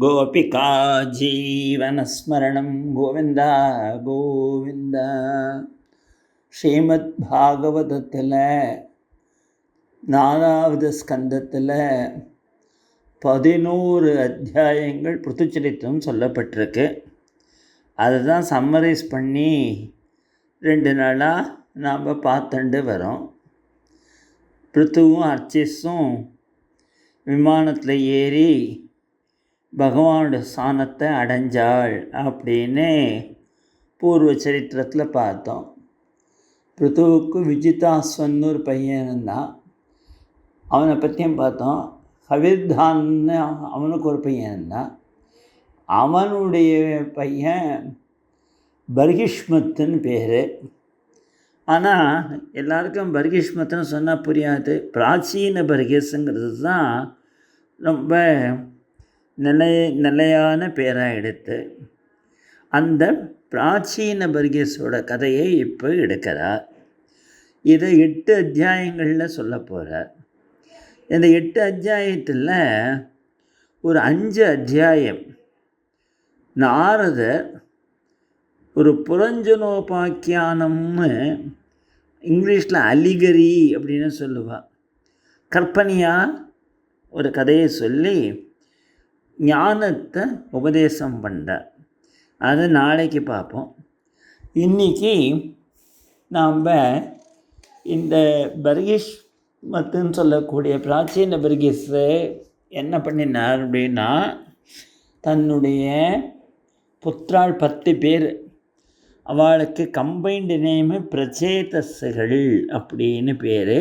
கோபிகா ஜீவனஸ்மரணம் கோவிந்தா கோவிந்தா. ஸ்ரீமத் பாகவதத்தில் 4வது ஸ்கந்தத்தில் 11 அத்தியாயங்கள் பிருத்துச்சரித்திரம் சொல்லப்பட்டிருக்கு. அதை தான் சம்மரைஸ் பண்ணி 2 நாளாக நாம் பார்த்துட்டு வரோம். பிருத்துவும் அர்ச்சிஸும் விமானத்தில் ஏறி பகவானோட ஸ்தானத்தை அடைஞ்சாள் அப்படின்னு பூர்வ சரித்திரத்தில் பார்த்தோம். பிருத்துவுக்கு விஜிதாஸ்வன்னு ஒரு பையன் இருந்தான், அவனை பற்றியும் பார்த்தோம். ஹவிர்தான்னு அவனுக்கு ஒரு பையன் இருந்தான், அவனுடைய பையன் பர்கிஷ்மத்துன்னு பேர். ஆனால் எல்லாருக்கும் பர்கிஷ்மத்துன்னு சொன்னால் புரியாது. பிராச்சீன பர்கிஸ்ங்கிறது தான் ரொம்ப நிலையான பேராக எடுத்து அந்த பிராச்சீன பர்கிஸோட கதையை இப்போ எடுக்கிறார். இதை 8 அத்தியாயங்களில் சொல்ல போகிறார். இந்த 8 அத்தியாயத்தில் ஒரு 5 அத்தியாயம் நாரதர் ஒரு புரஞ்சனோபாக்கியானம்னு இங்கிலீஷில் அலிகரி அப்படின்னு சொல்லுவாள், கற்பனையாக ஒரு கதையை சொல்லி ஞானத்தை உபதேசம் பண்ணுறார். அதை நாளைக்கு பார்ப்போம். இன்றைக்கி நாம் இந்த பர்கிஷ் மத்துன்னு சொல்லக்கூடிய பிராச்சீன பர்கிஸு என்ன பண்ணினார் அப்படின்னா, தன்னுடைய புத்திராள் 10 பேர், அவளுக்கு கம்பைன்டு நேமு பிரச்சேதஸ்கள் அப்படின்னு பேர்.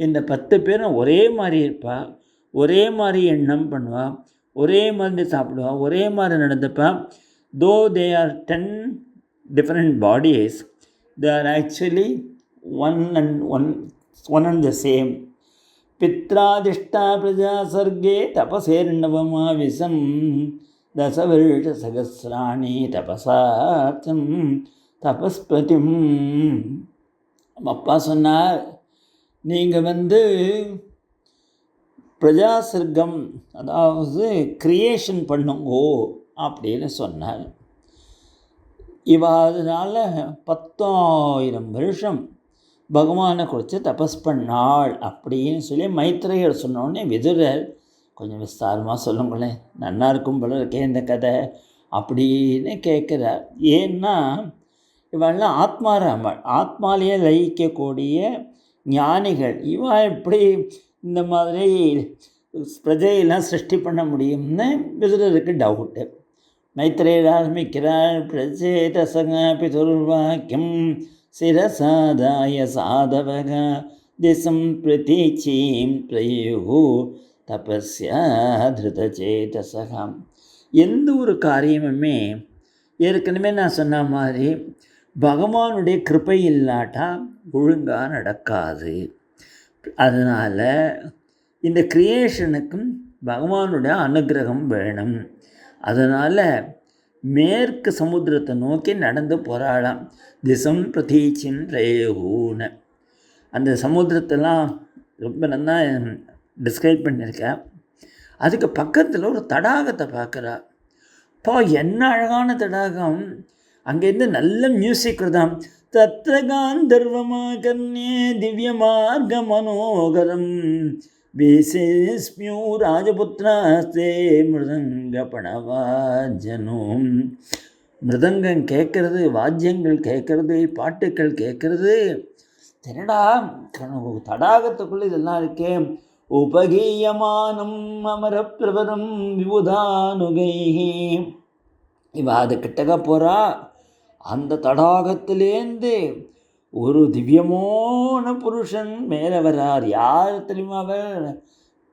இந்த 10 பேரும் ஒரே மாதிரி இருப்பாள், ஒரே மாதிரி எண்ணம் பண்ணுவாள், ஒரே மாதிரி சாப்பிடுவாள், ஒரே மாதிரி நடந்துப்பாள். தோ they are 10 different bodies, they are actually one and the same. பித்ராதிஷ்டா பிரஜா சர்గే தபசேர்ணவமா விசம் தசவருஷ சகசிராணி தபசார்த்தம் தபஸ்பதிம். அப்பா சொன்னார், நீங்கள் பிரஜா சர்க்கம், அதாவது கிரியேஷன் பண்ணுங்கோ அப்படின்னு சொன்னார். அதனால் 10,000 வருஷம் பகவானை குறித்து தபஸ் பண்ணாள் அப்படின்னு சொல்லி மைத்ரேயர் சொன்னோடனே விதுரர், கொஞ்சம் விஸ்தாரமாக சொல்லுங்களேன், நல்லா இருக்கும் போல இருக்கே இந்த கதை அப்படின்னு கேட்குறார். ஏன்னா இவெல்லாம் ஆத்மாராமள், ஆத்மாலேயே லயிக்கக்கூடிய ஞானிகள். இவன் எப்படி இந்த மாதிரி பிரஜையெல்லாம் சிருஷ்டி பண்ண முடியும்னு விதுரருக்கு டவுட்டு. மைத்ரேயர் ஆரம்பிக்கிறார், பிரச்சேதசக பிதுர்வாக்கியம் சிரசாதாய சாதவக திசம் பிரதீச்சீம் பிரயுகு தபஸ்யா திருதச்சேதசகம். எந்த ஒரு காரியமுமே ஏற்கனவே நான் சொன்ன மாதிரி பகவானுடைய கிருபை இல்லாட்டா ஒழுங்காக நடக்காது. அதனால் இந்த கிரியேஷனுக்கும் பகவானுடைய அனுகிரகம் வேணும். அதனால் மேற்கு சமுத்திரத்தை நோக்கி நடந்து போராடாம். திசம் பிரதீச்சின் ரேகூன்னு அந்த சமுத்திரத்தெல்லாம் ரொம்ப நல்லா டிஸ்கிரைப் பண்ணியிருக்கேன். அதுக்கு பக்கத்தில் ஒரு தடாகத்தை பார்க்குறா. இப்போ என்ன அழகான தடாகம்! அங்கேருந்து நல்ல மியூசிக் தான். தத்ர காந்தர்வமா கர்ணே திவ்ய மார்க மனோகரம் விசேஸ்மியூ ராஜபுத்திராஸ்தே மிருதங்க பணவாஜனும். மிருதங்கம் கேட்கறது, வாத்தியங்கள் கேட்கறது, பாட்டுக்கள் கேட்கறது. என்னடா தடாகத்துக்குள்ளே இதெல்லாம் இருக்கே. உபகீயமானம் அமர பிரபரம் விபுதானுகை. அது கிட்டக்க போகிறா. அந்த தடாகத்திலேருந்து ஒரு திவ்யமான புருஷன் மேலே வரார். யார் தெரியுமா அவர்?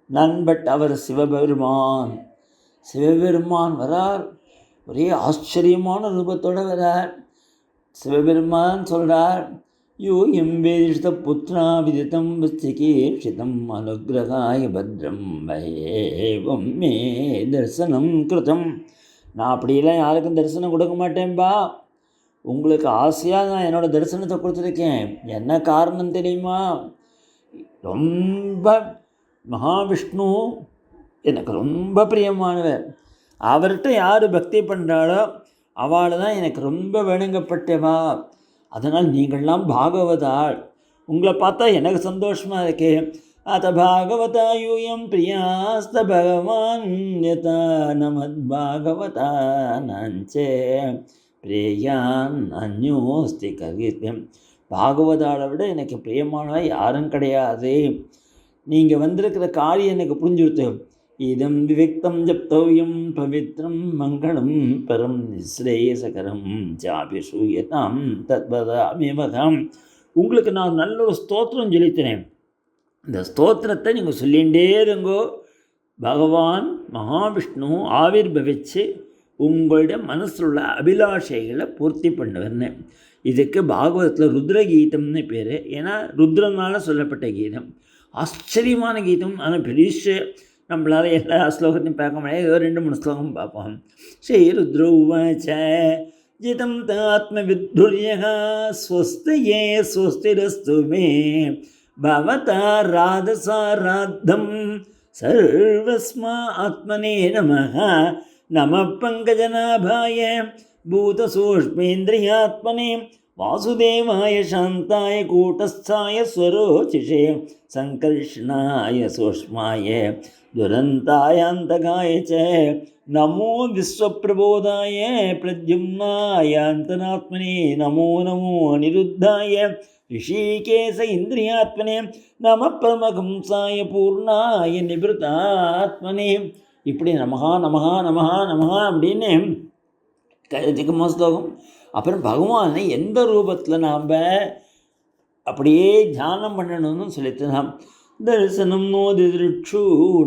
நண்பட் அவர் சிவபெருமான். சிவபெருமான் வரார், ஒரே ஆச்சரியமான ரூபத்தோடு வரார். சிவபெருமான் சொல்கிறார், யோ எம்பேதிஷ்ட புத்ரா விதித்தம் வஸ்திகேஷிதம் அனுகிரகாய பத்ரம் வயேவம் மே தரிசனம் கிருதம். நான் அப்படியெல்லாம் யாருக்கும் தரிசனம் கொடுக்க மாட்டேன்பா. உங்களுக்கு ஆசையாக நான் என்னோடய தரிசனத்தை கொடுத்துருக்கேன். என்ன காரணம் தெரியுமா? ரொம்ப மகாவிஷ்ணு எனக்கு ரொம்ப பிரியமானவர். அவர்கிட்ட யார் பக்தி பண்ணுறாளோ அவளை தான் எனக்கு ரொம்ப வேணுங்கப்பட்டவா. அதனால் நீங்கள்லாம் பாகவதாள், உங்களை பார்த்தா எனக்கு சந்தோஷமாக இருக்கே. அத பாகவதா யூயம் பிரியாஸ்த பகவான் யதா நமத் பாகவதா நஞ்சே பிரியான் அந்யோஸ்தி கவித்யம். பாகவதாளை விட எனக்கு பிரியமானவா யாரும் கிடையாது. நீங்கள் வந்திருக்கிற காரியம் எனக்கு புரிஞ்சுடுத்து. இதம் விவிக்தம் ஜப்தவ்யம் பவித்ரம் மங்களம் பரம் நிஸ்ரேயசகரம் ஜாபிஷூயதாம் தத்வதாமிவகம். உங்களுக்கு நான் நல்ல ஒரு ஸ்தோத்திரம் சொல்லித்தரேன். இந்த ஸ்தோத்திரத்தை நீங்கள் சொல்லிகிட்டே இருங்கோ. பகவான் மகாவிஷ்ணு ஆவிர்பவிச்சு உங்களுடைய மனசில் உள்ள அபிலாஷைகளை பூர்த்தி பண்ணுவேன்னு. இதுக்கு பாகவதத்தில் ருத்ரகீதம்னு பேர். ஏன்னா ருத்ரனால் சொல்லப்பட்ட கீதம். ஆச்சரியமான கீதம். ஆனால் பெரிய நம்மளால் எல்லா ஸ்லோகத்தையும் பார்க்க முடியாது. ஏதோ 2-3 ஸ்லோகம் பார்ப்போம். ஸ்ரீ ருத்ரோவாச்ச ஜிதம் தாத்மவித்ருர்யः ஸ்வஸ்தயே ஸ்வஸ்திரஸ்து மே பவதா ராதசாராத்தம் சர்வஸ்மா ஆத்மனே நமः நமः பங்கஜநாபாய பூதசூக்ஷ்மேந்திரியாத்மனே வாசுதேவாய சாந்தாய கூட்டஸ்தாய ஸ்வரோச்சிஷே சங்கர்ஷ்ணாய சூக்ஷ்மாய துரந்தாயாந்தகாய ச நமோ விஸ்வப்பிரபோதாய பிரத்யும்னாய அந்தராத்மனே நமோ நமோ அனிருத்தாய ரிஷிகேச இந்திரியாத்மனே நம பரமஹம்சாய பூர்ணாய நிபிருதாத்மனே. இப்படி நமஹா நமஹா நமஹா நமஹா அப்படின்னு திகம ஸ்லோகம். அப்புறம் பகவானை எந்த ரூபத்தில் நாம் அப்படியே தியானம் பண்ணணும்னு சொல்லிட்டு நாம் தரிசனம் நோதி திருட்சூ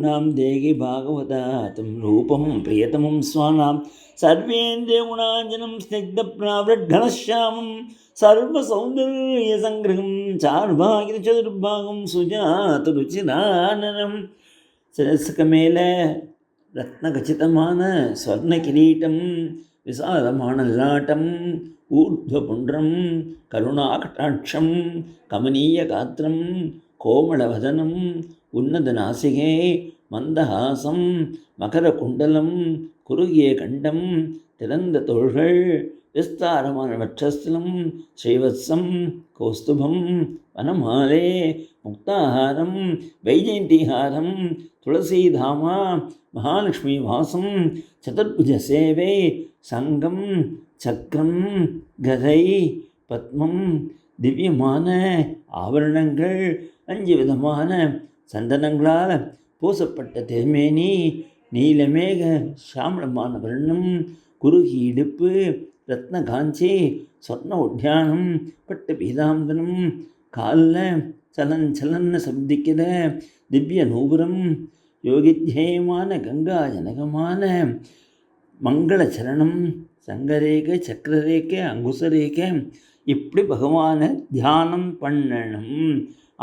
நாம் தேகி பாகவதாத்தம் ரூபம் பிரியதமம் ஸ்வானாம் சர்வேந்திரிய குணாஞ்சனம் ஸ்னிக்த பிராவிரட்கணஷாமம் சர்வ சௌந்தர்ய சங்கிரகம் சார்பாகித சதுர்பாகம் சுஜாத ருச்சிரானனம். சிரசுக்கு மேலே ரத்னகச்சிதமான ஸ்வர்ண கிரீட்டம், விசாலமான லலாட்டம், ஊர்த்வபுண்ட்ரம், கருணாகட்டாட்சம், கமனீய காத்திரம், கோமளவதனம், உன்னத நாசிகே, மந்தஹாசம், மகர குண்டலம், குறுகிய கண்டம், திறந்த தோள்கள், விஸ்தாரமான வட்சஸ்தலம், ஸ்ரீவத்சம், கௌஸ்துபம், வனமாலே, முக்தாஹாரம், வைஜெயந்திஹாரம், துளசீதாமா, மகாலட்சுமி வாசம், சதுர்புஜ சேவை, சங்கம், சக்கரம், கதை, பத்மம், திவ்யமான ஆபரணங்கள், 5 விதமான சந்தனங்களால் பூசப்பட்ட திருமேனி, நீலமேக சாமளமான வர்ணம், குறுகி இடுப்பு, ரத்ன காஞ்சி, சொர்ண உத்தியானம், பட்டு பீதாம்பரம், காலில் சலன் சப்திக்கிற திவ்ய நூபுரம், யோகித்யேயமான கங்கா ஜனகமான மங்கள சரணம், சங்கரேகை, சக்கரரேகை, அங்குசரேகை. இப்படி பகவானை தியானம் பண்ணணும்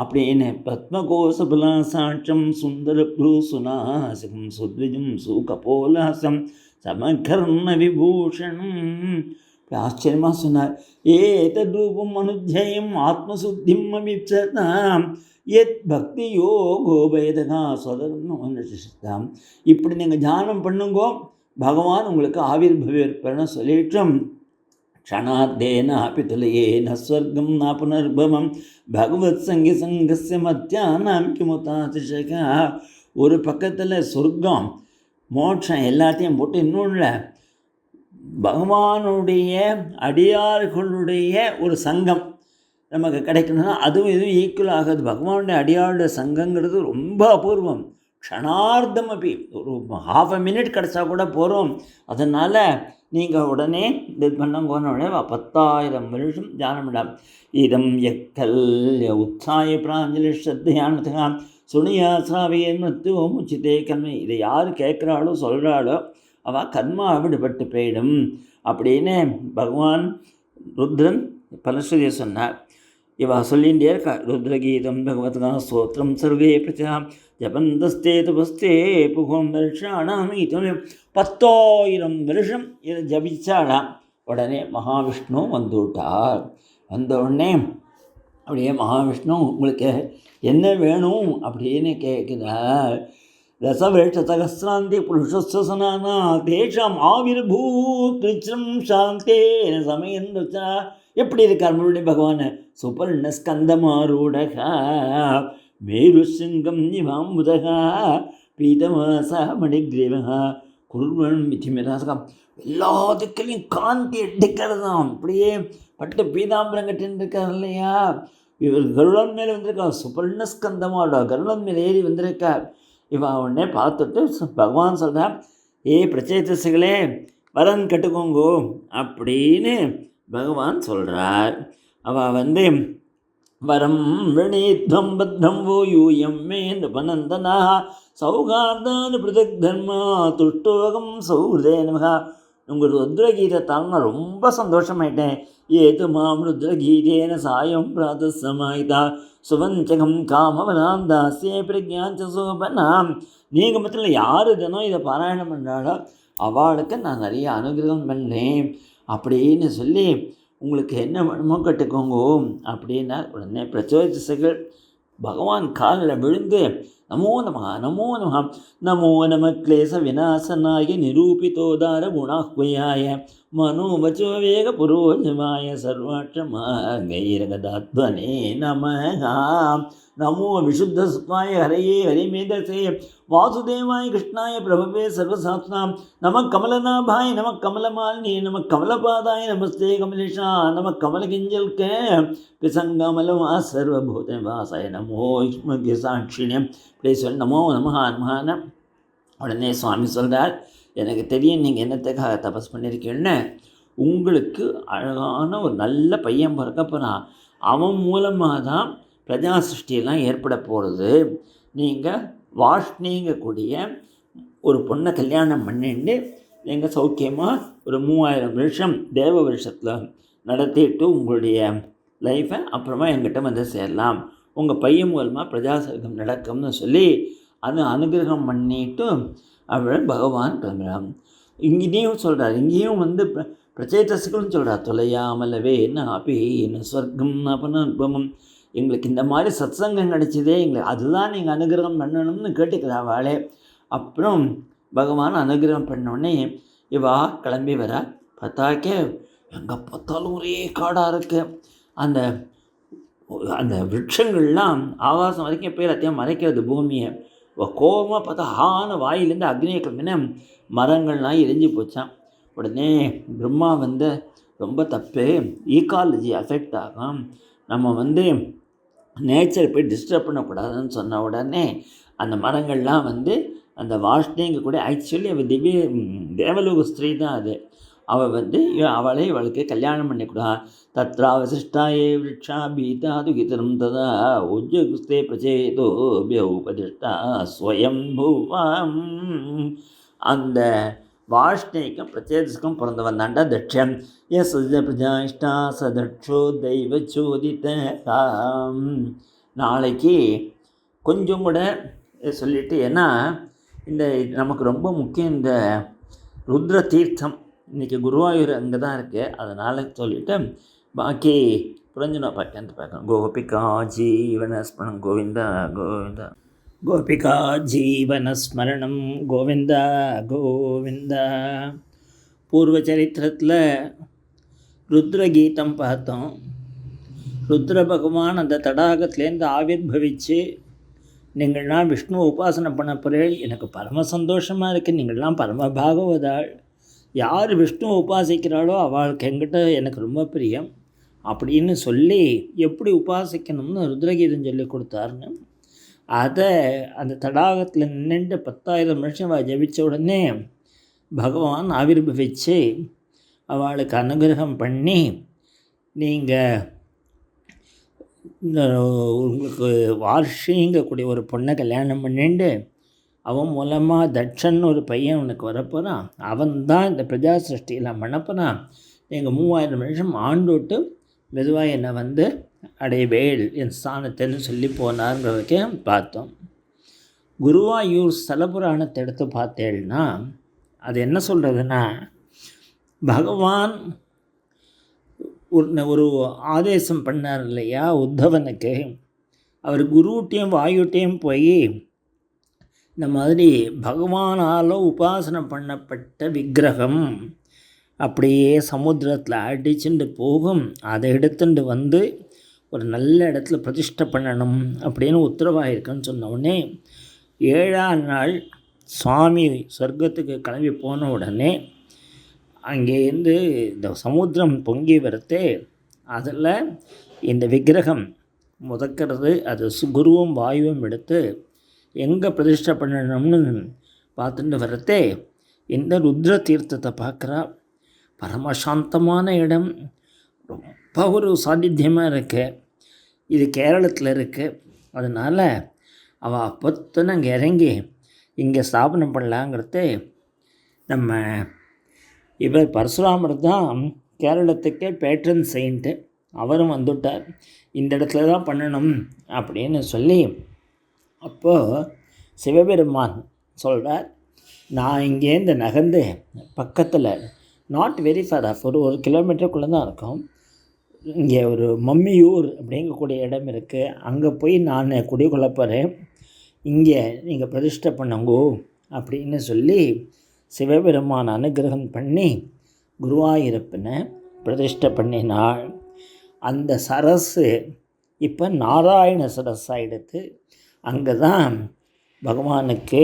அப்படின்னு பத்மகோசபலாசாட்சம் சுந்தர ப்ரூசுநாசகம் சுத்விஜம் சுகபோலாசம் சமகர்ண விபூஷணம். ஆச்சரியமாக சொன்னார். ஏதூபம் அனுஜயம் ஆத்மசுத்திம் அபிப்சதாம் எத் பக்தி யோகோபேதகா சொதர்மம். இப்படி நீங்கள் தியானம் பண்ணுங்கோ, பகவான் உங்களுக்கு ஆவிர்பவிப்பர்னு சொல்லிட்டும். க்ஷணாத்தேன பிதுலயேன ஸ்வர்க்கம் ந புனர்பவம் பகவத் சங்கி சங்கஸ்ய மத்தியானம் கிமுதாதிஷகா. ஒரு பக்கத்தில் சொர்க்கம் மோட்சம் எல்லாத்தையும் போட்டு, இன்னொன்று பகவானுடைய அடியார்களுடைய ஒரு சங்கம் நமக்கு கிடைக்கணும்னா அதுவும் இதுவும் ஈக்குவல் ஆகாது. பகவானுடைய அடியாருடைய சங்கங்கிறது ரொம்ப அபூர்வம். க்ஷணார்த்தம் அப்படி ஒரு 1/2 மினிட் கிடச்சா கூட போகிறோம். அதனால் நீங்கள் உடனே இது பண்ணங்கோன உடனே 10,000 வருஷம் தியானம் பண்ணலாம். இதம் எக்கல்ய உத்தாய பிராஞ்சலி ஸ்ரத்தையானதுகா சுனியா சாவியே மருத்துவ முச்சித்தே கர்ம. இதை யார் கேட்குறாளோ சொல்கிறாளோ அவள் கர்மா விடுபட்டு போயிடும் அப்படின்னு பகவான் ருத்ரன் பரஸ்வதியை சொன்னார். இவா சொல்லிகிட்டே இருக்கா. ருத்ரகீதம் பகவத்கா ஸ்தோத்திரம் சர்வே பிரச்சா ஜபந்தஸ்தே தபஸ்தே புகம் வருஷானாம். 10,000 வருஷம் இதை ஜபிச்சாலாம். உடனே மகாவிஷ்ணு வந்துவிட்டார். வந்த உடனே அப்படியே மகாவிஷ்ணு உங்களுக்கு என்ன வேணும் அப்படின்னு கேட்குறார். ரசவேஷசகசிராந்தி புருஷஸ்ய சனானா தேஷாம் ஆவிர்பூத் விச்ரம் சாந்தேன சமயன் ரச்சனா. எப்படி இருக்கார் முருகனை பகவான்? சுபர்ண ஸ்கந்தமாரூடகா மேரு சிங்கம் நிவாம்புதகா பீதமாசா மணிகிரீவகா குருவன் மிதிமிராசகம். எல்லா திக்கிலையும் காந்தி எடுக்கிறது தான். அப்படியே பட்டு பீதாம்பரம் கட்டின்னு இருக்கார் இல்லையா? இவர் கருடன் மேலே வந்திருக்கார். சுபர்ண ஸ்கந்தமாடா கருடன் மேலே ஏறி வந்திருக்கார். இவன் உடனே பார்த்துட்டு பகவான் சொல்கிறார், ஏ பிரச்சேதசுகளே வரன் கட்டுக்கோங்கோ அப்படின்னு பகவான் சொல்கிறார். அவள் வரம் விரணீத்வம் பத்ரம் வோ யூயம் மே நபநந்தனா சௌகார்தான பிரதக் தர்மா துஷ்டோகம் சௌஹதே நமகா. உங்கள் ருத்ரகீதை நான் ரொம்ப சந்தோஷமாயிட்டேன். ஏது மாம் ருத்ரகீதேன சாயம் பிராத சமாயிதா சுவஞ்சகம் காமவனாம் தாசியே பிரக்யாஞ்ச சோபனாம். நீங்கள் மட்டும் யார் தினம் இதை பாராயணம் பண்ணுறாளோ அவளுக்கு நான் நிறைய அனுகிரகம் பண்ணேன் அப்படின்னு சொல்லி உங்களுக்கு என்ன வேணுமோ கட்டுக்கோங்கோ அப்படின்னா. உடனே பிரச்சோதிசைகள் பகவான் காலில் விழுந்து நமோ நம நமோ நம நமோ நம கிளேச விநாசனாய நிரூபிதோதார குணாஹ்வயாய மனோவச்சோ வேக புரோஜமாய சர்வாட்சமாத்வனே நமஹா. நமோ விசுத்த சுத்வாய ஹரையே ஹரிமேதசே வாசுதேவாய கிருஷ்ணாய பிரபவே சர்வசாத்னாம் நம கமலநாபாய நம கமலமாலினி நம கமலபாதாய நமஸ்தே கமலேஷா நம கமலகிஞ்சல்க பிசங்கமலமா சர்வபூதவாசாய நமோ யுஷ்மகி சாட்சிணியம். இப்படி சொல்லி நமோ நமஹா நமஹான. உடனே சுவாமி சொல்கிறார், எனக்கு தெரியும் நீங்கள் என்னத்துக்காக தபஸ் பண்ணியிருக்கீங்கன்னு. உங்களுக்கு அழகான ஒரு நல்ல பையன் பிறக்க போகிறான். அவன் மூலமாக தான் பிரஜா சிருஷ்டியெல்லாம் ஏற்பட போகிறது. நீங்கள் வாஷ்ணிங்கக்கூடிய ஒரு பொண்ணை கல்யாணம் பண்ணிட்டு நீங்கள் சௌக்கியமாக ஒரு 3000 வருஷம் தேவ வருஷத்தில் நடத்திட்டு உங்களுடைய லைஃப்பை அப்புறமா என்கிட்ட வந்து சேரலாம். உங்கள் பையன் மூலமாக பிரஜாசர்க்கம் நடக்கும்னு சொல்லி அனுகிரகம் பண்ணிட்டு அவள் பகவான் கிளம்புறான். இங்கேயும் சொல்கிறார், இங்கேயும் பிரச்சேதசுகளும் சொல்கிறார், தொலையாமலவே என்ன அப்பி என்ன சொர்க்கம் அபனபமம். எங்களுக்கு இந்த மாதிரி சத்சங்கம் கிடைச்சதே எங்களுக்கு, அதுதான் நீங்கள் அனுகிரகம் பண்ணணும்னு கேட்டுக்கிறா அவளே. அப்புறம் பகவான் அனுகிரகம் பண்ணோடனே இவா கிளம்பி வர பார்த்தாக்கே எங்கே பார்த்தாலும் ஒரே காடாக இருக்குது. அந்த அந்த விருட்சங்கள்லாம் ஆகாசம் வரைக்கும் போய் எல்லாத்தையும் மறைக்கிறது பூமியை. கோபமாக பார்த்தா ஹான வாயிலேருந்து அக்னியை கிளம்பின மரங்கள்லாம் எரிஞ்சு போச்சான். உடனே பிரம்மா ரொம்ப தப்பு, ஈக்காலஜி அஃபெக்ட் ஆகும், நம்ம நேச்சரை போய் டிஸ்டர்ப் பண்ணக்கூடாதுன்னு சொன்ன உடனே அந்த மரங்கள்லாம் அந்த வாஷ்ணிங்க கூட ஆக்சுவலி அவள் தேவலோக ஸ்திரீ தான் அது. அவள் அவளுக்கு கல்யாணம் பண்ணிக்கூடா. தத்ராவசிஷ்டாயே விரக்ஷா பீதா துகிதரம் ததா உஜ்ஜகுஸ்தே பிரச்சேதோ உபதிஷ்டா ஸ்வயம்புவாம். அந்த வாஷ்ணிக்கும் பிரச்சேதசுக்கும் பிறந்தவன் தாண்டா தட்சன். எஸ் பிரஜா இஷ்டா சதட்சோ தெய்வ சோதித்த. நாளைக்கு கொஞ்சம் கூட சொல்லிவிட்டு, ஏன்னா நமக்கு ரொம்ப முக்கியம் இந்த ருத்ர தீர்த்தம். இன்றைக்கி குருவாயூர் அங்கே தான் இருக்குது. அதனால் சொல்லிவிட்டு பாக்கி புரஞ்சன பாக்கியந்து பார்க்கணும். கோபிகா ஜீவனஸ்மரணம் கோவிந்தா கோவிந்தா. கோபிகா ஜீவனஸ்மரணம் கோவிந்தா கோவிந்தா. பூர்வ சரித்திரத்தில் ருத்ரகீதம் பார்த்தோம். ருத்ர பகவான் அந்த தடாகத்துலேருந்து ஆவிர்பவிச்சு, நீங்கள்லாம் விஷ்ணு உபாசனை பண்ண போகிறேன், எனக்கு பரம சந்தோஷமாக இருக்குது, நீங்கள்லாம் பரம பாகவதாள், யார் விஷ்ணு உபாசிக்கிறாளோ அவளுக்கு என்கிட்ட எனக்கு ரொம்ப பிரியம் அப்படின்னு சொல்லி எப்படி உபாசிக்கணும்னு ருத்ரகீதம் சொல்லி கொடுத்தாருன்னு, அதை அந்த தடாகத்தில் நின்று 10,000 வருஷம் ஜபித்த உடனே பகவான் ஆவிர்பவிச்சு அவளுக்கு அனுகிரகம் பண்ணி, நீங்கள் உங்களுக்கு வார்ஷிங்கக்கூடிய ஒரு பொண்ணை கல்யாணம் பண்ணிட்டு அவன் மூலமாக தட்சன் ஒரு பையன் உனக்கு வரப்போகிறான், அவன் தான் இந்த பிரஜா சிருஷ்டியெல்லாம் பண்ணப்போகிறான், நீங்கள் 3000 வருஷம் ஆண்டுவிட்டு மெதுவாக என்னை அடைவேள் என் ஸ்தானத்தைன்னு சொல்லி போனார்ங்கிறதுக்கே பார்த்தோம். குருவாயூர் ஸ்தலபுராணத்தை எடுத்து பார்த்தேன்னா அது என்ன சொல்கிறதுன்னா, பகவான் ஒரு ஆதேசம் பண்ணார் இல்லையா உத்தவனுக்கு. அவர் குருட்டையும் வாயுட்டையும் போய் இந்த மாதிரி பகவானால் உபாசனை பண்ணப்பட்ட விக்கிரகம் அப்படியே சமுத்திரத்தில் அடிச்சுட்டு போகும். அதை எடுத்துட்டு வந்து ஒரு நல்ல இடத்துல பிரதிஷ்டை பண்ணணும் அப்படின்னு உத்தரவாயிருக்குன்னு சொன்ன உடனே 7ஆம் நாள் சுவாமி சொர்க்கத்துக்கு கிளம்பி போன உடனே அங்கேருந்து இந்த சமுத்திரம் பொங்கி வரத்தே அதில் இந்த விக்கிரகம் முதக்கிறது. அது குருவும் வாயுவும் எடுத்து எங்கே பிரதிஷ்டை பண்ணணும்னு பார்த்துட்டு வரத்தே இந்த ருத்ர தீர்த்தத்தை பார்க்குறா. பரமசாந்தமான இடம், ரொம்ப ஒரு சாநித்தியமாக இருக்கு. இது கேரளத்தில் இருக்குது. அதனால் அவள் அப்போத்தனை அங்கே இறங்கி இங்கே ஸ்தாபனம் பண்ணலாங்கிறது. நம்ம இவர் பரசுராமர் தான் கேரளத்துக்கே பேட்ரன் செயின்ட்டு. அவரும் வந்துட்டார், இந்த இடத்துல தான் பண்ணணும் அப்படின்னு சொல்லி. அப்போது சிவபெருமான் சொல்கிறார், நான் இங்கேருந்து நகர்ந்து பக்கத்தில், நாட் வெரி ஃபார் ஆஃப், ஒரு 1 கிலோமீட்டருக்குள்ளே தான் இருக்கும், இங்கே ஒரு மம்மியூர் அப்படிங்கக்கூடிய இடம் இருக்குது. அங்கே போய் நான் குடிகொள்ள போகிறேன், இங்கே நீங்கள் பிரதிஷ்டை பண்ணுங்கோ அப்படின்னு சொல்லி சிவபெருமான் அனுகிரகம் பண்ணி குருவாயூரப்பனை பிரதிஷ்டை பண்ணினாள். அந்த சரஸு இப்போ நாராயண சரஸாக எடுத்து அங்கே தான் பகவானுக்கு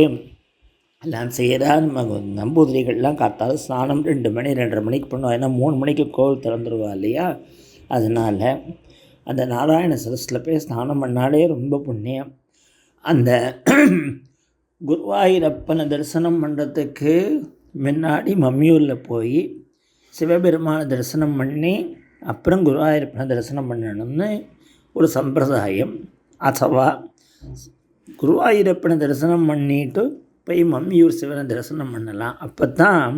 எல்லாம் செய்கிறார். நம்ம நம்பூதிரிகள்லாம் காத்தாலும் ஸ்நானம் 2 மணி 2:30 மணிக்கு பண்ணுவோம். ஏன்னா 3 மணிக்கு கோவில் திறந்துருவா இல்லையா. அதனால் அந்த நாராயண சரஸில் போய் ஸ்நானம் பண்ணாலே ரொம்ப புண்ணியம். அந்த குருவாயூரப்பனை தரிசனம் பண்ணுறதுக்கு முன்னாடி மம்மியூரில் போய் சிவபெருமானை தரிசனம் பண்ணி அப்புறம் குருவாயூரப்பனை தரிசனம் பண்ணணும்னு ஒரு சம்பிரதாயம். அதுவா குருவாயூரப்பனை தரிசனம் பண்ணிட்டு போய் மம்மியூர் சிவனை தரிசனம் பண்ணலாம். அப்போ தான்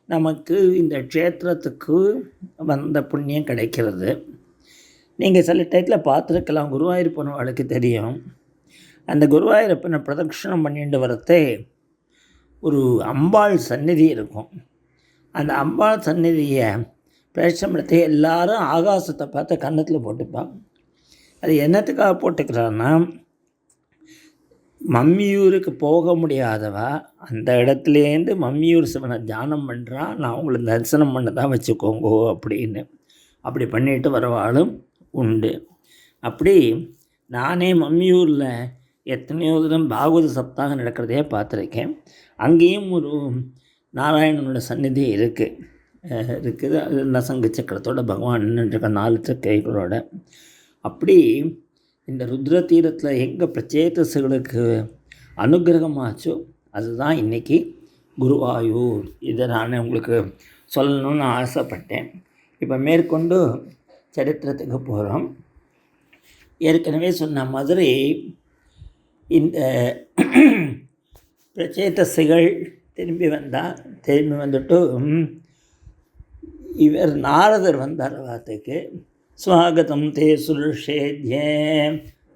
நமக்கு இந்த க்ஷேத்திரத்துக்கு வந்த புண்ணியம் கிடைக்கிறது. நீங்கள் சில டயத்தில் பார்த்துருக்கலாம், குருவாயூரப்பனவாளுக்கு தெரியும். அந்த குருவாயூரப்பனை பிரதட்சணம் பண்ணிட்டு வரத்தே ஒரு அம்பாள் சந்நிதி இருக்கும். அந்த அம்பாள் சந்நிதியை பிரதட்சணத்தை எல்லாரும் ஆகாசத்தை பார்த்து கன்னத்தில் போட்டுப்பான். அது என்னத்துக்காக போட்டுக்கிறான்னா, மம்மியூருக்கு போக முடியாதவா அந்த இடத்துலேருந்து மம்மியூர் சிவனை தியானம் பண்ணுறான், நான் உங்களை தரிசனம் பண்ண தான் வச்சுக்கோங்கோ அப்படின்னு. அப்படி பண்ணிட்டு வரவாளும் உண்டு. அப்படி நானே மம்மியூரில் எத்தனையோ தினம் பாகவத சப்தாகம் நடக்கிறதையே பார்த்துருக்கேன். அங்கேயும் ஒரு நாராயணனோட சந்நிதி இருக்குது. அது நசங்கு சக்கரத்தோட பகவான் நின்றுருக்க 4 திருக்கைகளோட. அப்படி இந்த ருத்ர தீரத்தில் எங்கே பிரச்சேதசுகளுக்கு அனுகிரகமாச்சோ அதுதான் இன்றைக்கி குருவாயூர். இதை நான் உங்களுக்கு சொல்லணும்னு ஆசைப்பட்டேன். இப்போ மேற்கொண்டு சரித்திரத்துக்கு போகிறோம். ஏற்கனவே சொன்ன மாதிரி இந்த பிரச்சேதசுகள் திரும்பி வந்துட்டு இவர் நாரதர் வந்தார் வார்த்தைக்கு. ஸ்வாகதம் தே சுருஷேத்யே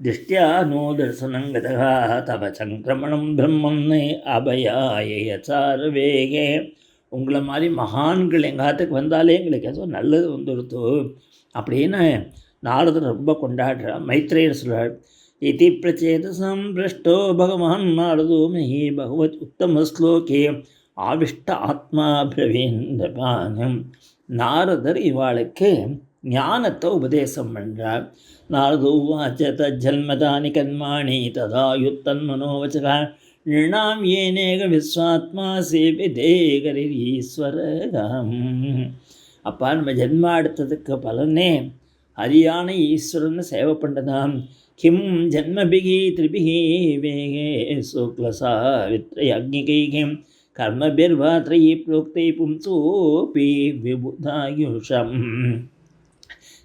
திருஷ்டியா நோ தர்சனங்கதா தவ சங்கிரமணம் பிரம்மம் அபயாயச்சார வேகே. உங்களை மாதிரி மகான்கள் எங்காத்துக்கு வந்தாலே எங்களுக்கு ஏதோ நல்லது வந்துடுத்து அப்படின்னு நாரதர் ரொம்ப கொண்டாடுறார். மைத்ரேயர் சொல்கிறார், இதி பிரச்சேதசம் பிரஷ்டோ பகவான் நாரதோ மஹி பகவத் உத்தம ஸ்லோகே ஆவிஷ்ட ஆத்மா பிரவீந்தபானம். நாரதர் இவாளுக்கு ஞானத்தை உபதேசம் பண்ணுறார். நாரதோ வாச்ச தஜ்ஜன்மதானி கர்மாணி ததா யுத்தன்மனோவச்சகா நிர்ணாம் ஏனேக விஸ்வாத்மா சேவிதே கரீஸ்வரம். அப்பா, நம்ம ஜென்மா எடுத்ததுக்கு பலனே ஹரியான ஈஸ்வரன்னு சேவை பண்ணுறதாம். கிம் ஜன்மபிகி திரிபிகி வேகே சுக்லசா வித்ரை அக்னிகைகிம் கர்மபிர்வாத்ரை புரோக்தை பும்சோபி விபுதாயுஷம்.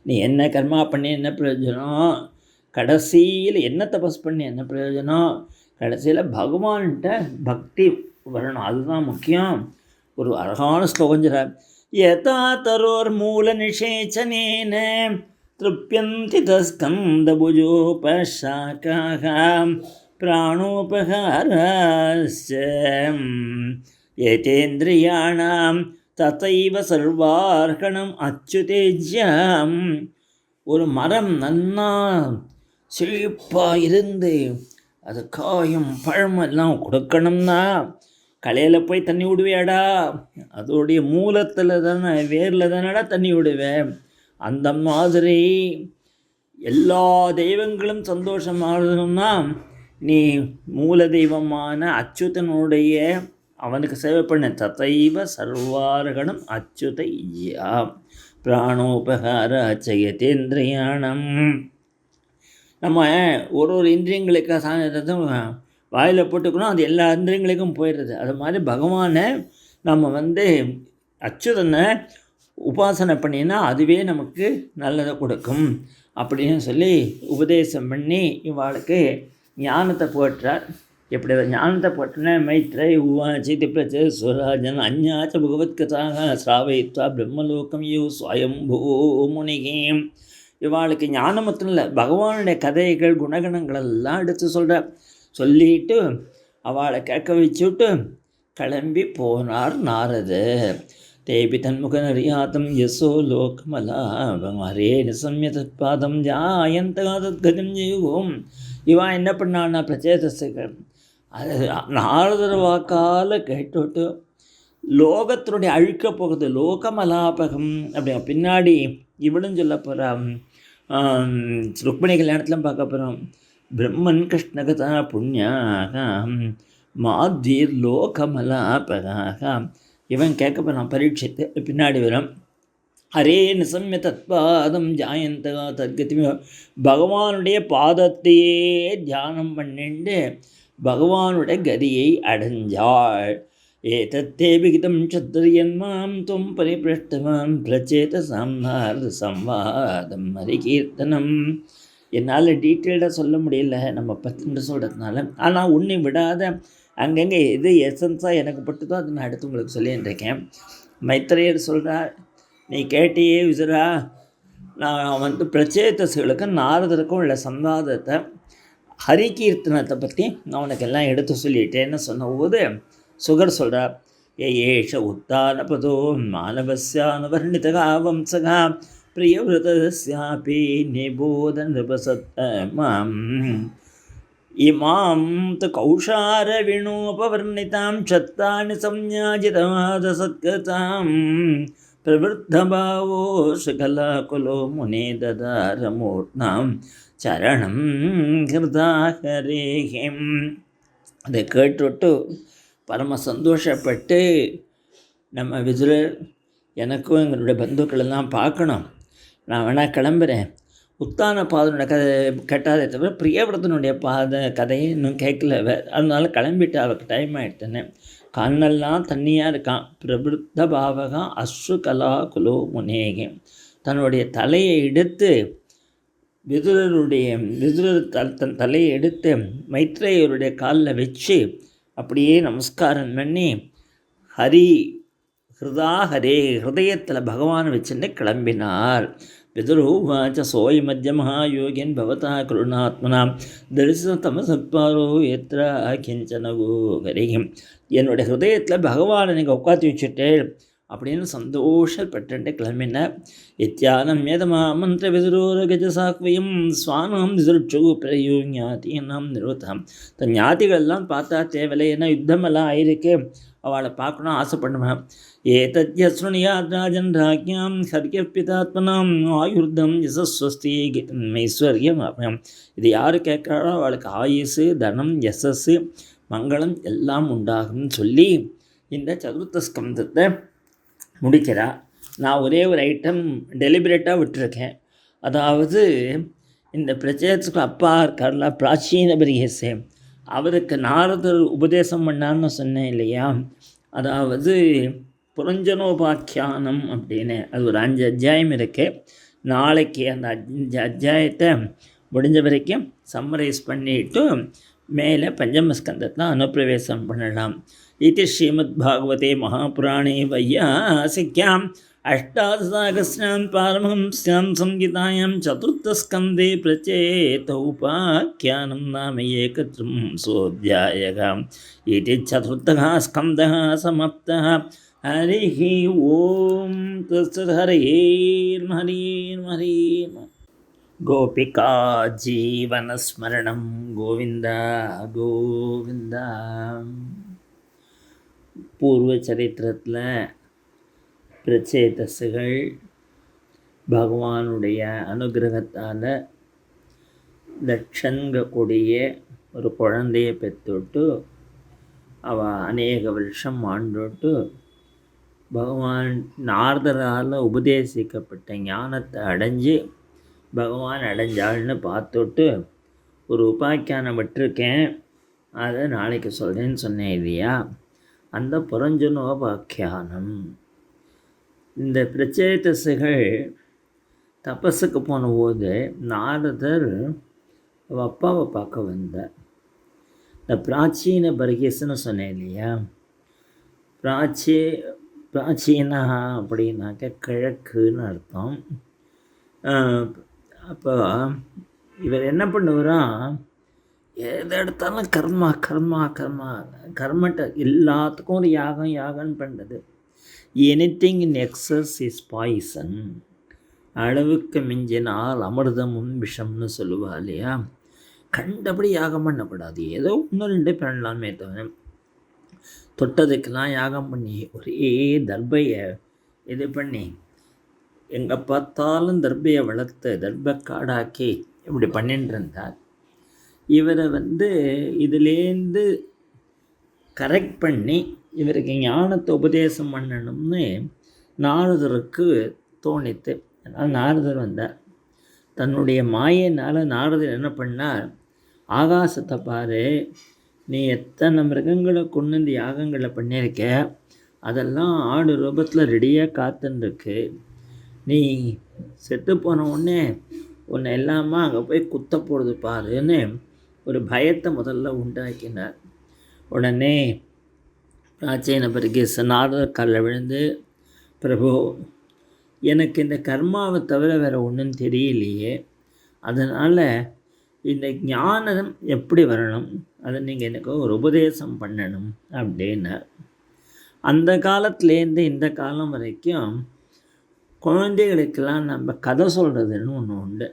நீ என்ன கர்மா பண்ணி என்ன பிரயோஜனம், கடைசியில் என்ன தபஸ் பண்ணி என்ன பிரயோஜனம், கடைசியில் பகவான்கிட்ட பக்தி வரணும், அதுதான் முக்கியம். ஒரு அழகான ஸ்லோகஞ்சார், யதா தரோர் மூல நிஷேச்சனேன திருப்யந்தி தஸ்கந்தபுஜோபசாகாக பிராணோபகாரஸ்ச ஏதேந்திரியாணாம் ததைவ சர்வார்கணம் அச்சுதேஜ்யம். ஒரு மரம் நன்னா செழிப்பாக இருந்து அது காயும் பழமெல்லாம் கொடுக்கணும்னா களையில் போய் தண்ணி விடுவியாடா? அதோடைய மூலத்தில் தானே, வேரில் தானடா தண்ணி விடுவேன். அந்த மாதிரி எல்லா தெய்வங்களும் சந்தோஷமாகணும்னா நீ மூல தெய்வமான அச்சுதனுடைய அவனுக்கு சேவை பண்ண. ததைவ சர்வார்கணம் அச்சுத ஐயா பிராணோபகார அச்சயத்தேந்திரியாணம். நம்ம ஒரு இந்திரியங்களுக்கு வாயில் போட்டுக்கணும், அது எல்லா இந்திரியங்களுக்கும் போயிடுறது. அது மாதிரி பகவானை நம்ம அச்சுதனை உபாசனை பண்ணினா அதுவே நமக்கு நல்லதை கொடுக்கும் அப்படின்னு சொல்லி உபதேசம் பண்ணி இவாளுக்கு ஞானத்தை போற்றார். எப்படி ஞானத்தை போட்டன? மைத்ரை உவாச்சி திப்ரச்ச சுவராஜன் அஞ்ஞாச்ச பகவத்கதாக ஸ்ராவயித்வா பிரம்மலோகம் யூ ஸ்வயம்பூ முனிகீம். இவாளுக்கு ஞானம் மட்டும் இல்லை, பகவானுடைய கதைகள் குணகணங்கள் எல்லாம் எடுத்து சொல்லிட்டு அவளை கேட்க வச்சுட்டு கிளம்பி போனார் நாரதர். தேபி தன்முகனரியாத்தம் யசோ லோகமலாபம் ஹரே நிசம்யதத்பாதம் ஜாயந்தகாதத்கதிம் ஜீவோம். இவன் என்ன பண்ணான்னா பிரச்சேதஸ்கள் அது நாரதர் வாக்கால் கேட்டுவிட்டு லோகத்தினுடைய அழிக்க போகுது, லோகமலாபகம் அப்படி பின்னாடி இவளும் சொல்ல போகிறான். ருக்மிணி கல்யாணத்தில் பார்க்க போகிறோம். பிரம்மன் கிருஷ்ணகதா புண்ணியாக மாதீர் லோகமலாபகாக. இவன் கேட்க போகிறான் பரீட்சித்து பின்னாடி வரும். ஹரே நிசம்ய தத்பாதம் ஜாயந்தகா தத்கதி. பகவானுடைய பாதத்தையே தியானம் பண்ணிண்டு பகவானுடைய கதியை அடைஞ்சாள். ஏதத்தே விகிதம் சத்ரியன்மாம் துவம் பரிபிரஷ்டமாம் பிரச்சேத சாம்னார்த சம்வாதம் ஹரிகீர்த்தனம். என்னால் டீட்டெயில்டாக சொல்ல முடியல நம்ம பத்துன்னு சொல்கிறதுனால. ஆனால் உன்னை விடாத அங்கங்கே எது எசன்ஸாக எனக்கு பட்டுதோ அதை நான் அடுத்து உங்களுக்கு சொல்லிட்டுருக்கேன். மைத்திரையர் சொல்கிறார், நீ கேட்டியே விசுரா, நான் பிரச்சேதசுகளுக்கு நாரதருக்கும் உள்ள சம்வாதத்தை ஹரிகீர்த்தனத்தை பற்றி நான் உனக்கு எல்லாம் எடுத்து சொல்லிட்டேன்னு சொன்னபோது சுகர் சொல்கிறார், ஏஷ உத்தானபதோ மானவஸ்யானுவர்ணிதகா வம்சகா பிரியவிரதஸ்யாபி நிபோத நிபசத்தமாம் இமாம் து கௌஷார வினோபவர்ணிதாம் சத்தானி சம்யாஜிதவாத சத்கதாம் பிரவருத்தபாவோ சுகலாகுலோ முனே ததாரமூர்ணாம் சரணம் ஹிருதாஹரேஹிம். அதை கேட்டுவிட்டு பரம சந்தோஷப்பட்டு நம்ம விதுரர், எனக்கும் எங்களுடைய பந்துக்களெல்லாம் பார்க்கணும், நான் வேணால் கிளம்புறேன். உத்தான பாதனுடைய கதை கேட்டாதே தவிர பிரியவிரதனுடைய கதையை இன்னும் கேட்கல. அதனால கிளம்பிட்டு அவருக்கு டைம் ஆகிட்டேன்னு. கண்ணெல்லாம் தண்ணியாக இருக்கான். பிரபுத்த பாவகா அஸ்ரு கலா குலோ முனேகே. தன்னுடைய தலையை எடுத்து விதுரர் தன் தலையை எடுத்து மைத்ரேயருடைய காலில் வச்சு அப்படியே நமஸ்காரம் பண்ணி ஹரி ஹரே ஹிருதயத்தில் பகவானை வச்சுட்டு கிளம்பினார். விதுரோவாச்ச சோய் மத்திய மகாயோகின் பவதா கருணாத்மனா தரிசன தமசப்பாரோ எத்ரா கிஞ்சனகோ கரிகம். என்னுடைய ஹிருதயத்தில் பகவானை நீங்கள் உட்காந்து வச்சுட்டு அப்படின்னு சந்தோஷப்பட்டு கிளம்பினார். இத்தியானம் மேதமா மந்திர விதுரோர கஜசாக்வயம் ஸ்வானம் விதுருட்சு பிரயோ ஞாத்தியம் நிறுத்தம். தன் ஞாத்திகளெல்லாம் பார்த்தா தேவையில்லை, ஏன்னா யுத்தமெல்லாம் ஆயிருக்கு, அவளை பார்க்கணும் ஆசைப்படுவேன். ஏதத்யஸ்ருணியாத் ராஜன் ராஜ்யாம் ஹர்யப்பிதாத்மனாம் ஆயுர்தம் யசஸ்வஸ்தி ஐஸ்வர்யம். இது யார் கேட்குறாரோ அவளுக்கு ஆயுசு, தனம், யசஸ்ஸு, மங்களம் எல்லாம் உண்டாகும் சொல்லி இந்த சதுர்த்த ஸ்கந்தத்தை முடிக்கிறா. நான் ஒரே ஒரு ஐட்டம் டெலிபரேட்டாக விட்டுருக்கேன். அதாவது இந்த பிரச்சேதத்துக்கு அப்பா இருக்கார்ல பிராச்சீன பரியசே, அவருக்கு நாரதர் உபதேசம் பண்ணான்னு சொன்னேன் இல்லையா. அதாவது புரஞ்சனோபாக்கியானம் அப்படின்னு அது ஒரு 5 அத்தியாயம் இருக்குது. நாளைக்கு அந்த 5 அத்தியாயத்தை முடிஞ்ச வரைக்கும் சம்மரைஸ் பண்ணிவிட்டு மேலே பஞ்சமஸ்கந்தத்தை அனுப்பிரவேசம் பண்ணலாம். இது ஸ்ரீமத் பாகவதே மகாபுராணே வையாசிக்யாம் அஷ்டாதசாகஸ்யாம் பாரமஹம்ஸ்யாம் சங்கீதாயாம் சதுர்த்தஸ்கந்தே பிரச்சேத உபாக்கியானம் நாம ஏகத்ரம் சோத்யாயகம். இது சதுர்த்தः ஸ்கந்தः சமாப்தः. ஹரி ஓம் தத்சத். ஹரே ஹரே ஹரே. கோபிகா ஜீவனஸ்மரணம் கோவிந்தா கோவிந்தா. பூர்வ சரித்திரத்தில் பிரச்சேதஸுகள் பகவானுடைய அனுகிரகத்தால் தட்சங்கக்கூடிய ஒரு குழந்தையை பெற்றுட்டு அவள் அநேக வருஷம் ஆண்டுட்டு பகவான் நாரதரால் உபதேசிக்கப்பட்ட ஞானத்தை அடைஞ்சு பகவான் அடைஞ்சாள்னு பார்த்துட்டு ஒரு உபாக்கியானம் விட்டுருக்கேன், அதை நாளைக்கு சொல்கிறேன்னு சொன்னேன் இல்லையா, அந்த புரஞ்சனோபாக்கியானம். இந்த பிரச்சேதஸுகள் தபஸுக்கு போனபோது நாரதர் அவள் அப்பாவை பார்க்க வந்தார். இந்த பிராச்சீன பர்கேஸ்ன்னு சொன்னேன் இல்லையா, பிராச்சீனா அப்படின்னாக்க கிழக்குன்னு அர்த்தம். அப்போ இவர் என்ன பண்ணுவாராம், எது எடுத்தாலும் கர்மா கர்மா கர்மா கர்மட்ட எல்லாத்துக்கும் ஒரு யாகம் யாகம்னு பண்ணுறது. Anything in excess is poison, அளவுக்கு மிஞ்சினால் அமிர்தமும் விஷம்னு சொல்லுவா இல்லையா. கண்டபடி யாகம் பண்ணக்கூடாது, ஏதோ ஒன்று ரெண்டு பண்ணலாமே தவிர தொட்டதுக்கெல்லாம் யாகம் பண்ணி ஒரே தர்பையை இது பண்ணி எங்கே பார்த்தாலும் தர்பையை வளர்த்து தர்பக்காடாக்கி இப்படி பண்ணிட்டு இருந்தார். இவரை இதுலேருந்து கரெக்ட் பண்ணி இவருக்கு ஞானத்தை உபதேசம் பண்ணணும்னு நாரதருக்கு தோணித்து. அதனால் நாரதர் வந்தார். தன்னுடைய மாயினால் நாரதர் என்ன பண்ணார், ஆகாசத்தை பாரு, நீ எத்தனை மிருகங்களை கொண்டு இந்த யாகங்களை பண்ணியிருக்க, அதெல்லாம் ஆடு ரூபத்தில் ரெடியாக காத்துருக்கு, நீ செத்து போன உடனே உன்னை எல்லாமா அங்கே போய் குத்த போடுது பாருன்னு ஒரு பயத்தை முதல்ல உண்டாக்கினார். உடனே பிராச்சீன பர்கேஸ் நாரதர் காலில் விழுந்து, பிரபு, எனக்கு இந்த கர்மாவை தவிர வேறு ஒன்றும் தெரியலையே, அதனால் இந்த ஞானம் எப்படி வரணும், அதை நீங்கள் எனக்கு ஒரு உபதேசம் பண்ணணும் அப்படின்னார். அந்த காலத்துலேருந்து இந்த காலம் வரைக்கும் குழந்தைகளுக்கெல்லாம் நம்ம கதை சொல்கிறதுன்னு ஒன்று உண்டு.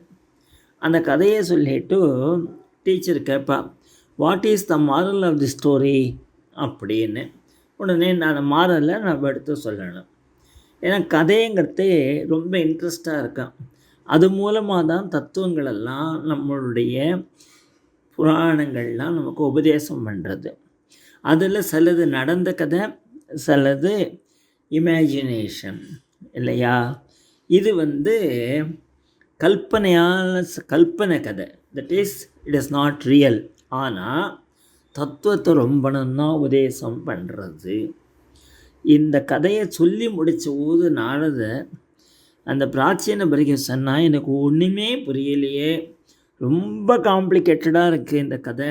அந்த கதையை சொல்லிட்டு டீச்சர் கேட்பா, what is the moral of the story அப்படின்னு. உடனே நான் மாரலை நம்ம எடுத்து சொல்லணும். ஏன்னா கதைங்கிறது ரொம்ப இன்ட்ரெஸ்டாக இருக்கும். அது மூலமாக தான் தத்துவங்களெல்லாம் நம்மளுடைய புராணங்கள்லாம் நமக்கு உபதேசம் பண்ணுறது. அதில் சிலது நடந்த கதை, சிலது இமேஜினேஷன் இல்லையா. இது கல்பனை கதை, that is it is not real. ஆனால் தத்துவத்தை ரொம்ப நல்லா உபதேசம் பண்ணுறது. இந்த கதையை சொல்லி முடித்த போது நாரதர் அந்த பிராச்சீன பரிகை சொன்னால், எனக்கு ஒன்றுமே புரியலையே, ரொம்ப காம்ப்ளிகேட்டடாக இருக்குது இந்த கதை,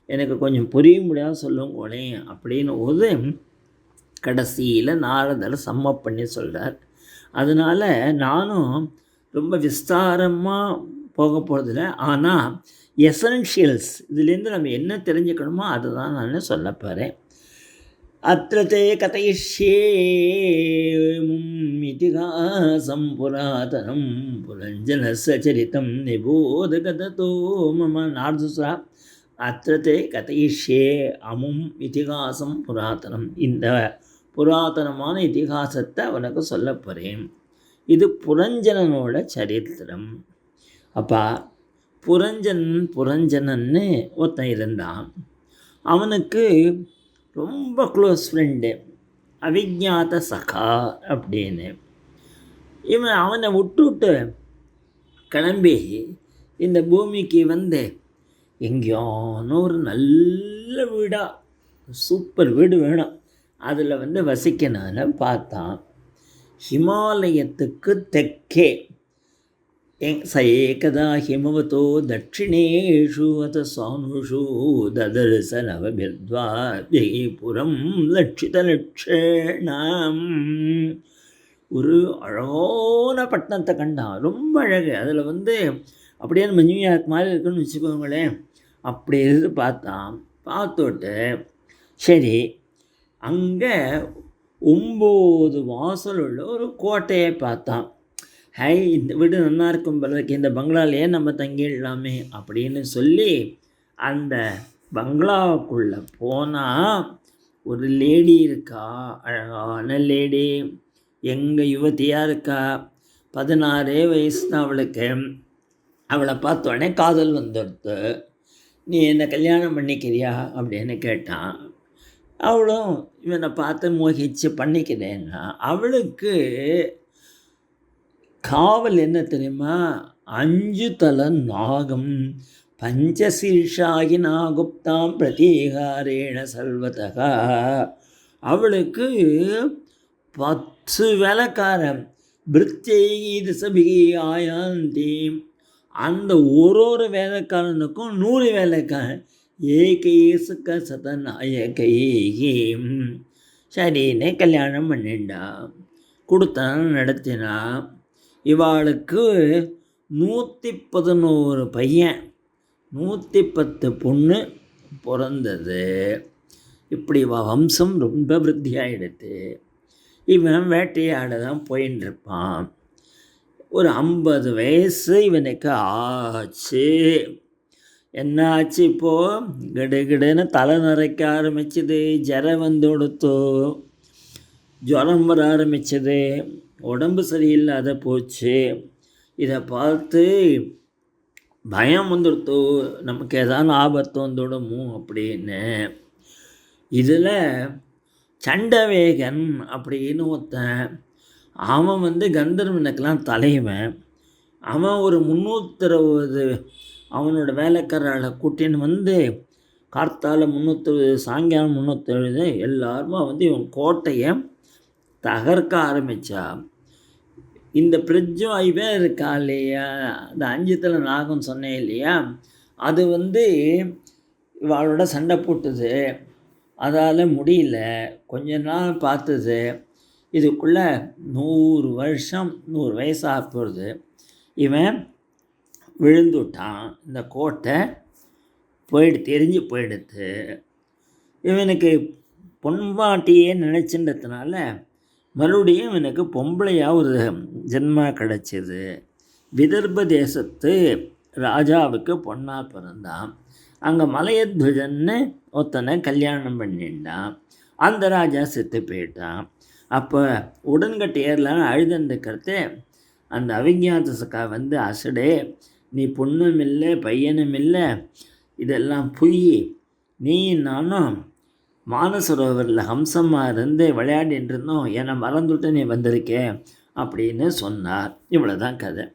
எனக்கு கொஞ்சம் புரிய முடியாத சொல்லுங்களே அப்படின்னு போது கடைசியில் நாரதர் சம்மப் பண்ணி சொல்கிறார். அதனால் நானும் ரொம்ப விஸ்தாரமாக போக போகிறதில்ல, ஆனால் எசென்ஷியல்ஸ் இதுலேருந்து நம்ம என்ன தெரிஞ்சுக்கணுமோ அதுதான் நான் சொல்ல போகிறேன். அத்ரதே கதைஷ்யே இதிகாசம் புராதனம் புரஞ்சனஸ்ய சரிதம் நிபோதகதோ மம நாரதுசா. அத்ரதே கதைஷ்யே அமும் இதிகாசம் புராதனம், இந்த புராதனமான இதிகாசத்தை அவனுக்கு சொல்ல போகிறேன். இது புரஞ்சனனோட சரித்திரம். அப்பா, புரஞ்சனன்னு ஒருத்தன் இருந்தான். அவனுக்கு ரொம்ப க்ளோஸ் ஃப்ரெண்டு அவிஜாத சகா அப்படின்னு. அவனை விட்டுவிட்டு கிளம்பி இந்த பூமிக்கு எங்கேயானோ ஒரு நல்ல வீடாக, சூப்பர் வீடு வேணும், அதில் வசிக்கணும்னு பார்த்தான். ஹிமாலயத்துக்கு தெற்கே ஏகதா ஹிமவதோ தட்சிணேஷு அத சானுஷு ததர்ச நவபிர்த்வாபுரம் லட்சித லட்சணம். ஒரு அழகான பட்டணத்தை கண்டான், ரொம்ப அழகு. அதில் அப்படியே நம்ம நியூயார்க் மாதிரி இருக்குன்னு வச்சுக்கோங்களேன். அப்படி இருந்து பார்த்தான். பார்த்துட்டு சரி, அங்கே 9 வாசல் உள்ள ஒரு கோட்டையை பார்த்தான். ஹை இந்த வீடு நல்லா இருக்கும் பிறகு இந்த பங்களாலேயே நம்ம தங்கிடலாமே அப்படின்னு சொல்லி அந்த பங்களாவுக்குள்ளே போனால் ஒரு லேடி இருக்கா, அழகான லேடி, எங்கள் யுவதியாக இருக்கா, 16 வயசு தான் அவளுக்கு. அவளை பார்த்தோடனே காதல் வந்துடுது. நீ என்னை கல்யாணம் பண்ணிக்கிறியா அப்படின்னு கேட்டான். அவளும் இவனை பார்த்து மோகிச்சு பண்ணிக்கிறேன்னா, அவளுக்கு காவல் என்ன தெரியுமா, 5 தலை நாகம். பஞ்சசீர்ஷாகி நாகுப்தாம் பிரதீகாரேண சர்வதகா. அவளுக்கு 10 வேலைக்காரன், பிருத்யைகி திசபிகி ஆயாந்தி. அந்த ஒரு வேலைக்காரனுக்கும் 100 வேலைக்காரன். ஏகேசுக்க சதநாயகைகி. சரின்னு கல்யாணம் பண்ணிண்டா, கொடுத்தான், நடத்தினா. இவாளுக்கு 111 பையன், 110 பொண்ணு பிறந்தது. இப்படி வம்சம் ரொம்ப விருத்தியாகிடுது. இவன் வேட்டையாட தான் போயின்னு இருப்பான். ஒரு 50 வயசு இவனுக்கு ஆச்சு. என்ன ஆச்சு இப்போது, கிடுகிடுன்னு தலை நிறைக்க ஆரம்பிச்சுது, ஜரம் வந்து கொடுத்தோ, ஜுரம் வர ஆரம்பிச்சது, உடம்பு சரியில்லாத போச்சு. இதை பார்த்து பயம் வந்துடுத்தோ, நமக்கு ஏதாவது ஆபத்து வந்துடுமோ அப்படின்னு. இதில் சண்டவேகன் அப்படின்னு ஒருத்தன், அவன் வந்து கந்தர்வனுக்கெல்லாம் தலைவன். அவன் ஒரு 360 அவனோட வேலைக்காரர்களை கூட்டின்னு வந்து கார்த்தால 360, சாயங்காலம் 370 எல்லாருமா வந்து இவன் கோட்டையை தகர்க்க ஆரம்பித்தா. இந்த பிரிட்ஜும் இவன் இருக்கா இல்லையா, அந்த 5 தலை நாகம் சொன்னேன் இல்லையா, அது வந்து இவளோட சண்டை போட்டுது. அதால் முடியல, கொஞ்ச நாள் பார்த்துது. இதுக்குள்ளே 100 வருஷம் 100 வயசாக போகிறது. இவன் விழுந்துட்டான். இந்த கோட்டை தெரிஞ்சு போயிடுது. இவனுக்கு பொன்பாட்டியே நினச்சின்றதுனால மறுபடியும் இவனுக்கு பொம்பளையாக ஒரு ஜென்மா கிடச்சிது. விதர்ப தேசத்து ராஜாவுக்கு பொண்ணாக பிறந்தான். அங்கே மலையத்வஜன்னு ஒருத்தனை கல்யாணம் பண்ணிட்டான். அந்த ராஜா செத்து போயிட்டான். அப்போ உடன்கட்டையர்லாம் அழுதுன்னுக்கிறது. அந்த அவிஞாத சக்கா வந்து, அசடே, நீ பொண்ணும் இல்லை பையனும் இல்லை, இதெல்லாம் பொய். நீ நானும் மானசரோவரில் ஹம்சமாக இருந்து விளையாடின்னு இருந்தோம், என்னை மறந்துவிட்டு நீ வந்திருக்கே அப்படின்னு சொன்னார். இவ்வளோதான் கதை.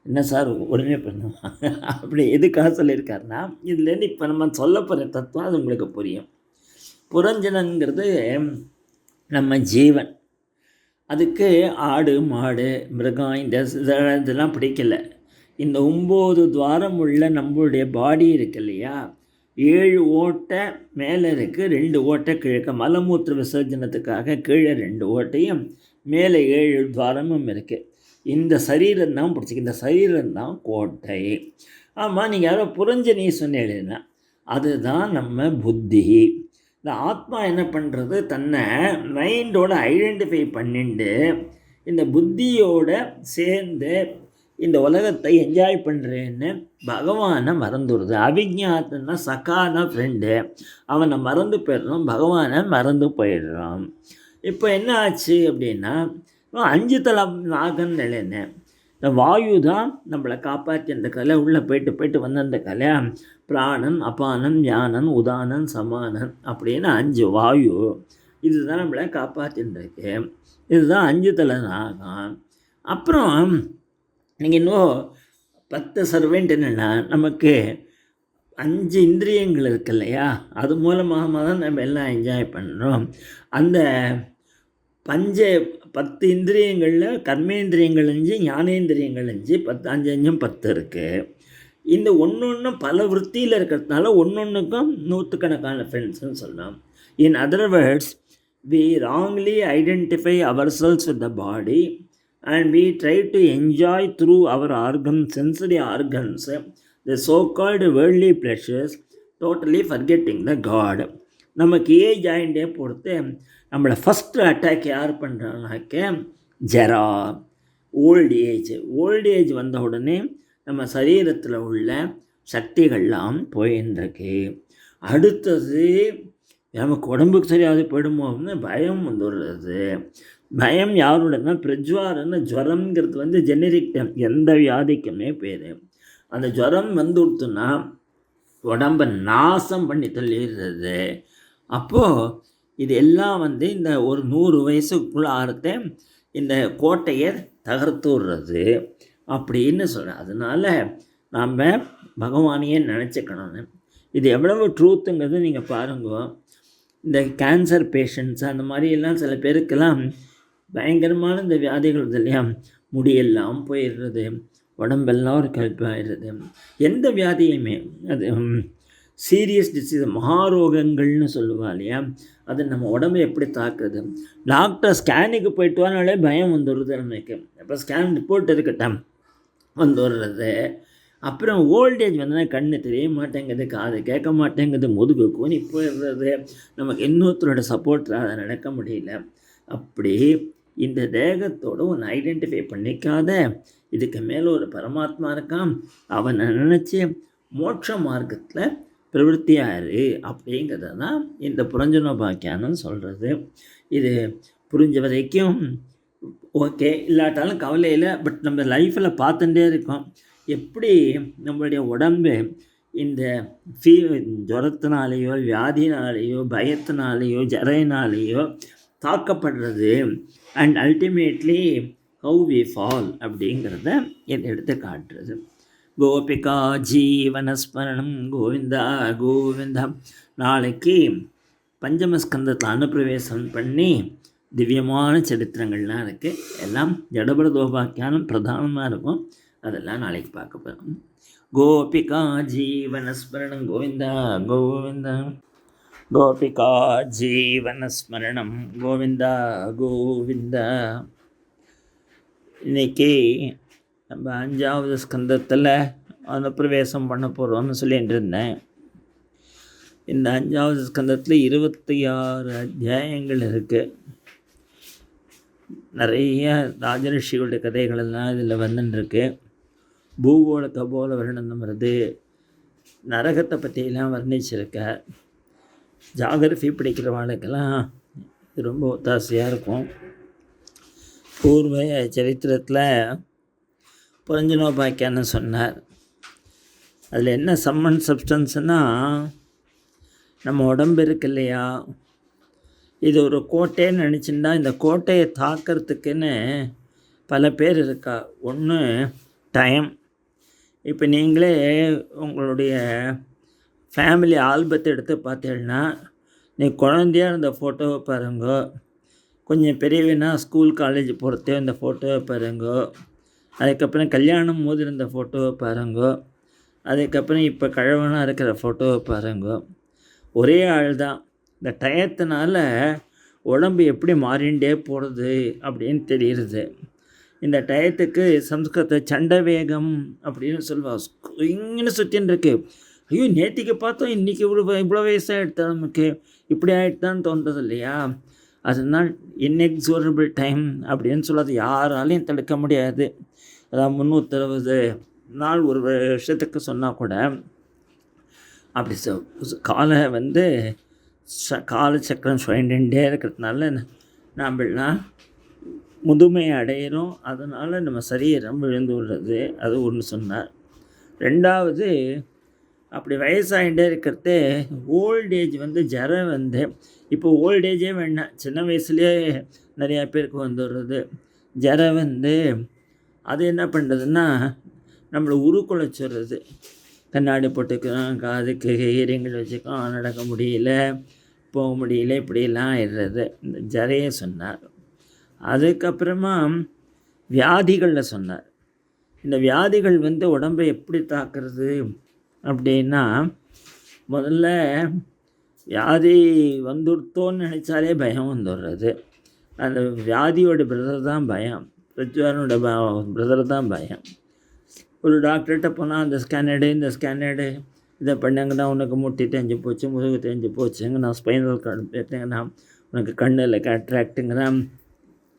என்ன சார் உடனே பண்ணுவான் அப்படி எதுக்காக சொல்லியிருக்காருன்னா, இதுலேருந்து இப்போ நம்ம சொல்ல போகிற தத்துவம் அது உங்களுக்கு புரியும். புரஞ்சனங்கிறது நம்ம ஜீவன். அதுக்கு ஆடு மாடு மிருகம் இதெல்லாம் பிடிக்கல. இந்த 9 துவாரம் உள்ள நம்மளுடைய பாடி இருக்கு இல்லையா, 7 ஓட்டை மேலே இருக்குது, 2 ஓட்டை கிழக்க. மலமூத்திர விசர்ஜனத்துக்காக கீழே 2 ஓட்டையும் மேலே 7 துவாரமும் இருக்குது. இந்த சரீரம் தான் பிடிச்சிக்கு, இந்த சரீரம் தான் கோட்டை. ஆமாம், நீங்கள் யாரோ புரஞ்சனி சொன்னீங்கன்னா அதுதான் நம்ம புத்தி. இந்த ஆத்மா என்ன பண்ணுறது, தன்னை மைண்டோட ஐடென்டிஃபை பண்ணிட்டு இந்த புத்தியோட சேர்ந்து இந்த உலகத்தை என்ஜாய் பண்ணுறேன்னு பகவானை மறந்துடுது. அவிஞாத்தன்னா சக்கான ஃப்ரெண்டு, அவனை மறந்து போயிடுறோம், பகவானை மறந்து போயிடுறான். இப்போ என்ன ஆச்சு அப்படின்னா, 5 தலை நாகன் நிலைன்னு இந்த வாயு தான் நம்மளை காப்பாற்றி அந்த கலை உள்ளே போயிட்டு வந்த அந்த கலை. பிராணன், அபானன், ஞானன், உதானன், சமானன் அப்படின்னு 5 வாயு. இதுதான் நம்மளை காப்பாற்றின்றிருக்கு. இதுதான் 5 தலை நாகம். அப்புறம் நீங்கள் இன்னும் 10 சர்வெண்ட் என்னென்னா, நமக்கு 5 இந்திரியங்கள் இருக்கு இல்லையா, அது மூலமாக தான் நம்ம எல்லாம் என்ஜாய் பண்ணுறோம். அந்த 10 இந்திரியங்களில் கர்மேந்திரியங்கள் 5, ஞானேந்திரியங்கள் 5, 10 5 5 10 இருக்குது. இந்த ஒன்று பல விற்த்தியில் இருக்கிறதுனால ஒன்றுக்கும் 100கணக்கான ஃப்ரெண்ட்ஸ்ன்னு சொல்லலாம். In other words, we wrongly identify ourselves with the body and we try to enjoy through our organs, sensory organs, the so-called worldly pleasures, totally forgetting the God. நமக்கு ஏஜ் ஆகிட்டே பொறுத்து நம்மளை ஃபஸ்ட்டு அட்டாக் யார் பண்ணுறாங்கனாக்க ஜரா, old age வந்த உடனே நம்ம சரீரத்தில் உள்ள சக்திகள்லாம் போயின்றிருக்கு. அடுத்தது நமக்கு உடம்புக்கு சரியாது போயிடுமோன்னு பயம் வந்துடுறது. பயம் யாரோடனா பிரஜ்வாரன்னு ஜுரம்ங்கிறது ஜெனரிக் டைம், எந்த வியாதிக்குமே பேர். அந்த ஜுரம் வந்துடுத்துன்னா உடம்பை நாசம் பண்ணி தள்ளிடுறது. அப்போது இது எல்லாம் இந்த ஒரு 100 வயசுக்குள்ள ஆறுத்த இந்த கோட்டையை தகர்த்து விடுறது அப்படின்னு சொல்கிறேன். அதனால் நாம் பகவானையே நினச்சிக்கணும்னு. இது எவ்வளவு ட்ரூத்துங்கிறது நீங்கள் பாருங்க. இந்த கேன்சர் பேஷண்ட்ஸ் அந்த மாதிரியெல்லாம் சில பேருக்கெல்லாம் பயங்கரமான இந்த வியாதிகள் இல்லையா, முடியெல்லாம் போயிடுறது, உடம்பெல்லாம் ஒரு கல்ப்பாயிடுறது. எந்த வியாதியுமே அது சீரியஸ் டிசீஸ், மகாரோகங்கள்னு சொல்லுவா இல்லையா, அது நம்ம உடம்பை எப்படி தாக்குது. டாக்டர் ஸ்கேனுக்கு போயிட்டு வரனாலே பயம் வந்துடுறது நமக்கு. அப்போ ஸ்கேன் ரிப்போர்ட் இருக்கட்டும் வந்துடுறது. அப்புறம் ஓல்டேஜ் கண்ணு தெரிய மாட்டேங்குது, காது கேட்க மாட்டேங்குது, முதுகு கூனி போயிடுறது, நமக்கு இன்னொருத்தரோட சப்போர்ட்டாக அதை நடக்க முடியல. அப்படி இந்த தேகத்தோடு ஒன்று ஐடென்டிஃபை பண்ணிக்காத இதுக்கு மேலே ஒரு பரமாத்மா இருக்கான், அவனை நினச்சி மோட்ச மார்க்கத்தில் பிரவருத்தியாரு அப்படிங்கிறத தான் இந்த புரஞ்சனோபாக்கியானம் சொல்கிறது. இது புரிஞ்ச வரைக்கும் ஓகே, இல்லாட்டாலும் கவலை இல்லை. பட் நம்ம லைஃப்பில் பார்த்துட்டே இருக்கோம் எப்படி நம்மளுடைய உடம்பு இந்த ஜுரத்தினாலேயோ வியாதினாலேயோ பயத்தினாலேயோ ஜரையினாலேயோ தாக்கப்படுறது. And ultimately how we fall அப்படிங்கிறத இதை எடுத்து காட்டுறது. கோபிகா ஜீவனஸ்மரணம் கோவிந்தா கோவிந்தா. நாளைக்கு பஞ்சமஸ்கந்தத்தில் அனுப்பிரவேசம் பண்ணி திவ்யமான சரித்திரங்கள்லாம் இருக்குது. எல்லாம் ஜடபரதோபாக்கியானம் பிரதானமாக இருக்கும். அதெல்லாம் நாளைக்கு பார்க்க போகிறோம். கோபிகா ஜீவனஸ்மரணம் கோவிந்தா கோவிந்தா. கோபிகா ஜீவனஸ்மரணம் கோவிந்தா கோவிந்தா. இன்றைக்கி நம்ம 5வது ஸ்கந்தத்தில் அனுப்பிரவேசம் பண்ண போகிறோம்னு சொல்லிட்டு இருந்தேன். இந்த 5வது ஸ்கந்தத்தில் 26 அத்தியாயங்கள் இருக்குது. நிறைய ராஜரிஷிகளுடைய கதைகளெல்லாம் இதில் வந்துட்டுருக்கு. பூகோள கபோல வருணம் வருது, நரகத்தை பற்றியெல்லாம் வர்ணிச்சிருக்கார். ஜாகிரஃபி படிக்கிறவாளுக்கெல்லாம் இது ரொம்ப ஒத்தாசையாக இருக்கும். பூர்வ சரித்திரத்தில் புரஞ்சனோபாக்கியான்னு சொன்னார். அதில் என்ன சம்மன் சப்ஸ்டன்ஸ்னால், நம்ம உடம்பு இருக்கு இல்லையா, இது ஒரு கோட்டைன்னு நினச்சின்னா இந்த கோட்டையை தாக்கிறதுக்குன்னு பல பேர் இருக்கா. ஒன்று டைம். இப்போ நீங்களே உங்களுடைய ஃபேமிலி ஆல்பத்தை எடுத்து பார்த்தீங்கன்னா, நீ குழந்தையாக இருந்த ஃபோட்டோவை பாருங்க, கொஞ்சம் பெரியவனா ஸ்கூல் காலேஜ் போகிறதே இந்த ஃபோட்டோவை பாருங்க, அதுக்கப்புறம் கல்யாணம் போது இருந்த ஃபோட்டோவை பாருங்க, அதுக்கப்புறம் இப்போ கழவனாக இருக்கிற ஃபோட்டோவை பாருங்க. ஒரே ஆள் தான். இந்த டயத்தினால உடம்பு எப்படி மாறிண்டே போகிறது அப்படின்னு தெரியுது. இந்த டயத்துக்கு சம்ஸ்கிருத சண்டவேகம் அப்படின்னு சொல்லுவாள். இங்கே சுற்றின்னு இருக்கு. ஐயோ, நேற்றுக்கு பார்த்தோம், இன்றைக்கி இவ்வளோ வயசாகிடுதா, நமக்கு இப்படி ஆகிடுதான்னு தோன்றது இல்லையா. அதுதான் இன்எக்ஸோரபிள் டைம் அப்படின்னு சொல்லாது, யாராலையும் தடுக்க முடியாது. அதான் 360 நாள் ஒரு வருஷத்துக்கு சொன்னால் கூட அப்படி காலை காலச்சக்கரம் சுழண்டுட்டே இருக்கிறதுனால நாமெல்லாம் முதுமை அடையிறோம். அதனால் நம்ம சரீரம் விழுந்து விடுறது. அது ஒன்று சொன்னார். 2வது, அப்படி வயசாகிட்டே இருக்கிறதே ஓல்டேஜ் ஜரம் இப்போ ஓல்டேஜே வேண்டாம், சின்ன வயசுலேயே நிறையா பேருக்கு வந்துடுறது ஜரம். அது என்ன பண்ணுறதுன்னா நம்மளை உருக்குலைச்சிடுறது. கண்ணாடி போட்டுக்கிறோம், காதுக்கு ஈரங்கள் வச்சுக்கோம், நடக்க முடியல, போக முடியல, இப்படிலாம் ஆயிடுறது. இந்த ஜரையை சொன்னார். அதுக்கப்புறமா வியாதிகளில் சொன்னார். இந்த வியாதிகள் உடம்பை எப்படி தாக்குறது அப்படின்னா, முதல்ல வியாதி வந்துடுத்தோன்னு நினச்சாலே பயம் வந்துடுறது. அந்த வியாதியோட பிரதர் தான் பயம், பிரஜ்வாலனோட பிரதர் தான் பயம். ஒரு டாக்டர்கிட்ட போனால் அந்த ஸ்கேனடு இந்த ஸ்கேனடு இதை பண்ணாங்கன்னா உனக்கு முட்டி தேஞ்சு போச்சு, முதுகு தேஞ்சு போச்சுங்க, நான் ஸ்பைனல் கார்டு பேசுங்கன்னா உனக்கு கண்ணில் கேட்ராக்டுங்கிறான்,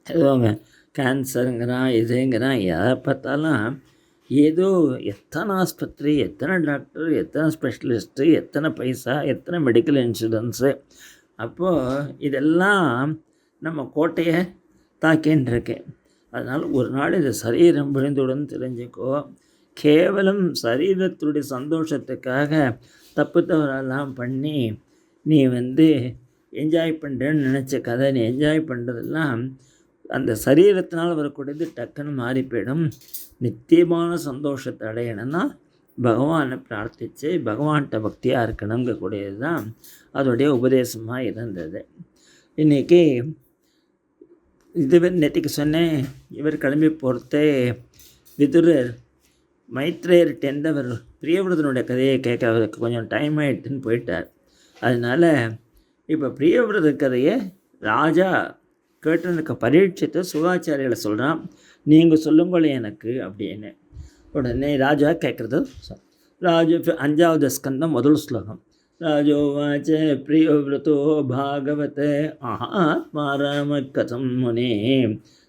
ஏதோங்க கேன்சருங்கிறான், இதுங்கிறான், எதை பார்த்தாலும் ஏதோ எத்தனை ஆஸ்பத்திரி, எத்தனை டாக்டர், எத்தனை ஸ்பெஷலிஸ்ட்டு, எத்தனை பைசா, எத்தனை மெடிக்கல் இன்சூரன்ஸு. அப்போது இதெல்லாம் நம்ம கோட்டையை தாக்கின்னு இருக்கேன். அதனால் ஒரு நாள் இது சரீரம் விழுந்துடன் தெரிஞ்சுக்கோ. கேவலம் சரீரத்துடைய சந்தோஷத்துக்காக தப்பு தவறெல்லாம் பண்ணி நீ என்ஜாய் பண்ணுறேன்னு நினச்ச கதை, நீ என்ஜாய் பண்ணுறதெல்லாம் அந்த சரீரத்தினால் வரக்கூடியது டக்குன்னு மாறி போயிடும். நித்தியமான சந்தோஷத்தை அடையணும்னா பகவானை பிரார்த்தித்து பகவான்கிட்ட பக்தியாக இருக்கணுங்கக்கூடியது தான் அதோடைய உபதேசமாக இருந்தது. இன்றைக்கி நேற்றுக்கு சொன்னேன், இவர் கிளம்பி போகிறதே விதுரர் மைத்ரேயர்கிட்டேருந்து அவர் பிரியவிரதனுடைய கதையை கேட்க அவருக்கு கொஞ்சம் டைம் ஆகிட்டுன்னு போயிட்டார். அதனால் இப்போ பிரியவிரத கதையை ராஜா கேட்டு பரீட்சித்து சுகாச்சாரியில் சொல்கிறான், நீங்கள் சொல்லுங்களே எனக்கு அப்படின்னு. உடனே ராஜா கேட்குறது ராஜு 5வது ஸ்கந்தம் முதல் ஸ்லோகம். ராஜோவாச்ச பிரியோவிரதோ பாகவத ஆத்மாராம கதம் முனே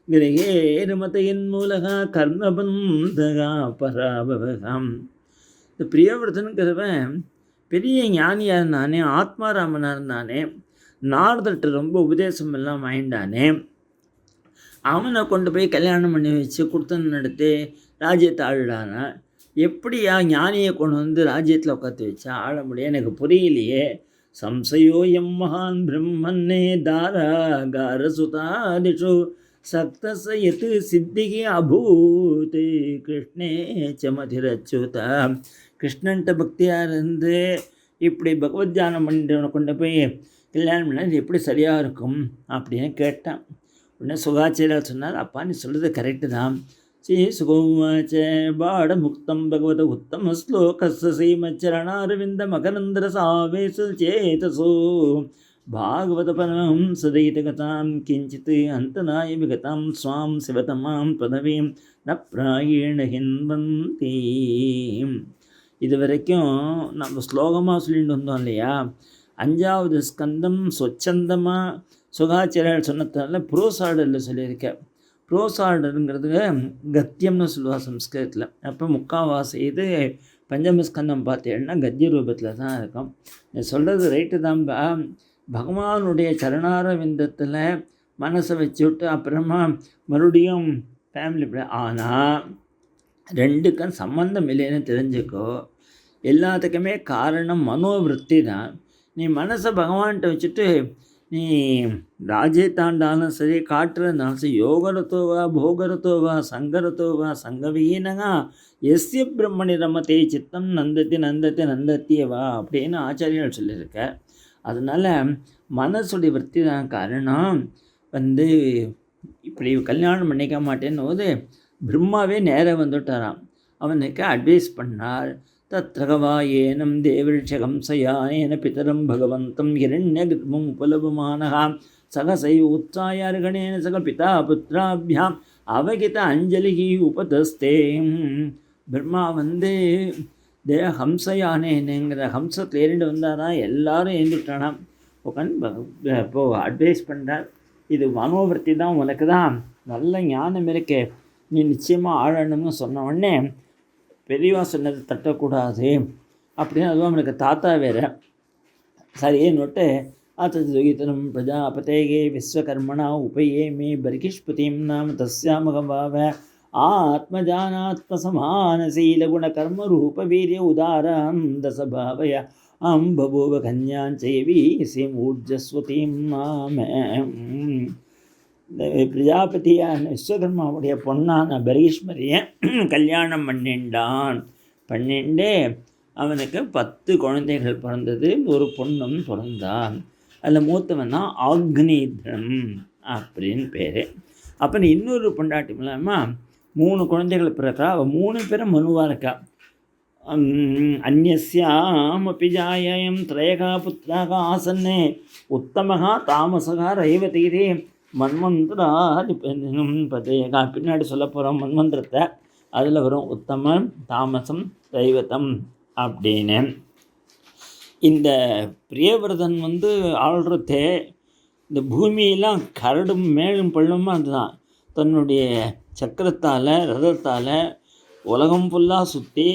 கிரகேருமதையின் மூலகா கர்மபந்தகா பராபவகம். இந்த பிரியவிரதனுங்கிறவன் பெரிய ஞானியாக இருந்தானே, ஆத்மாராமனாக இருந்தானே, நாரதர்கிட்ட ரொம்ப உபதேசம் எல்லாம் வாங்கிட்டானே, அவனை கொண்டு போய் கல்யாணம் பண்ணி வச்சு கொடுத்தன்னு நடத்தி ராஜ்யத்தை ஆளுடானா. எப்படியா ஞானியை கொண்டு ராஜ்யத்தில் உட்காந்து வச்சா ஆள முடியும், எனக்கு புரியலையே. சம்சயோ எம் மகான் பிரம்மன்னே தாராகார சுதாதிஷு சக்தசயத்து சித்திகி அபூத் கிருஷ்ணே சமதிரச்சுதா. கிருஷ்ணன்ட்ட பக்தியாக இருந்து இப்படி பகவத் தியானம் பண்ணிட்டு கொண்டு போய் கல்யாணம் பண்ணால் எப்படி சரியாக இருக்கும் அப்படின்னு கேட்டான். உடனே சுகாச்சாரியர் சொன்னார், அப்பா நீ சொல்கிறது கரெக்டு தான். சுகோவாச்ச பாட முக்தம் பகவத உத்தம ஸ்லோகஸ்ய சீமச்சரணாரவிந்த மகரந்திர சாவேச சேதசோ பாகவத பரம் சதைதகதாம் கிஞ்சித் அந்தநாய விகதாம் ஸ்வாம் சிவதமாம் பதவீம் ந பிராயண ஹின்வந்தி. இது வரைக்கும் நம்ம ஸ்லோகமாக சொல்லிட்டு வந்தோம் இல்லையா. 5வது ஸ்கந்தம் சொச்சந்தமாக சுகாச்சாரியர் சொன்னதால ப்ரோஸ் ஆர்டரில் சொல்லியிருக்கேன். ப்ரோஸ் ஆர்டருங்கிறது கத்தியம்னு சொல்லுவாள் சம்ஸ்கிருதத்தில். அப்போ முக்கால்வாசி இது பஞ்சமஸ்கந்தம் பார்த்தேன்னா கத்திய ரூபத்தில் தான் இருக்கும். சொல்கிறது ரைட்டு தான்பா. பகவானுடைய சரணார விந்தத்தில் மனசை வச்சு விட்டு அப்புறமா மறுபடியும் ஃபேமிலி. ஆனால் ரெண்டுக்கும் சம்பந்தம் இல்லைன்னு தெரிஞ்சுக்கோ. எல்லாத்துக்குமே காரணம் மனோவிருத்தி தான். நீ மனசை பகவான்கிட்ட வச்சுட்டு நீ ராஜ்யத்தாண்டாலும் சரி, காட்டுறதுனாலும் சரி, யோகரத்தோவா போகரத்தோவா சங்கரத்தோவா சங்கவீனகா எஸ்ய பிரம்மணி ரமதே சித்தம் நந்தத்தி நந்தத்தி நந்தத்தியவா அப்படின்னு ஆச்சாரியர்கள் சொல்லியிருக்க. அதனால் மனசுடைய விருத்தி தான் காரணம். இப்படி கல்யாணம் பண்ணிக்க மாட்டேன்னு போது பிரம்மாவே நேராக வந்துட்டாராம். அவனுக்கு அட்வைஸ் பண்ணார். தத்ரகவா ஏனம் தேவரிஷகம்சயானேன பிதரம் பகவந்தம் ஹிரண்யகர்ப்பம் உபலபமானகா சகசை உத்சாயார்கணேன சக பிதா புத்திராபியாம் அவகித அஞ்சலிகி உபதஸ்தே. பிரம்மா ஹம்சயானேனுங்கிற ஹம்சத்தில் ஏறிண்டு வந்தாதான் எல்லாரும் ஏந்துட்டானாம். இப்போது அட்வைஸ் பண்ணுறார், இது மனோவர்த்தி தான், உனக்கு தான் நல்ல ஞானம் இருக்கே, நீ நிச்சயமாக ஆழணும்னு சொன்ன உடனே பெரியவா சொன்னது தட்டக்கூடாது அப்படின்னு. அதுவும் அவனுக்கு தாத்தா வேறு. சரின்னுட்டு அத்தம் பிரஜாபதேகே விஸ்வகர்மணா உபயே மே பர்கிஷ்பதிம் நாம தஸ்யாமகபாவ ஆத்மஜானாத்மசமானசீலகுணகர்மரூப வீரிய உதாரம் தசபாவய அம்பபூவ கன்யாஞ்சேவி ஊர்ஜஸ்வதீம் நாம. பிரஜாபதியான விஸ்வகர்மாவுடைய பொண்ணான பரீஷ்மரியை கல்யாணம் பண்ணிண்டே அவனுக்கு 10 குழந்தைகள் பிறந்தது, ஒரு பொண்ணும் பிறந்தான். அதில் மூத்தவன் தான் ஆக்னீத்ரன் அப்படின்னு பேர். அப்போ இன்னொரு பொண்டாட்டி இல்லாமல் 3 குழந்தைகள் பிறக்கா. அவள் 3 பேரும் மனுவாக இருக்கா. அந்நியாமபி ஜாயம் திரயகா புத்திராக ஆசன்னே உத்தமகா தாமசகா ரேவதீரே மன்வந்திராதிபதினும் பதேகா. பின்னாடி சொல்ல போகிறோம் மன்வந்திரத்தை. அதில் வரும் உத்தமம் தாமசம் தைவத்தம் அப்படின்னு. இந்த பிரியவிரதன் ஆள்றதே இந்த பூமியெல்லாம் கரடும் மேலும் பள்ளமாக அதுதான். தன்னுடைய சக்கரத்தால் ரதத்தால் உலகம் ஃபுல்லாக சுற்றி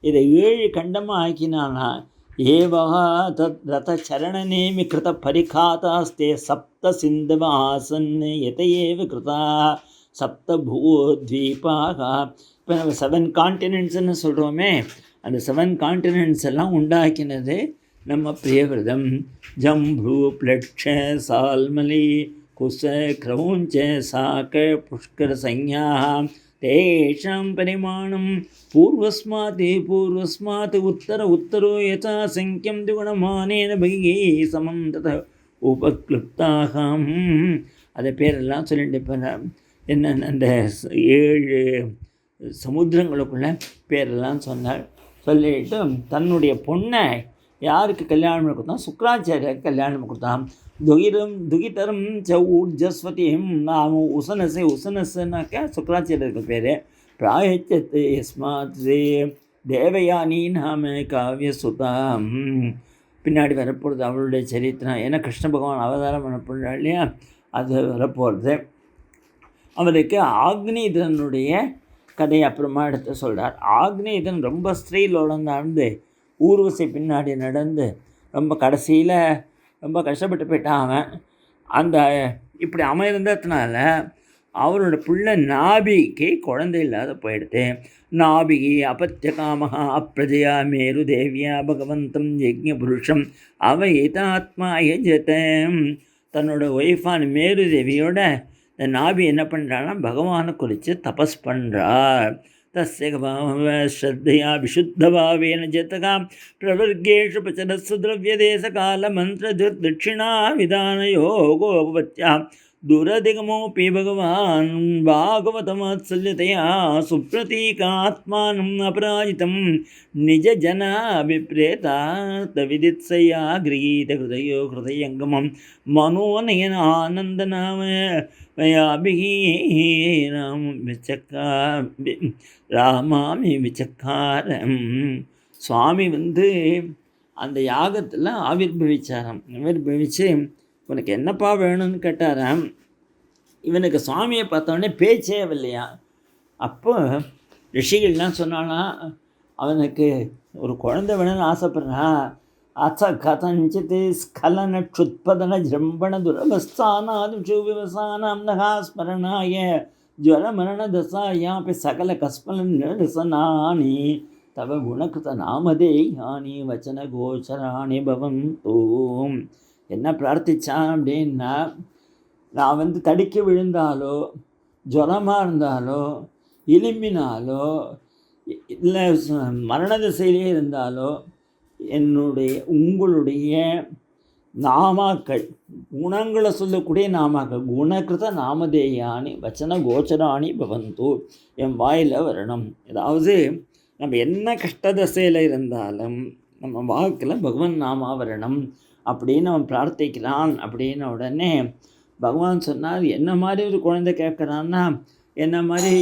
இதை 7 கண்டமாக ஆக்கினானா. ஏவகா தத் ரத சரணநேமி கிருத பரிகாதாஸ்தே சப்த சிந்தவ ஆசன் எதையேவ கிருதா சப்த பூத்வீபாக. இப்போ நம்ம 7 காண்டினென்ட்ஸ்ன்னு சொல்கிறோமே, அந்த 7 காண்டினென்ட்ஸ் எல்லாம் உண்டாக்கினது நம்ம பிரியவிரதம். ஜம்பு பிளட்ச சால்மலி குச கிரௌஞ்ச சாக்க புஷ்கர சஞ்ஞா தேஷாம் பரிமாணம் பூர்வஸ்மாத் உத்தரோ யதா சங்கியம் திகுணமானேன பகி சமம் தத உபக்ளுப்தாகம். அதை பேரெல்லாம் சொல்லிட்டு இப்போ என்னென்ன அந்த 7 சமுத்திரங்களுக்குள்ள பேரெல்லாம் சொன்னாள். சொல்லிட்டு தன்னுடைய பொண்ணை யாருக்கு கல்யாணம் பண்ணி கொடுத்தான்? சுக்ராச்சாரியாருக்கு கல்யாணம் பண்ணி கொடுத்தான். துகிதரம் ச ஊர்ஜஸ்வதியும் நாம உசனஸ்னாக்கா சுக்ராச்சாரியருக்கு பேர். பிராயச்சத்து யஸ்மாத் தேவயானி நாம காவியசுதாம். பின்னாடி வரப்போகிறது அவளுடைய சரித்திரம். ஏன்னா கிருஷ்ண பகவான் அவதாரம் பண்ணப்படுறா இல்லையா, அது வரப்போகிறது. அவருக்கு ஆக்னேயனுடைய கதையை அப்புறமா எடுத்து சொல்கிறார். ஆக்னேயன் ரொம்ப ஸ்திரீலோடம் நடந்து ஊர்வசி பின்னாடி நடந்து ரொம்ப கடைசியில் ரொம்ப கஷ்டப்பட்டு போயிட்டான் அவன். அந்த இப்படி அமைந்ததுனால அவரோட பிள்ளை நாபிக்கு குழந்தை இல்லாத போயிடுது. நாபிகி அபத்தியகாமஹா அப்பிரஜயா மேரு தேவியா பகவந்தம் யஜ்ஞ புருஷம் அவயதாத்மா யஜதம். தன்னோட ஒய்ஃபான மேரு தேவியோட இந்த நாபி என்ன பண்ணுறான்னா பகவானை குறித்து தபஸ் பண்ணுறார். தஸ்ய ஸ்ரத்தையா விசுத்தபாவேன ஜத்தகா பிரவர்கேஷு பிரச்சரஸ்ஸு திரவியதேசகாலமந்திரதிர்தட்சிணா விதானயோகோபத்யா दुरधिगमोऽपि भगवान् भागवतमात्सल्यतया सुप्रतीकात्मानम् अपराजितं निजजनाभिप्रेतार्थविदित्सया गृहीतहृदयो हृदयङ्गमं मनोनयन आनन्दनामयाभिः ராமாமி விச்சக்காரம். சுவாமி அந்த யாகத்தில் ஆவிர்பவிச்சு உனக்கு என்னப்பா வேணும்னு கேட்டாராம். இவனுக்கு சுவாமியை பார்த்தோடனே பேச்சே இல்லையா. அப்போ ரிஷிகள்லாம் சொன்னாலாம், அவனுக்கு ஒரு குழந்தை வேணும்னு ஆசைப்படுறான். அச்ச கதஞ்சித் ஸ்கலன க்ஷுத்பதன ஜம்பண துரவஸ்தானாதிஷு விவசானாம் நகா ஸ்மரணாய ஜ்வர மரண தசாயாபி சகல கஸ்மல நிரசனானி தவ குணகிருத நாமதேயானி வச்சன கோச்சராணி பவந்தோ. என்ன பிரார்த்தித்தான் அப்படின்னா, நான் தடுக்கி விழுந்தாலோ ஜுரமாக இருந்தாலோ எலும்பினாலோ இல்லை மரண திசையிலே இருந்தாலோ உங்களுடைய நாமாக்கள் குணங்களை சொல்லக்கூடிய நாமாக்கள் குணகிருத நாமதேயானி வச்சன கோச்சராணி பவந்து என் வாயில் வரணும். அதாவது நம்ம என்ன கஷ்ட தசையில் இருந்தாலும் நம்ம வாக்கில் பகவான் நாமா வரணும் அப்படின்னு அவன் பிரார்த்திக்கிறான். அப்படின்ன உடனே பகவான் சொன்னார், என்ன மாதிரி ஒரு குழந்தை கேட்குறான்னா, என்ன மாதிரி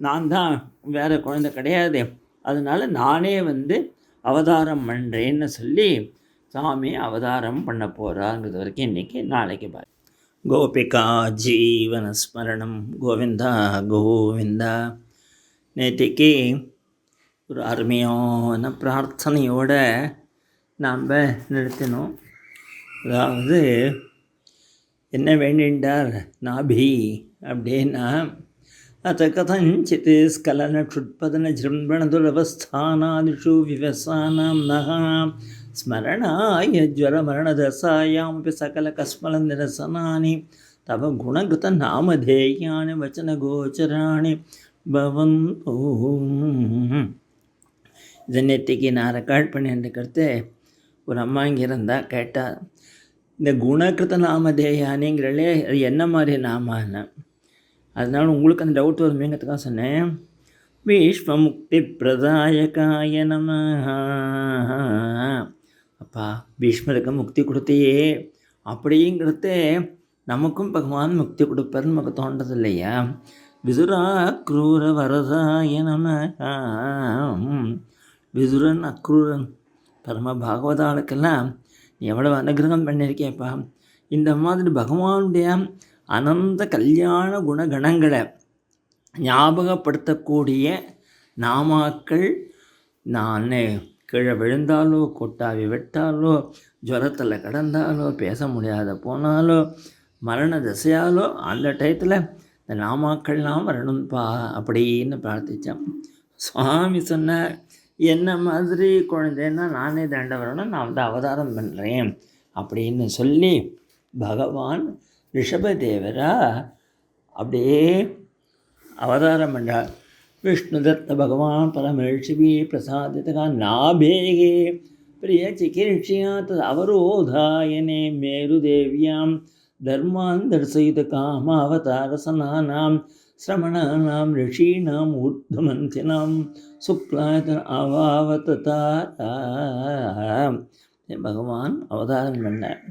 நான் தான், வேறு குழந்தை கிடையாது, அதனால் நானே அவதாரம் பண்ணுறேன்னு சொல்லி சாமி அவதாரம் பண்ண போகிறாங்கிறது வரைக்கும் இன்றைக்கி. நாளைக்கு பாய். கோபிகா ஜீவனஸ்மரணம் கோவிந்தா கோவிந்தா. நேற்றுக்கு ஒரு அருமையான பிரார்த்தனையோடு நாம் நிறுத்தினோம். அதாவது என்ன வேண்டின்றார் நாபி அப்படின்னா, அத்த கதஞ்சித் ஸ்கலன க்ஷுத்பதன ஜிரும்பண துரவஸ்தானாதிஷு விவசானாம் நகா ஸ்மரணாய ஜ்வர மரணதசாயாமபி சகல கஸ்மல நிரசனானி தவ குணகிருத நாமதேயானி வச்சன கோச்சராணி பவந்தோ. இதை நேற்றுக்கு நான் ரெக்கார்ட் பண்ணியிருக்கிறது. ஒரு அம்மா இங்கே இருந்தால் கேட்டால், இந்த குணகிருத நாமதேயானிங்கிறே அது என்ன மாதிரி நாமான்னு. அதனால உங்களுக்கு அந்த டவுட் வருமேங்கிறதுக்காக சொன்னேன். விஸ்வமுக்தி பிரதாயகாய நமஹ. அப்பா பீஷ்மருக்கு முக்தி கொடுத்தையே அப்படிங்கிறது நமக்கும் பகவான் முக்தி கொடுப்பார்னு நமக்கு தோன்றது இல்லையா. விதுரா அக்ரூர வரதாய நமஹ. விதுரன் அக்ரூரன் பரம பாகவதாளுக்கெல்லாம் நீ எவ்வளோ அனுகிரகம் பண்ணியிருக்கேப்பா. இந்த மாதிரி பகவானுடைய அனந்த கல்யாண குணகணங்களை ஞாபகப்படுத்தக்கூடிய நாமாக்கள். நான் கீழே விழுந்தாலோ, கொட்டாவி விட்டாலோ, ஜுரத்தில் கிடந்தாலோ, பேச முடியாத போனாலோ, மரண தசையாலோ, அந்த டயத்தில் இந்த நாமாக்கள்லாம் வரணும்ப்பா அப்படின்னு பிரார்த்தித்தேன். சுவாமி சொன்னார், என்ன மாதிரி குழந்தைன்னா நானே தண்ட வரணும், நான் வந்து அவதாரம் பண்ணுறேன் அப்படின்னு சொல்லி பகவான் ரிஷபதேவரா அப்படியே அவதாரம் பண்ணார். விஷ்ணுதத்த பகவான் பரமர்ஷிபி பிரசாதிதா நாபேகே பிரிய சிகிர்ஷியா தது அவரோதாயனே மேருதேவியாம் தர்மான் தர்சயித காம அவதாரசனானாம் ஸ்ரமணானாம் ரிஷீனாம் ஊர்த்வமந்தினாம் சுக்லாயதன அவாவதாராம். பகவான் அவதாரம் பண்ணார்.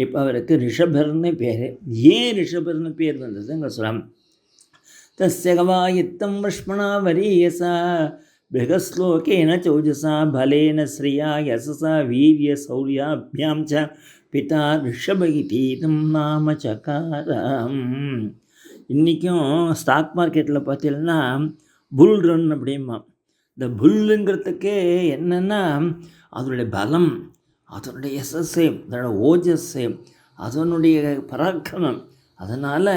இப்போ அவருக்கு ரிஷபர்னு பேர். ஏன் ரிஷபர்னு பேர் வந்ததுங்க சொல்லலாம். தஸ்ய கவாயித்தம் விஷ்மணா வரியசா பிருகஸ்லோகேன சௌஜசா பலேன ஸ்ரீயா யசசா வீரிய சௌரியாபியாம் ச பிதா ரிஷபகிதீதம் நாம சகாரம். இன்றைக்கும் ஸ்டாக் மார்க்கெட்டில் பார்த்தீங்கன்னா புல் ரன் அப்படிமா. இந்த புல்லுங்கிறதுக்கே என்னென்னா அதனுடைய பலம், அதனுடைய யசஸ்ஸு, அதனோட ஓஜஸ்ஸு, அதனுடைய பராக்கிரமம். அதனால்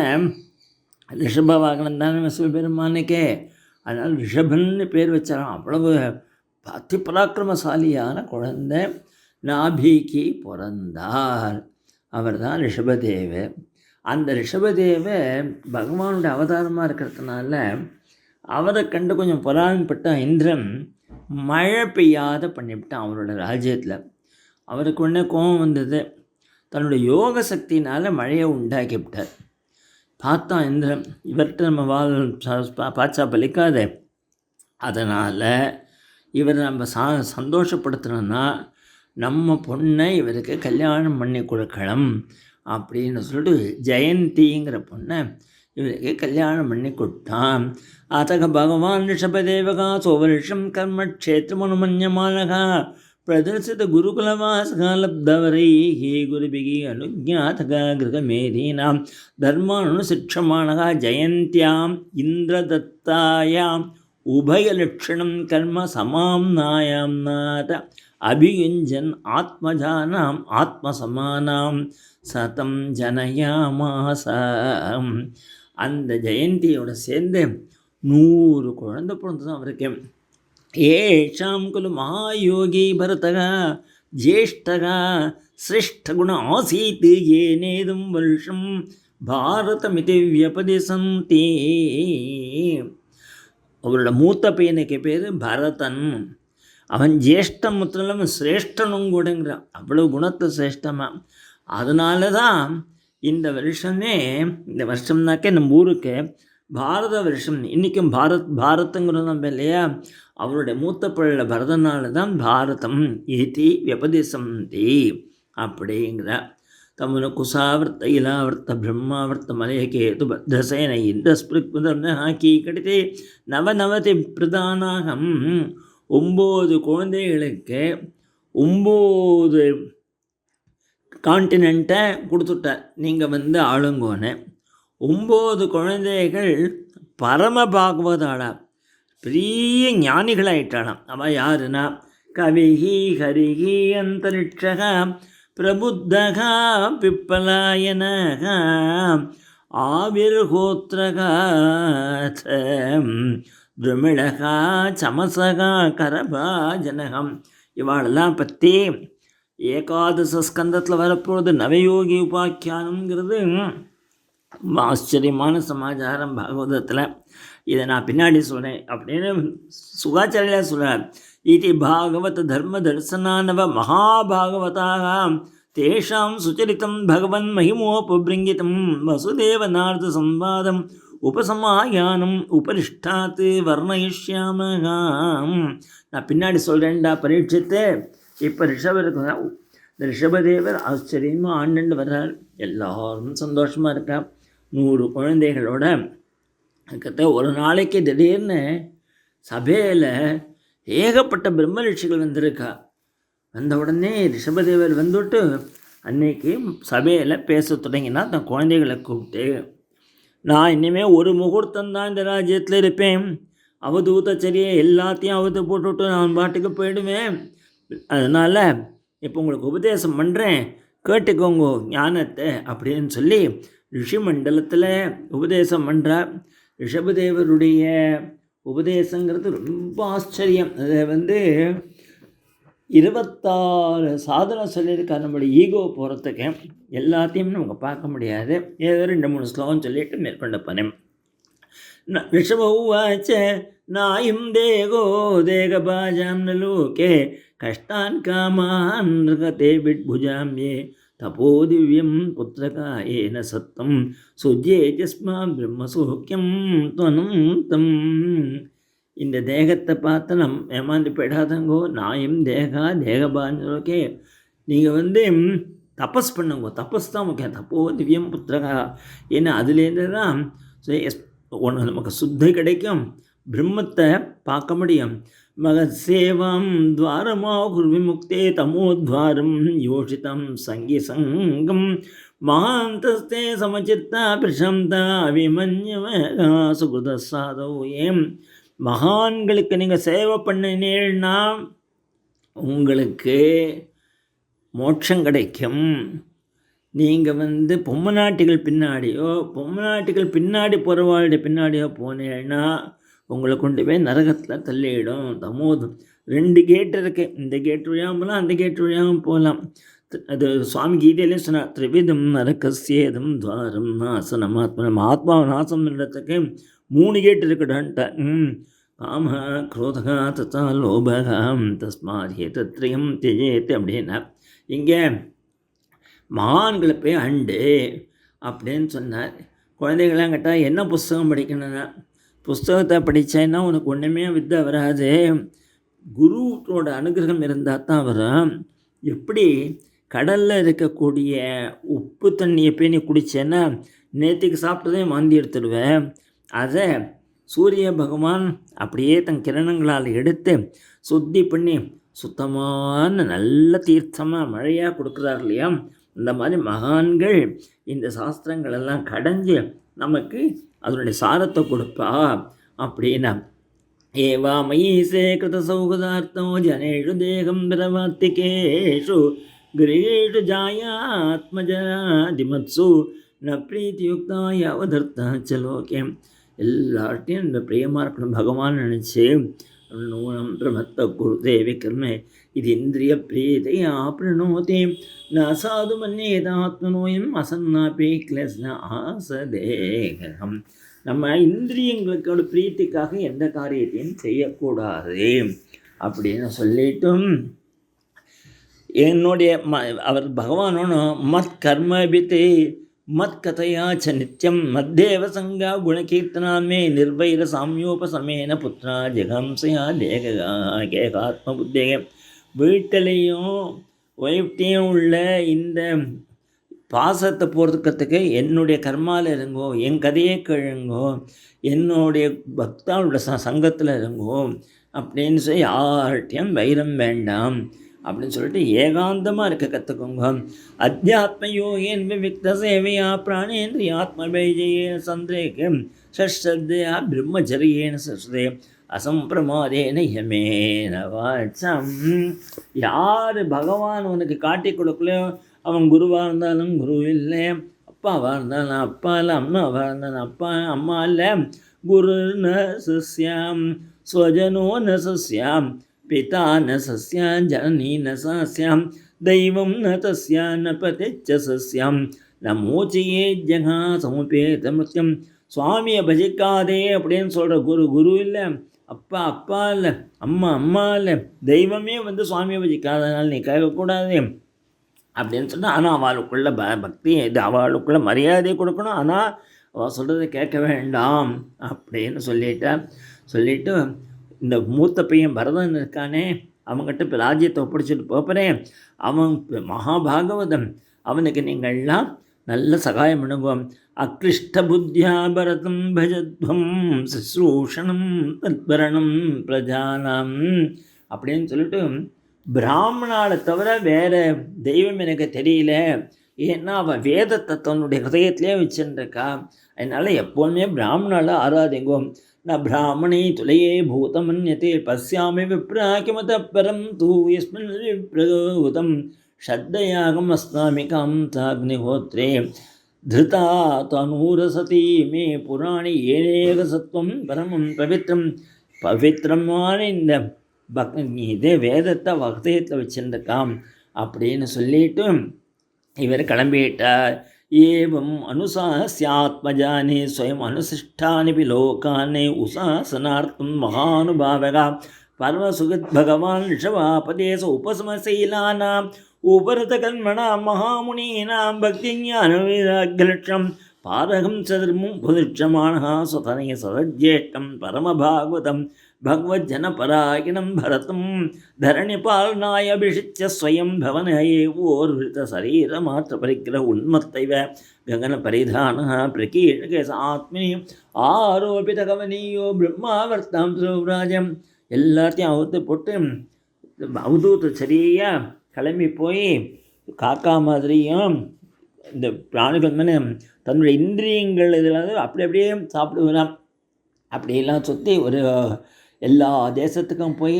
ரிஷப வாகனம் தானே சிவபெருமானுக்கே. அதனால் ரிஷபன்னு பேர் வச்சாராம். அவ்வளவு அதி பராக்கிரமசாலியான குழந்தை நாபிக்கு பிறந்தார். அவர் தான் ரிஷபதேவர். அந்த ரிஷபதேவர் பகவானுடைய அவதாரமாக இருக்கிறதுனால அவரை கண்டு கொஞ்சம் பொறாமைப்பட்ட இந்திரன் மழை பெய்யாத பண்ணிவிட்டான் அவரோட ராஜ்யத்தில். அவருக்கு உடனே கோபம் வந்தது. தன்னுடைய யோக சக்தினால் மழையை உண்டாக்கி விட்டார். பார்த்தான் இந்திரன், இவர்கிட்ட நம்ம பாச்சா பலிக்காதே, அதனால் இவரை நம்ம சந்தோஷப்படுத்தணும்னா நம்ம பொண்ணை இவருக்கு கல்யாணம் பண்ணி கொடுக்கலாம் அப்படின்னு சொல்லிட்டு ஜெயந்திங்கிற பொண்ணை இவருக்கு கல்யாணம் பண்ணி கொடுத்தான். அத்தக பகவான் ரிஷபதேவகா சோவருஷம் கர்மக்ஷேத்திரமனுமன்யமானகா பிரதர்சித குருகுலவாசகாலப்தவரைஹி குருபிகி அனுஜாதகா கிருகமேதீனாம் தர்மானுசிக்ஷமானகா ஜெயந்தியாம் இந்திரதத்தாயாம் உபயலட்சணம் கர்ம சமாம்னாயாம் நாத அபியுஞ்சன் ஆத்மஜானாம் ஆத்மசமானாம் சதம் ஜனயாமாசாம். அந்த ஜெயந்தியோட சேர்ந்து 100 குழந்தை பிறந்ததும் அவருக்கு. ஏஷாம் குலு மகாயோகி பரதகா ஜேஷ்டகா சிரேஷ்டகுண ஆசீத் ஏனேதும் வருஷம் பாரதமிதி வியபதிசந்தி. அவரோட மூத்த பையனுக்கு பேர் பரதன். அவன் ஜேஷ்டம் முத்திரம் சிரேஷ்டனும் கூடங்கிறான். அவ்வளோ குணத்தை சிரேஷ்டமாக. அதனால தான் இந்த வருஷம்னாக்கே நம்ம ஊருக்கு பாரத வருஷம். இன்றைக்கும் பாரதங்கிறது நம்ம இல்லையா, அவருடைய மூத்த பிள்ளை பரதனால தான் பாரதம் ஏதி வியபதிசந்தி அப்படிங்கிற. தமுன குசாவர்த்த இலாவர்த்த பிரம்மாவர்த்த மலையகேது பத்ரசேன இந்திரஸ்பிருக்மதர்ணி கடிதே நவநவதி பிரதானாகம். 9 குழந்தைகளுக்கு 9 கான்டினெண்ட்டை கொடுத்துட்டார். நீங்கள் வந்து ஆளுங்கோன்னு 9 குழந்தைகள் பரம பாகவதாளா பெரிய ஞானிகளாயிட்டாளாம். அவள் யாருன்னா கவிஹி ஹரிஹி அந்தரிக்ஷக பிரபுத்தகா பிப்பலாயனக ஆவிர்ஹோத்ரகா துமிழகா சமசகா கரபாஜனகம். இவாளெல்லாம் பற்றி ஏகாதச ஸ்கந்தத்தில் வரப்போகிறது நவயோகி உபாக்கியானங்கிறது ஆச்சரியமான சமாச்சாரம் பாகவதத்தில். இதை நான் பின்னாடி சொல்கிறேன் அப்படின்னு சுகாச்சாரியா சொல்கிறார். இது பாகவத தர்ம தர்சனானவ மகாபாகவதாக தேஷாம் சுச்சரித்தம் பகவன் மகிமோபபிருங்கிதம் வசுதேவ நாரத சம்வாதம் உபசமாயானம் உபரிஷ்டாத்து வர்ணயிஷ்யாமகாம். நான் பின்னாடி சொல்கிறேன்டா பரீட்சித்து. இப்போ ரிஷபருக்கு இந்த ரிஷபதேவர் ஆச்சரியமாக ஆண்டு வர்றார். எல்லாரும் சந்தோஷமாக இருக்கா. 100 குழந்தைகளோட அதுக்கத்த ஒரு நாளைக்கு திடீர்னு சபையில் ஏகப்பட்ட பிரம்ம ரிஷிகள் வந்திருக்கா. வந்த உடனே ரிஷபதேவர் வந்துவிட்டு அன்னைக்கு சபையில் பேச தொடங்கினா தன் குழந்தைகளை கூப்பிட்டு, நான் இனிமேல் ஒரு முகூர்த்தம்தான் இந்த ராஜ்யத்தில் இருப்பேன், அவதூதச்சரியை எல்லாத்தையும் அவுத்து போட்டுவிட்டு நான் பாட்டுக்கு போயிடுவேன், அதனால் இப்போ உங்களுக்கு உபதேசம் பண்ணுறேன், கேட்டுக்கோங்க ஞானத்தை அப்படின்னு சொல்லி ரிஷி மண்டலத்தில் உபதேசம் பண்ணுறார். ரிஷபதேவருடைய உபதேசங்கிறது ரொம்ப ஆச்சரியம். அதை 26 சாதனை சொல்லியிருக்காரு. நம்மளுடைய ஈகோ போகிறதுக்கு எல்லாத்தையும் நமக்கு பார்க்க முடியாது. ஏதோ 2-3 ஸ்லோகம் சொல்லிட்டு மேற்கொண்ட பணம். ரிஷப உவாச்ச நாயும் தேகோ தேகபாஜாம் நலோகே கஷ்டான் காமான் நிருகதே விட்புஜாம்யே தபோ திவ்யம் புத்திரகாயேன சத்தம் சுஜ்யேஜஸ்மா பிரம்மசூக்கியம் துவனம் தம். இந்த தேகத்தை பார்த்து ஏமாந்து போயிடாதங்கோ. நாயும் தேகா தேகபாஞ்சோகே, நீங்கள் தபஸ் பண்ணுங்கோ. தபஸ் தான் முக்கியம். தப்போ திவ்யம் புத்திரகா, ஏன்னா அதுலேருந்து தான் ஒன்று நமக்கு சுத்தி கிடைக்கும், பிரம்மத்தை பார்க்க முடியும். மகசேவாம் துவாரமா குர்விமுக்தே தமோத்வாரம் யோஷிதம் சங்கி சங்கம் மகாந்தஸ்தே சமச்சித்தா பிரசம்தா அபிமன்யவ சுகுத சாதோ. ஏம் மகான்களுக்கு நீங்கள் சேவை பண்ணினீங்கன்னா உங்களுக்கு மோட்சம் கிடைக்கும். நீங்கள் பொம்மநாட்டிகள் பின்னாடி போகிறவாளுடைய பின்னாடியோ போனேன்னா உங்களை கொண்டு போய் நரகத்தில் தள்ளிடும். தமோதம் 2 கேட் இருக்குது. இந்த கேட் வழியாகவும் போகலாம், அந்த கேட் வழியாகவும் போகலாம். அது சுவாமி கீதையிலே சொன்னார், திரிவிதம் நரகசேதம் துவாரம் நாசனம் ஆத்மாவை நாசம் பண்ணுறதுக்கு 3 கேட் இருக்குடான்ட்ட. காம குரோதகா தத்தா லோபகாம் தஸ்மாத் ஏதத்ரயம் தியஜேத் அப்படின்னா இங்கே மகான்களை போய் அண்டு அப்படின்னு சொன்னார். குழந்தைகளாம் கேட்டால் என்ன புஸ்தகம் படிக்கணும்னா, புஸ்தகத்தை படித்தேன்னா உனக்கு ஒன்றுமே வித்தை வராது, குருவோட அனுகிரகம் இருந்தால் தான் வரும். எப்படி கடலில் இருக்கக்கூடிய உப்பு தண்ணியை போய் நீ குடித்தேன்னா நேற்றுக்கு சாப்பிட்டதையும் வாந்தி எடுத்துடுவேன். அதை சூரிய பகவான் அப்படியே தன் கிரணங்களால் எடுத்து சுத்தி பண்ணி சுத்தமான நல்ல தீர்த்தமாக மழையாக கொடுக்குறார் இல்லையா, இந்த மாதிரி மகான்கள் இந்த சாஸ்திரங்களெல்லாம் கடைஞ்சி நமக்கு அதனுடைய சாரத்தை கொடுப்பா அப்படின்னா. ஏவா மயீசே கிருத சௌகதார்த்தோ ஜனேஷு தேகம் பிரவர்த்திகேஷு கிரீஷு ஜாயாத்மஜாதிமத்சு ந பிரீத்தியுக்தாய அவதர்த்தா சலோகே. எல்லார்ட்டையும் இந்த பிரியமாக இருக்கணும் பகவான் நினச்சி. நூனம் பிரமத்த குரு தேவி கர்மே இது இந்திரிய பிரீதையா பிரணோதே ந சாது மன்னேதாத்மனோயம் அசன்னாபே கிளஸ்ன ஆசதேகம். நம்ம இந்திரியங்களுக்கோட பிரீத்திக்காக எந்த காரியத்தையும் செய்யக்கூடாது அப்படின்னு சொல்லிட்டும் என்னுடைய அவர் பகவானோன்னு மத் கர்மபித்தே மத் கதையா ச நித்தியம் மத்தேவ சங்கா குணகீர்த்தனாமே நிர்வைர சாமியோபசமேன புத்ரா ஜெகம்சையா கேகாத்ம புத்தேக. வீட்டிலையும் ஒய்ஃப்டையும் உள்ள இந்த பாசத்தை போகிறதுக்கிறதுக்கு என்னுடைய கர்மாவில் இருங்கோ, என் கதையே கேளுங்கோ, என்னுடைய பக்தாவோட சங்கத்தில் இருங்கோ அப்படின்னு சொல்லி யார்கிட்டையும் வைரம் வேண்டாம் அப்படின்னு சொல்லிட்டு ஏகாந்தமாக இருக்க கற்றுக்கோங்க. அத்தியாத்ம யோகேன் விவிக்த சேவையா பிராணேந்திரியாத்ம வைஜயேன சந்திரேக ஷஷ்ரத்தையா பிரம்மச்சரியேன சஸ்தே அசம்பிரமாதேன யமேன வாச்சம். யார் பகவான் உனக்கு காட்டி கொடுக்கலையோ அவன் குருவாக இருந்தாலும் குரு இல்லை, அப்பாவாக இருந்தாலும் அப்பா இல்லை, அம்மாவாக இருந்தாலும் அப்பா அம்மா இல்லை. குரு ந சஸ்யாம் ஸ்வஜனோ ந சஸ்யாம் பிதா ந சஸ்யாம் ஜனனி ந சஸ்யாம் தெய்வம் ந தஸ்யா ந பதிச்ச சஸ்யாம் ந மோச்சியே ஜகா சமுபேத மிருத்யம். சுவாமியை பஜிக்காதே அப்படின்னு சொல்கிற குரு இல்லை, அப்பா இல்லை, அம்மா இல்லை, தெய்வமே சுவாமியை பஜிக்காதனால நீ கேட்கக்கூடாது அப்படின்னு சொன்னால். ஆனால் அவளுக்குள்ள பக்தி இது, அவளுக்குள்ள மரியாதை கொடுக்கணும், ஆனால் அவள் சொல்கிறத கேட்க வேண்டாம் அப்படின்னு சொல்லிட்டு இந்த மூத்த பையன் பரதன் இருக்கானே அவங்ககிட்ட இப்போ ராஜ்யத்தை ஒப்படைச்சிட்டு போகிறேன், அவன் மகாபாகவதன், அவனுக்கு நீங்கள்லாம் நல்ல சகாயம் பண்ணுவோம். அக்லிஷ்ட புத்தியா பரதம் பஜத்வம் சுஸ்ரூஷணம் தத்பரணம் பிரஜானம் அப்படின்னு சொல்லிட்டு பிராமணாவை தவிர வேறு தெய்வம் எனக்கு தெரியல, ஏன்னா அவன் வேதத்தை தன்னுடைய ஹிருதயத்திலே வச்சுருக்கா. அதனால் எப்போதுமே பிராமணாவை ஆராதிங்கோ. நான் பிராமணே துலையே பூதமன்யதே பசியாமி விப்ரா கிமத பரம் தூ யஸ்மின் விப்ரதூதம் ஸ்ரத்தையாகம் அஸ்னாமி காந்தாக்னிஹோத்ரே திருதா தனூரசதி மே புராணி ஏனேக சத்வம் பரமம் பவித்திரமான இந்த இதே வேதத்தை வகதயத்தில் வச்சுருக்காம் அப்படின்னு சொல்லிட்டு இவர் கிளம்பிட்டார். ஏவம் அனுசாஸ்யாத்மஜானே ஸ்வயம் அனுசிஷ்டானி லோகானே உசாசனார்த்தம் மகானுபாவகா பரமசுகத் பகவான் ரிஷபாபதேச உபசமசீலானாம் உபரத கர்மணா மகாமுனீனாம் பக்தி ஞான வைராக்யலட்சம் பாரகம் சதர்மம் புதிட்சமானஹா சுதனய சதஜ்யேஷ்டம் பரமபாகவதம் भगवज्जनपरायणं भरतं धरणिपालनाय अभिषिच्य स्वयं भवन एवोर्वृतशरीरमात्रपरिग्रह उन्मत्तैव गगनपरिधानः प्रकीर्णकेश आत्मनि आरोपितकवनीयो ब्रह्मावर्तां सुराजं எல்லாத்தையும் அவுத்து போட்டு அவதூத்து சரியாக கிளம்பி போய் காக்கா மாதிரியும் இந்த பிராணிகள் மேலே தன்னுடைய இந்திரியங்கள் இதில் அப்படியே சாப்பிடுவான். அப்படியெல்லாம் சுற்றி ஒரு எல்லா தேசத்துக்கும் போய்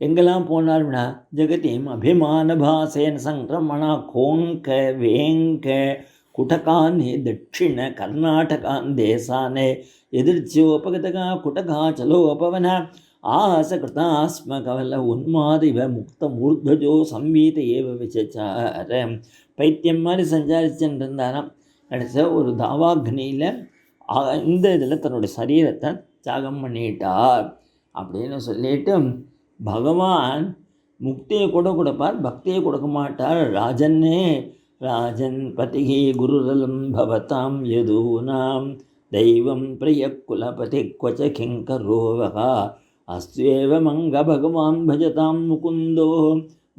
எங்கெல்லாம் போனார்னா ஜெகதீம் அபிமான பாசேன சங்கிரமணா கோங்க வேங்க குட்டகான் தட்சிண கர்நாடகான் தேசானே எதிர்ச்சியோபகதகா குட்டகா சலோபவன ஆசகிருதாஸ்ம கவல உன்மாதிவ முக்த மூர்த்வஜோ சம்வீத ஏவ விசச்சார பைத்தியம் மாதிரி சஞ்சாரிச்சுட்டு இருந்தாராம். கடைசி ஒரு தாவாக்னியில் இந்த இதில் தன்னுடைய சரீரத்தை தியாகம் பண்ணிட்டார் அப்படின்னு சொல்லிட்டு பகவான் முக்தியை கூட கொடுப்பார், பக்தியை கொடுக்க மாட்டார். ராஜன்னே ராஜன் பதிகி குருரலம் பவதாம் யதூனாம் தெய்வம் பிரிய குலபதி கொச்ச கிங்கரோவகா அஸ்வேவ மங்க பகவான் பஜதாம் முகுந்தோ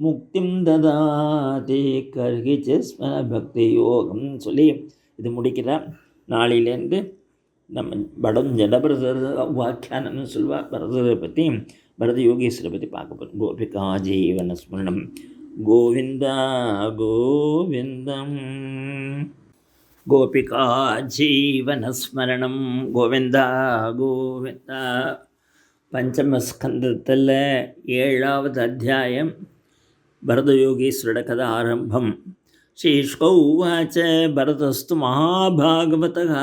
முக்திம் ததாதி கர்ஹிச்ச ஸ்மர பக்தி யோகம் சொல்லி இது முடிக்கிறார். நாளையிலேருந்து நம்ம படம் ஜடபரதர் வாக்கியானம்னு சொல்லுவாள். பரதரை பற்றி பரத யோகேஸ்வரை பற்றி பார்க்க போகிறோம். கோபிகா ஜீவன ஸ்மரணம் கோவிந்தா கோவிந்தம் கோபிகா ஜீவன ஸ்மரணம் கோவிந்தா கோவிந்தா. பஞ்சமஸ்கந்தத்தில் 7வது அத்தியாயம் பரதயோகீஸ்வரோட கதை ஆரம்பம். ஸ்ரீஷ்கௌ உவாச்ச பரதஸ்து மகாபாகவதः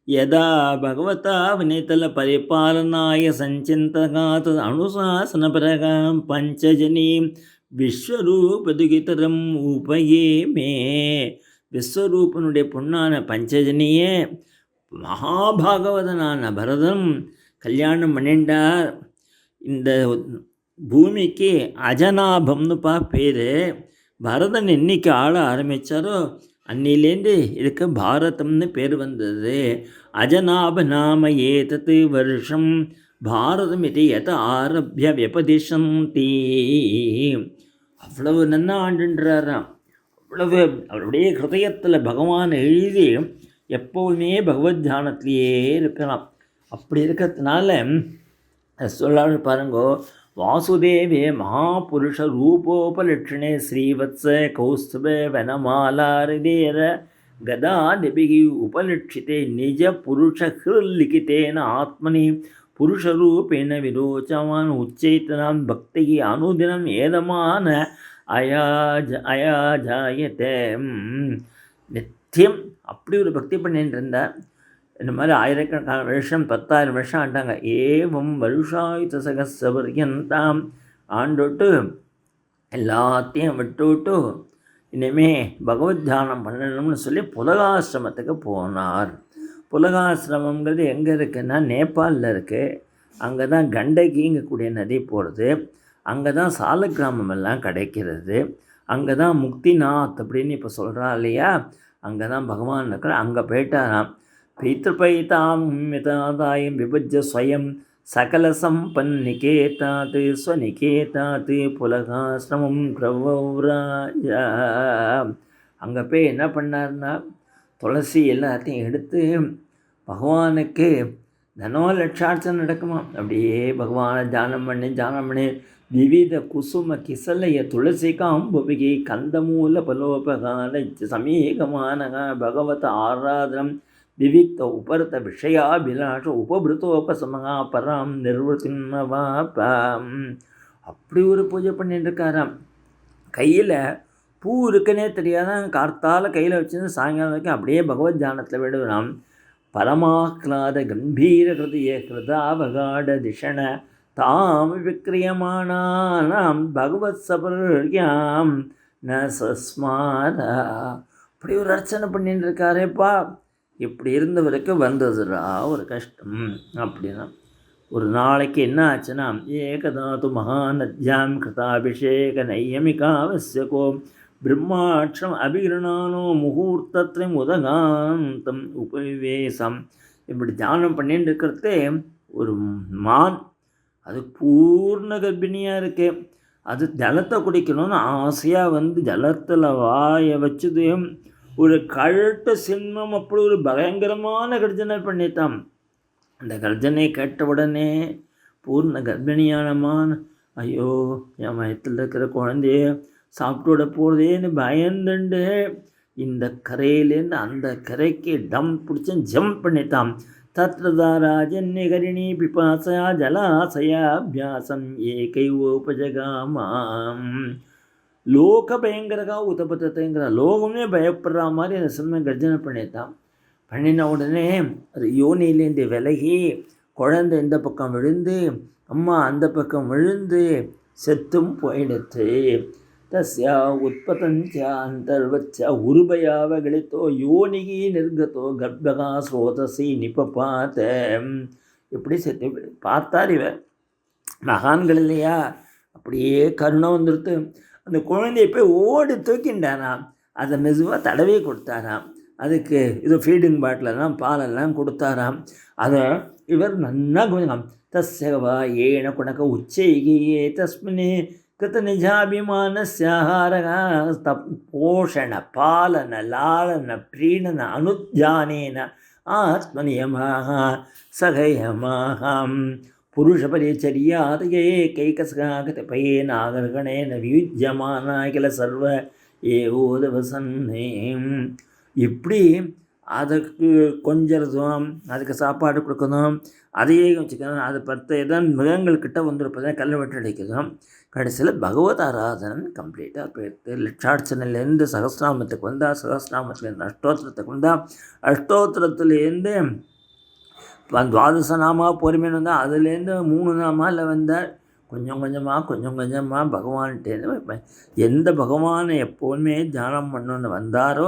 யதா பகவதா வினிதலபரிபாலனாய சஞ்சிந்தகாத் அனுசாசனபரகாம் பஞ்சஜனீம் விஸ்வரூபதுகிதரம் உபயே மே. விஸ்வரூபனுடைய பொண்ணான பஞ்சஜனியே மகாபாகவதனான பரதம் கல்யாணம் பண்ணிண்டார். இந்த பூமிக்கு அஜனாபம்னு பேர். பரதன் என்னைக்கு ஆள ஆரம்பித்தாரோ அன்னிலேருந்து இதுக்கு பாரதம்னு பேர் வந்தது. அஜனாப நாம ஏதத்து வருஷம் பாரதம் இது எத ஆரம்பிய வியபதிஷந்தி. அவ்வளவு நன்னா ஆண்டுன்றாராம். அவ்வளவு அவருடைய ஹிருதயத்தில் பகவான் எழுதி எப்போவுமே பகவத் தியானத்திலேயே இருக்கலாம். அப்படி இருக்கிறதுனால சொல்லாமல் பாருங்கோ. வாசுதேவே மகாபுருஷ ரூபோபலட்சணே ஸ்ரீவத்ஸ கௌஸ்துப வனமாலாரிதேர கதா நிபிகி உபலட்சிதே நிஜ புருஷ ஹிருல்லிகிதேன ஆத்மனி புருஷரூபேண விரோச்சமான் உச்சைத்தனாம் பக்தி அனுதினம் ஏதமான அயாஜாயத்தே. நித்தியம் அப்படி ஒரு பக்தி பண்ணிட்டு இருந்தார். இந்த மாதிரி ஆயிரக்கணக்கான வருஷம் 10,000 வருஷம் ஆண்டாங்க. ஏவம் வருஷாயுத சகசவரியந்தாம் ஆண்டுட்டு எல்லாத்தையும் விட்டுவிட்டு இனிமே பகவத் தியானம் பண்ணணும்னு சொல்லி புலகாசிரமத்துக்கு போனார். புலகாசிரமங்கிறது எங்கே இருக்குன்னா நேபாளில் இருக்குது. அங்கே தான் கண்டகிங்கக்கூடிய நதி போகிறது. அங்கே தான் சால கிராமம் எல்லாம் கிடைக்கிறது. அங்கே தான் முக்திநாத் அப்படின்னு இப்போ சொல்கிறா இல்லையா, அங்கே தான் பகவான் இருக்கிற. அங்கே போயிட்டாராம். பித்ருபைதாம் மிதாதாயம் விபஜ்ய ஸ்வயம் சகல சம்பன்னிகேதாத் ஸ்வநிகேதாத் புலகாசிரமம் பிரவராஜா. அங்கே போய் என்ன பண்ணார்னா துளசி எல்லாத்தையும் எடுத்து பகவானுக்கு தனோலட்சார்த்தம் நடக்குமா. அப்படியே பகவானை தியானம் பண்ணி விவித குசும கிசலய துளசிகாம்புவிகை கந்தமூல பலோபகால சமீகமானக பகவத ஆராதனம் விவித்த உபரத விஷயாபிலாஷ உபபிருத்தோபசமகா பராம் நிர்வசிம்மவாபாம். அப்படி ஒரு பூஜை பண்ணிட்டு இருக்காராம். கையில் பூ இருக்குன்னே தெரியாதான், கார்த்தால கையில் வச்சுருந்து சாயங்காலம் வரைக்கும் அப்படியே பகவத் தியானத்தில் விடுவான். பரமாக்லாத கம்பீர கிருதிய கிருதாவகாட திஷண தாம் விக்ரியமானாம் பகவத் சபர்யாம் ந சஸ்மார. அப்படி ஒரு அர்ச்சனை பண்ணிட்டு இருக்காரேப்பா. இப்படி இருந்தவருக்கு வந்ததுடா ஒரு கஷ்டம். அப்படின்னா ஒரு நாளைக்கு என்ன ஆச்சுன்னா, ஏகதாத்து மகாநத்யாம் கிருதாபிஷேக நையமிகாவசியகோ பிரம்மாட்சம் அபிகிரணானோ முகூர்த்தத்திலும் உதகாந்தம் உபவேசம். இப்படி தியானம் பண்ணிட்டு இருக்கிறதே ஒரு மான், அது பூர்ண கர்ப்பிணியாக இருக்கு. அது ஜலத்தை குடிக்கணும்னு ஆசையாக வந்து ஜலத்தில் வாயை வச்சது ஒரு கழட்ட சின்மம் அப்படி ஒரு பயங்கரமான கர்ஜனை பண்ணித்தான். அந்த கர்ஜனை கேட்டவுடனே பூர்ண கர்ப்பிணியானமான், ஐயோ என் வயத்தில் இருக்கிற குழந்தைய சாப்பிட்டு விட போகிறதேன்னு பயந்துண்டு இந்த கரையிலேருந்து அந்த கரைக்கு டம் பிடிச்சி ஜம்ப் பண்ணித்தான். தத்ரதா ராஜன்யகரிணி பிபாசா ஜலாசயாபியாசம் ஏகைவோபஜகாமாம். லோக பயங்கரகா உதபத்தத்தைங்கிற லோகமே பயப்படுற மாதிரி அந்த சின்ன கர்ஜனை பண்ணித்தான். பண்ணின உடனே அது யோனிலேருந்து விலகி குழந்தை இந்த பக்கம் விழுந்து அம்மா அந்த பக்கம் விழுந்து செத்தும் போயிடுத்து. தஸ்யா உற்பத்தஞ்சா அந்தர்வச்ச உருபயாவகளித்தோ யோனிகி நிர்கதோ கர்ப்பகா ஸ்ரோதசி நிபபாத்த. இப்படி செத்து பார்த்தார் இவர். மகான்கள் இல்லையா, அப்படியே கருணை வந்துடுத்து. அந்த குழந்தைய போய் ஓடி தூக்கிண்டாராம். அதை மெதுவாக தடவி கொடுத்தாராம். அதுக்கு இது ஃபீடிங் பாட்டிலெல்லாம் பாலெல்லாம் கொடுத்தாராம். அதை இவர் நன்னா கொஞ்சம் தஸ்யவா ஏன குணக்க உச்சைகியே தஸ்மினே கிருத்த நிஜாபிமானஸ்யாஹாரகா போஷண பாலன லாலன பிரீணன அனுஜானேன ஆத்மநியமாக சகயமாகம் புருஷபரிச்சரியாதையே கைகசகாகதபயே நாகர்கணேன வியுஜ்யமானா கில சர்வ ஏவோதவசன்னே. இப்படி அதுக்கு கொஞ்சம் அதுக்கு சாப்பாடு கொடுக்கணும், அதையே வச்சுக்கணும். அது 10 தான் மிருகங்கள்கிட்ட வந்துருப்பதான் கல்லை வெட்டு அடிக்கணும். கடைசியில் பகவத் ஆராதனை கம்ப்ளீட்டாக போயிடுது. லட்சாட்சணிலேருந்து சகஸ்நாமத்துக்கு வந்தால், சகஸ்நாமத்துலேருந்து அஷ்டோத்திரத்துக்கு வந்தால், அஷ்டோத்திரத்துலேருந்து துவாதச நாமா பொறுமைன்னு வந்தால், அதுலேருந்து 3 நாமாவில் வந்தார். கொஞ்சம் கொஞ்சமாக பகவான்கிட்டேருந்து எந்த பகவானை எப்போவுமே தியானம் பண்ணணுன்னு வந்தாரோ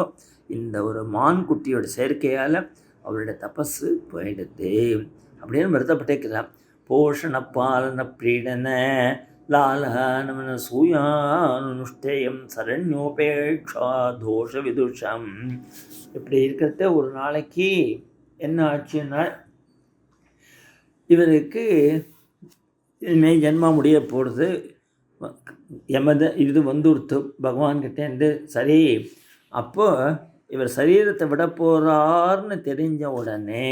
இந்த ஒரு மான்குட்டியோட சேர்க்கையால் அவருடைய தபஸு போயிடுது அப்படின்னு வருத்தப்பட்டிருக்கிறார். போஷண பாலன பிரீடன லாலனமன சூயானுஷ்டேயம் சரண்யோபேட்சா தோஷ விதுஷம். இப்படி இருக்கிறத ஒரு நாளைக்கு என்ன ஆச்சுன்னா, இவருக்கு இனிமேல் ஜென்மா முடிய போகிறது. இது வந்துடுத்து பகவான்கிட்டேருந்து. சரி, அப்போது இவர் சரீரத்தை விட போகிறார்னு தெரிஞ்ச உடனே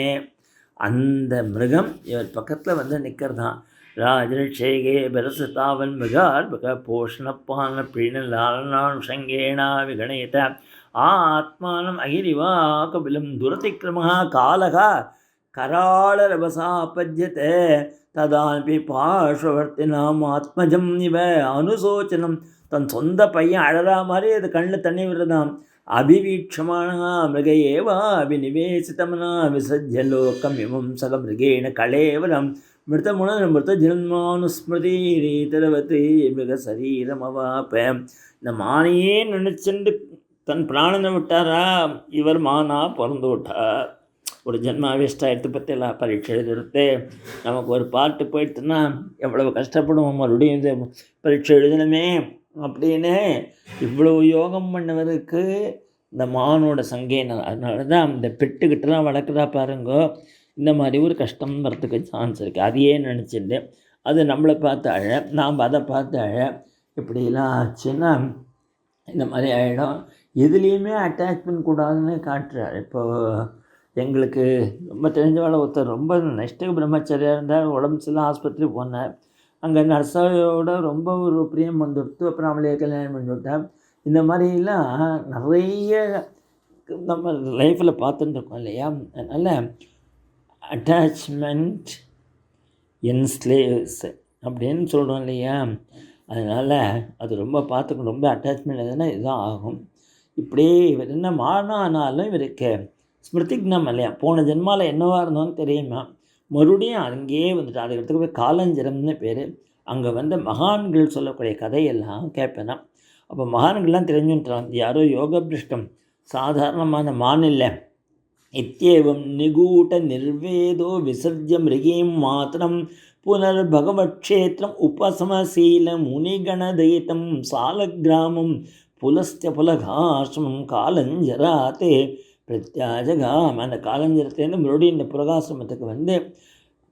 அந்த மிருகம் இவர் பக்கத்தில் வந்து நிற்கிறதான். ராஜரிஷேகே பெரசுதாவன் மிருகார் பக போஷணப்பான பிரீணலாலனான் சங்கேனா விகணேத ஆத்மானம் அகிரிவா கபிலம் துரதிக்கிரமஹா காலகா கராளரபசா பஜ்யத்தை ததான்பி பார்ஷ்வவர்த்தினாம் ஆத்மஜம் இவ அனுசோச்சனம். தன் சொந்த பையன் அழறா மாதிரி அது கண்ணில் தண்ணி விடுறதாம். அபிவீட்சமானா மிருகேவா அபிநிவேசிதமனா விசஜ்ய லோகம் இமம் சக மிருகேண கலேவரம் மிருத ஜன்மானுஸ்மிருதி ரீதரவதி மிருக சரீரமவாப்ப. இந்த மானையே நினைச்சுண்டு தன் பிராணனை விட்டாரா, இவர் மானா பிறந்து விட்டார். ஒரு ஜென்மா வேஸ்ட்டாக எடுத்து பற்றிலாம் பரீட்சை எழுதுறது. நமக்கு ஒரு பாட்டு போயிடுச்சுன்னா எவ்வளவு கஷ்டப்படுவோம், மறுபடியும் இந்த பரீட்சை எழுதணுமே அப்படின்னு இவ்வளவு யோகம் பண்ணவருக்கு இந்த மானோட சங்கேன. அதனால தான் இந்த பெட்டுக்கிட்டலாம் வளர்க்குறா பாருங்கோ, இந்த மாதிரி ஒரு கஷ்டம் வரத்துக்கு சான்ஸ் இருக்குது. அதையே நினச்சிட்டு அது நம்மளை பார்த்து அழ, நாம் அதை பார்த்து அழ, இப்படிலாம் ஆச்சுன்னா இந்த மாதிரி ஆகிடும். எதுலேயுமே அட்டாச்மெண்ட் கூடாதுன்னு காட்டுறார். இப்போது எங்களுக்கு ரொம்ப தெரிஞ்சவாள் ஒருத்தர் ரொம்ப நெக்ஸ்ட்டு பிரம்மச்சாரியாக இருந்தார். உடம்பு சரியில்லை, ஆஸ்பத்திரி போனார். அங்கே நர்ஸோட ரொம்ப ஒரு பிரியம் வந்துடுத்து. அப்புறம் அவளையே கல்யாணம் பண்ணி விட்டேன். இந்த மாதிரிலாம் நிறைய நம்ம லைஃப்பில் பார்த்துட்டு இருக்கோம் இல்லையா? அதனால் அட்டாச்மெண்ட் என்ஸ்லேவ்ஸ் அப்படின்னு சொல்கிறோம் இல்லையா? அதனால் அது ரொம்ப பார்த்துக்கணும். ரொம்ப அட்டாச்மெண்ட் எதுனா இதுதான் ஆகும். இப்படியே இவர் என்ன ஆனாலும் இவருக்கு ஸ்மிருதிக்னம் இல்லையா? போன ஜென்மாவில் என்னவாக இருந்தோன்னு தெரியுமா? மறுபடியும் அங்கேயே வந்துட்டு அதுக்கு எடுத்துக்க போய் காலஞ்சரம்னு பேர். அங்கே வந்து மகான்கள் சொல்லக்கூடிய கதையெல்லாம் கேட்பேன். அப்போ மகான்கள்லாம் தெரிஞ்சுட்டான். யாரோ யோகபிருஷ்டம் சாதாரணமான மானில்லை. இத்தியேவம் நிகூட நிர்வேதோ விசர்ஜ மிருகீம் மாத்திரம் புனர்பகவட்சேத்திரம் உபசமசீல முனிகணதயிதம் சாலக்கிராமம் புலஸ்திய புலகாசிரமம் காலஞ்சராத்தே பிரத்யாஜகாம். அந்த காலஞ்சரத்துலேருந்து மறுபடியும் இந்த புலகாசிரமத்துக்கு வந்து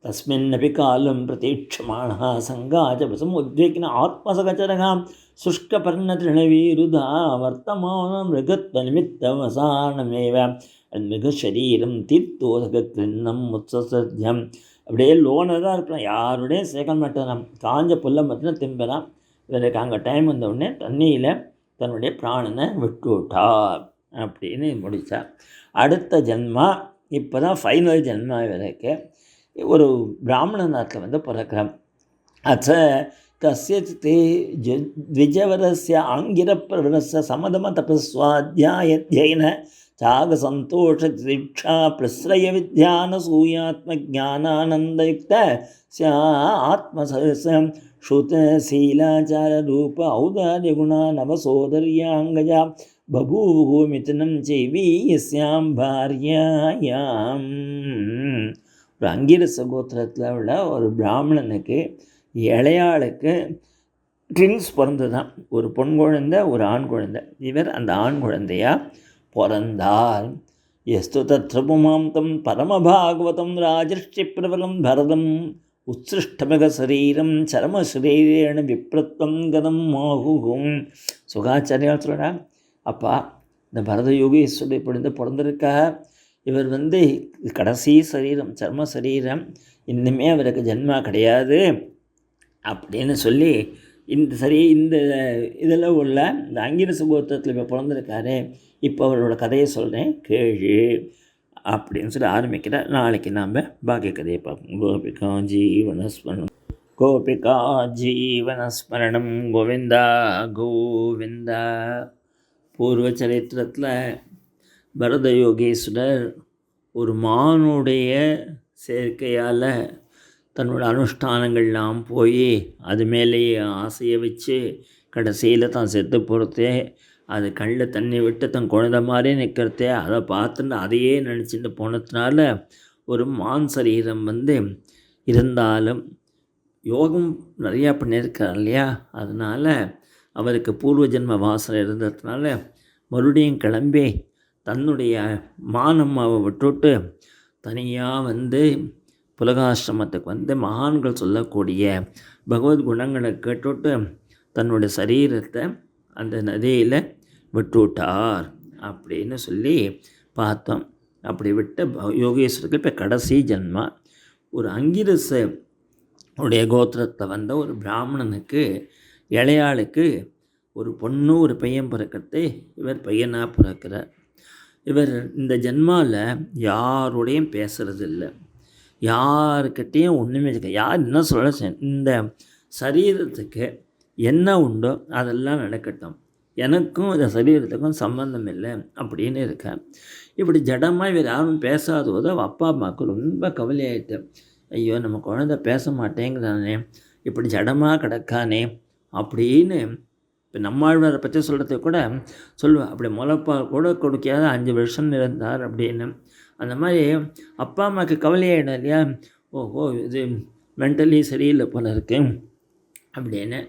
தஸ்மின்னபி காலம் பிரதீட்சமாணா சங்காஜபசம் உத்வேகின ஆத்மசகச்சரகாம் சுஷ்கபர்ணதிருணவீருதா வர்த்தமானம் மிருகத்வநிமித்தவசானமேவ மிருகசரீரம் தீர்த்தோதக கிருண்ணம் உத்சசத்யம். அப்படியே லோனராக இருக்கலாம், யாருடைய சேர்க்க மாட்டேன். காஞ்ச புல்லை மட்டும் திம்பலாம். இவருக்கு அங்கே டைம் வந்தவுடனே தண்ணியில் தன்னுடைய பிராணனை விட்டுவிட்டார் அப்படின்னு முடித்தார். அடுத்த ஜென்மா இப்போ தான் ஃபைனல் ஜென்மா இவருக்கு. ஒரு பிராமண நாட்டில் வந்து பிறக்கிறோம். அச்ச கஸ்யதே த்விஜவரஸ்ய ஆங்கிரப்பிரவரஸ்ய சமதம தபஸ்வாத்தியாயத்யைன தியாக சந்தோஷ தீட்சா பிரஸ்ரய வித்யான சூயாத்ம ஜானானந்தயுக்த ஆத்மசஹசம் ஸ்ருத சீலாச்சார ரூப ஔதாரிய குணா நவசோதர்யாங்கஜா பபூவு மிதுனம் செய்வீயஸ்யாம் பாரியாயாம். ஒரு அங்கிரச கோத்திரத்தில் உள்ள ஒரு பிராமணனுக்கு இளையாளுக்கு ட்வின்ஸ் பிறந்து தான். ஒரு பொன் குழந்தை, ஒரு ஆண் குழந்தை. இவர் அந்த ஆண் குழந்தையாக பிறந்தார். எஸ்து தத்ரபுமாந்தம் பரமபாகவதம் ராஜர்ஷி பிரபலம் பரதம் உத்ஸ்ருஷ்டமக சரீரம் சரமசரீரேண விப்ரத்வம் கதம் ஆகுகும். சுகாச்சாரியால் சொல்கிறார், அப்பா இந்த பரத யோகீஸ்வரர் இப்படி பிறந்திருக்கா. இவர் வந்து கடைசி சரீரம், சர்ம சரீரம், இன்னுமே அவருக்கு ஜென்மா கிடையாது அப்படின்னு சொல்லி இந்த இதில் உள்ள இந்த அங்கிரச கோத்திரத்தில் இப்போ பிறந்திருக்காரு. இப்போ அவரோட கதையை சொல்கிறேன் கேளு அப்படின்னு சொல்லி ஆரம்பிக்கிறார். நாளைக்கு நாம் பாக்கிய கதையை பார்ப்போம். கோபிகா ஜீவனஸ்மரணம் கோபிகா ஜீவனஸ்மரணம் கோவிந்தா கோவிந்தா. பூர்வ சரித்திரத்தில் பரத யோகேஸ்வரர் ஒரு மானுடைய சேர்க்கையால் தன்னோட அனுஷ்டானங்கள்லாம் போய் அது மேலேயே ஆசையை வச்சு கடைசியில் தான் செத்து போகிறதே, அது கண்ணில் தண்ணி விட்டு தன் குழந்தை மாதிரி நிற்கிறதே, அதை பார்த்துட்டு அதையே நினச்சிட்டு போனதுனால ஒரு மான் சரீரம் வந்து இருந்தாலும் யோகம் நிறையா பண்ணியிருக்கார் இல்லையா? அதனால் அவருக்கு பூர்வ ஜென்ம வாசனை இருந்ததுனால மறுபடியும் கிளம்பி தன்னுடைய மானம்மாவை விட்டுவிட்டு தனியாக வந்து புலகாசிரமத்துக்கு வந்து மகான்கள் சொல்லக்கூடிய பகவத் குணங்களை கேட்டுவிட்டு தன்னுடைய சரீரத்தை அந்த நதியில் விட்டுவிட்டார் அப்படின்னு சொல்லி பார்த்தோம். அப்படி விட்ட யோகேஸ்வருக்கு இப்போ கடைசி ஜென்மா ஒரு அங்கிரச உடைய கோத்திரத்தை வந்த ஒரு பிராமணனுக்கு இளையாளுக்கு ஒரு பொண்ணு ஒரு பையன் பிறக்கிறது. இவர் பையனாக பிறக்கிறார். இவர் இந்த ஜென்மாவில் யாரோடையும் பேசுகிறது இல்லை, யாருக்கிட்டேயும் ஒன்றுமே யார் என்ன சொல்ல, இந்த சரீரத்துக்கு என்ன உண்டோ அதெல்லாம் நடக்கட்டும், எனக்கும் இந்த சரீரத்துக்கும் சம்பந்தம் இல்லை அப்படின்னு இருக்கேன். இப்படி ஜடமாக இவர் யாரும் பேசாதோதோ அப்பா அம்மாவுக்கு ரொம்ப கவலையாயிட்டு, ஐயோ நம்ம குழந்தை பேச மாட்டேங்கிறானே, இப்படி ஜடமாக கிடக்கானே அப்படின்னு. இப்போ நம்மாழ்வாரை பற்றி சொல்கிறதுக்கு கூட சொல்லுவேன், அப்படி முளைப்பால் கூட கொடுக்காத 5 வருஷம் இருந்தார் அப்படின்னு. அந்த மாதிரி அப்பா அம்மாவுக்கு கவலையாயிடும் இல்லையா? ஓஹோ இது மென்டலி சரியில்லை போல இருக்கு அப்படின்னு.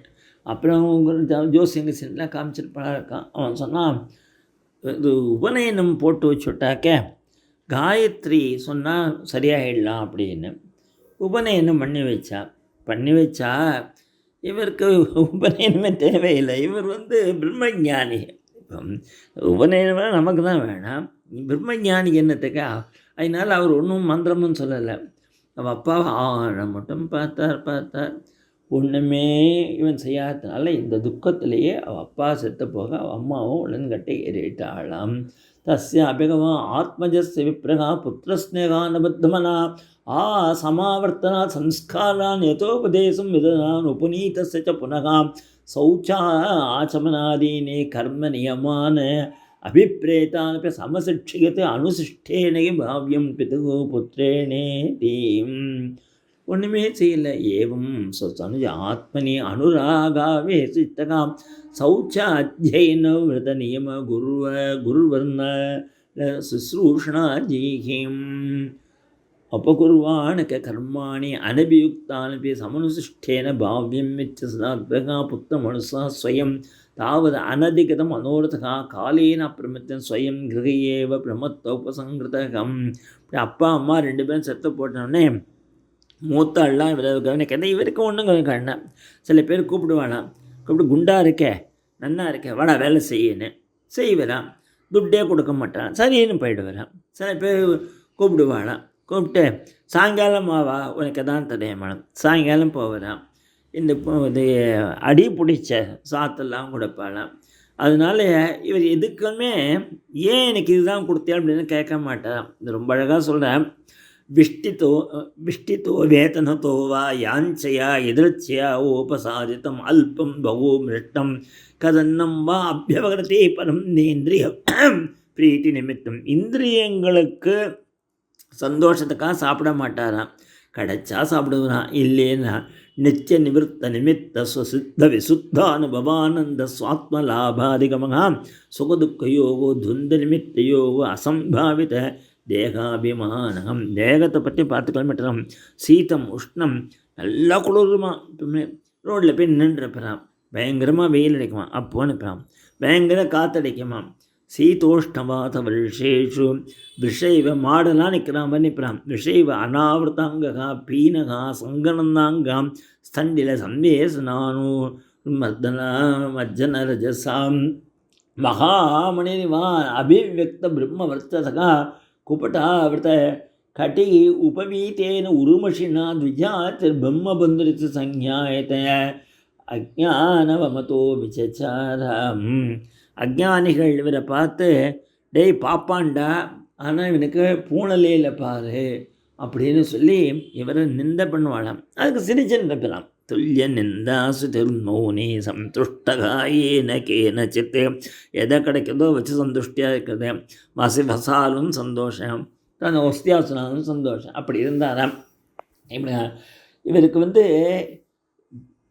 அப்புறம் ஜோசியங்க சின்னலாம் காமிச்சிருப்பான் இருக்கான். அவன் சொன்னான், இது உபநயனம் போட்டு வச்சுட்டாக்க காயத்ரி சொன்னால் சரியாயிடலாம் அப்படின்னு. உபநயனம் பண்ணி வச்சா இவருக்கு உபநயனமே தேவையில்லை. இவர் வந்து பிரம்மஞானி. இப்போ உபநயனம் நமக்கு தான் வேணாம், பிரம்மஞானி என்னத்துக்கா? அதனால் அவர் ஒன்றும் மந்திரமும் சொல்லலை. அவள் அப்பா மட்டும் பார்த்தார். ஒன்றுமே இவன் செய்யாததுனால இந்த துக்கத்திலேயே அவள் அப்பா செத்து போக அவள் அம்மாவும் உடன்கட்டை ஏறிட்டாளாம். தஸ்ய அபிகமா ஆத்மஜஸ்ய விப்ரகா புத்திரஸ்நேகானபத்தமனா சமாவர்த்தனா சம்ஸ்காரான் யதோபதேசம் விதனான் உபநீதஸ்ய ச புனகா சௌச்சா ஆச்சமனாதீனே கர்ம நியமான அபிப்ரேதானப்பி சமசிக்ஷியத்தை அனுசிஷ்டேனே பாவியம் பிதுகு புத்திரேனே தீம். ஒன்றுமே செய்யலை. ஏவம் சனுஜ ஆத்மனி அனுராகாவே சித்தகாம் சௌச்ச அத்தியன விரத நியம குருவர்ண சுஸ்ரூஷணா ஜீஹிம் அபகுர்வாணக கர்மாணி அனபியுக்தானபி சமனுசிஷ்டேன பாவியம் சதாத்மகா புத்த மனுஷா ஸ்வயம் தாவது அனதிகதம் மனோரதகா காலேன அப்பிரமத்தன் ஸ்வயம் கிரகையேவ பிரமத்தோபசங்கிருதகம். அப்பா அம்மா 2 பேரும் செத்து போட்டோடனே மூத்தாள்லாம் இவரை கவனிக்க இவருக்கு ஒன்றும் கவனிக்க. சில பேர் கூப்பிடுவானாம், கூப்பிட்டு குண்டா இருக்க நன்னா இருக்க வாடா வேலை செய்யணும் செய்வரான், துட்டே கொடுக்க மாட்டான், சரின்னு போயிடுவரான். சில பேர் கூப்பிடுவானாம், கூப்பிட்டு சாயங்காலம் ஆவா உனக்கு தான் தடையமானம், சாயங்காலம் போவரான். இந்த இது அடி பிடிச்ச சாத்தெல்லாம் கொடுப்பாளாம். அதனால இவர் எதுக்குமே ஏன் எனக்கு இதுதான் கொடுத்தேன் அப்படின்னு கேட்க மாட்டான். இது ரொம்ப அழகாக சொல்கிறேன். விஷ்டித்தோ வேதனத்தோ வா யாஞ்சையா எதிர்ச்சியா உபசாதித்தம் அல்பம் பகோ மிருஷ்டம் கதன்னம் வா அபியவகரத்தே பரம் இந்திரிய பிரீத்தி நிமித்தம். இந்திரியங்களுக்கு சந்தோஷத்துக்காக சாப்பிட மாட்டாராம், கிடைச்சா சாப்பிடுவான். இல்லைன்னா நித்திய நிவர்த்த நிமித்த ஸ்வசித்த விசுத்தானுபவானந்த சுவாத்ம லாபாதிகமாக சுகதுக்கயோகோ துந்த நிமித்தையோகோ அசம்பாவித தேகாபிமானம். தேகத்தை பற்றி பார்த்துக்கலாம் மாட்டோம். சீதம் உஷ்ணம் நல்லா குளிருமா. இப்போமே ரோட்டில் போய் நின்றுப்பறான், பயங்கரமாக வெயில் அடிக்குமா, அப்போ நிற்பான், பயங்கர காற்றடிக்குமா. சீதோஷ்ணவாத விஷேஷு விஷைவ மாடெல்லாம் நிற்கிறான் நிற்கிறான். விஷைவ அனாவிரதாங்கா பீனகா சங்கனந்தாங்காம் ஸ்தண்டில சந்தேசனானு மஜ்ஜன ரஜசாம் மகாமணிவா அபிவியக்த பிரம்மவர்த்தசகா குபட்டாவிரத கட்டி உபவீத்தேன உருமஷினா த்விஜாத்திர் பிரம்மபந்துரித்து சஞ்ஞாயத்த அஜானவமதோ விசச்சாரம். அஜானிகள் இவரை பார்த்து டேய் பாப்பாண்டா, ஆனால் இவனுக்கு பூனலையில் பாரு அப்படின்னு சொல்லி இவரை நிந்த பண்ணுவாளாம். அதுக்கு சிரிச்சுன்னு இருக்கலாம். துல்லிய நிந்தாசு திருமௌனி சந்துஷ்டகாயேன கேனச்சித்து. எதை கிடைக்கிறதோ வச்சு சந்துஷ்டியாக இருக்கிறது. வசாலும் சந்தோஷம், தன் ஒஸ்தியாசனாலும் சந்தோஷம். அப்படி இருந்தாராம். இப்படி இவருக்கு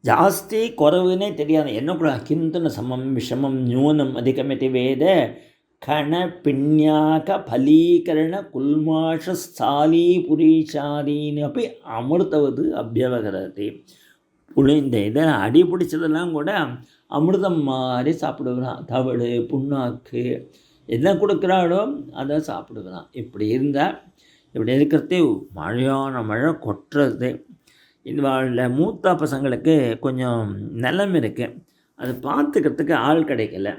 ஜாஸ்தி குறவுன்னே தெரியாது. என்ன கூட கிந்தன சமம் விஷமம் நியூனம் அதிகமிதி வேத கண பிண்யாக பலீகரண குல்மாஷ ஸ்தாலி புரீஷாதீன்னு அப்படி அமிர்தவது அபியவகரதி. இந்த இதை அடி பிடிச்சதெல்லாம் கூட அமிர்தம் மாதிரி சாப்பிடுகிறான். தவிடு புண்ணாக்கு என்ன கொடுக்குறாளோ அதை சாப்பிடுகிறான். இப்படி இருந்தால் இப்படி இருக்கிறதே மழையான மழை கொட்டுறது. இந்த மூத்த பசங்களுக்கு கொஞ்சம் நிலம் இருக்குது, அது பார்த்துக்கிறதுக்கு ஆள் கிடைக்கல.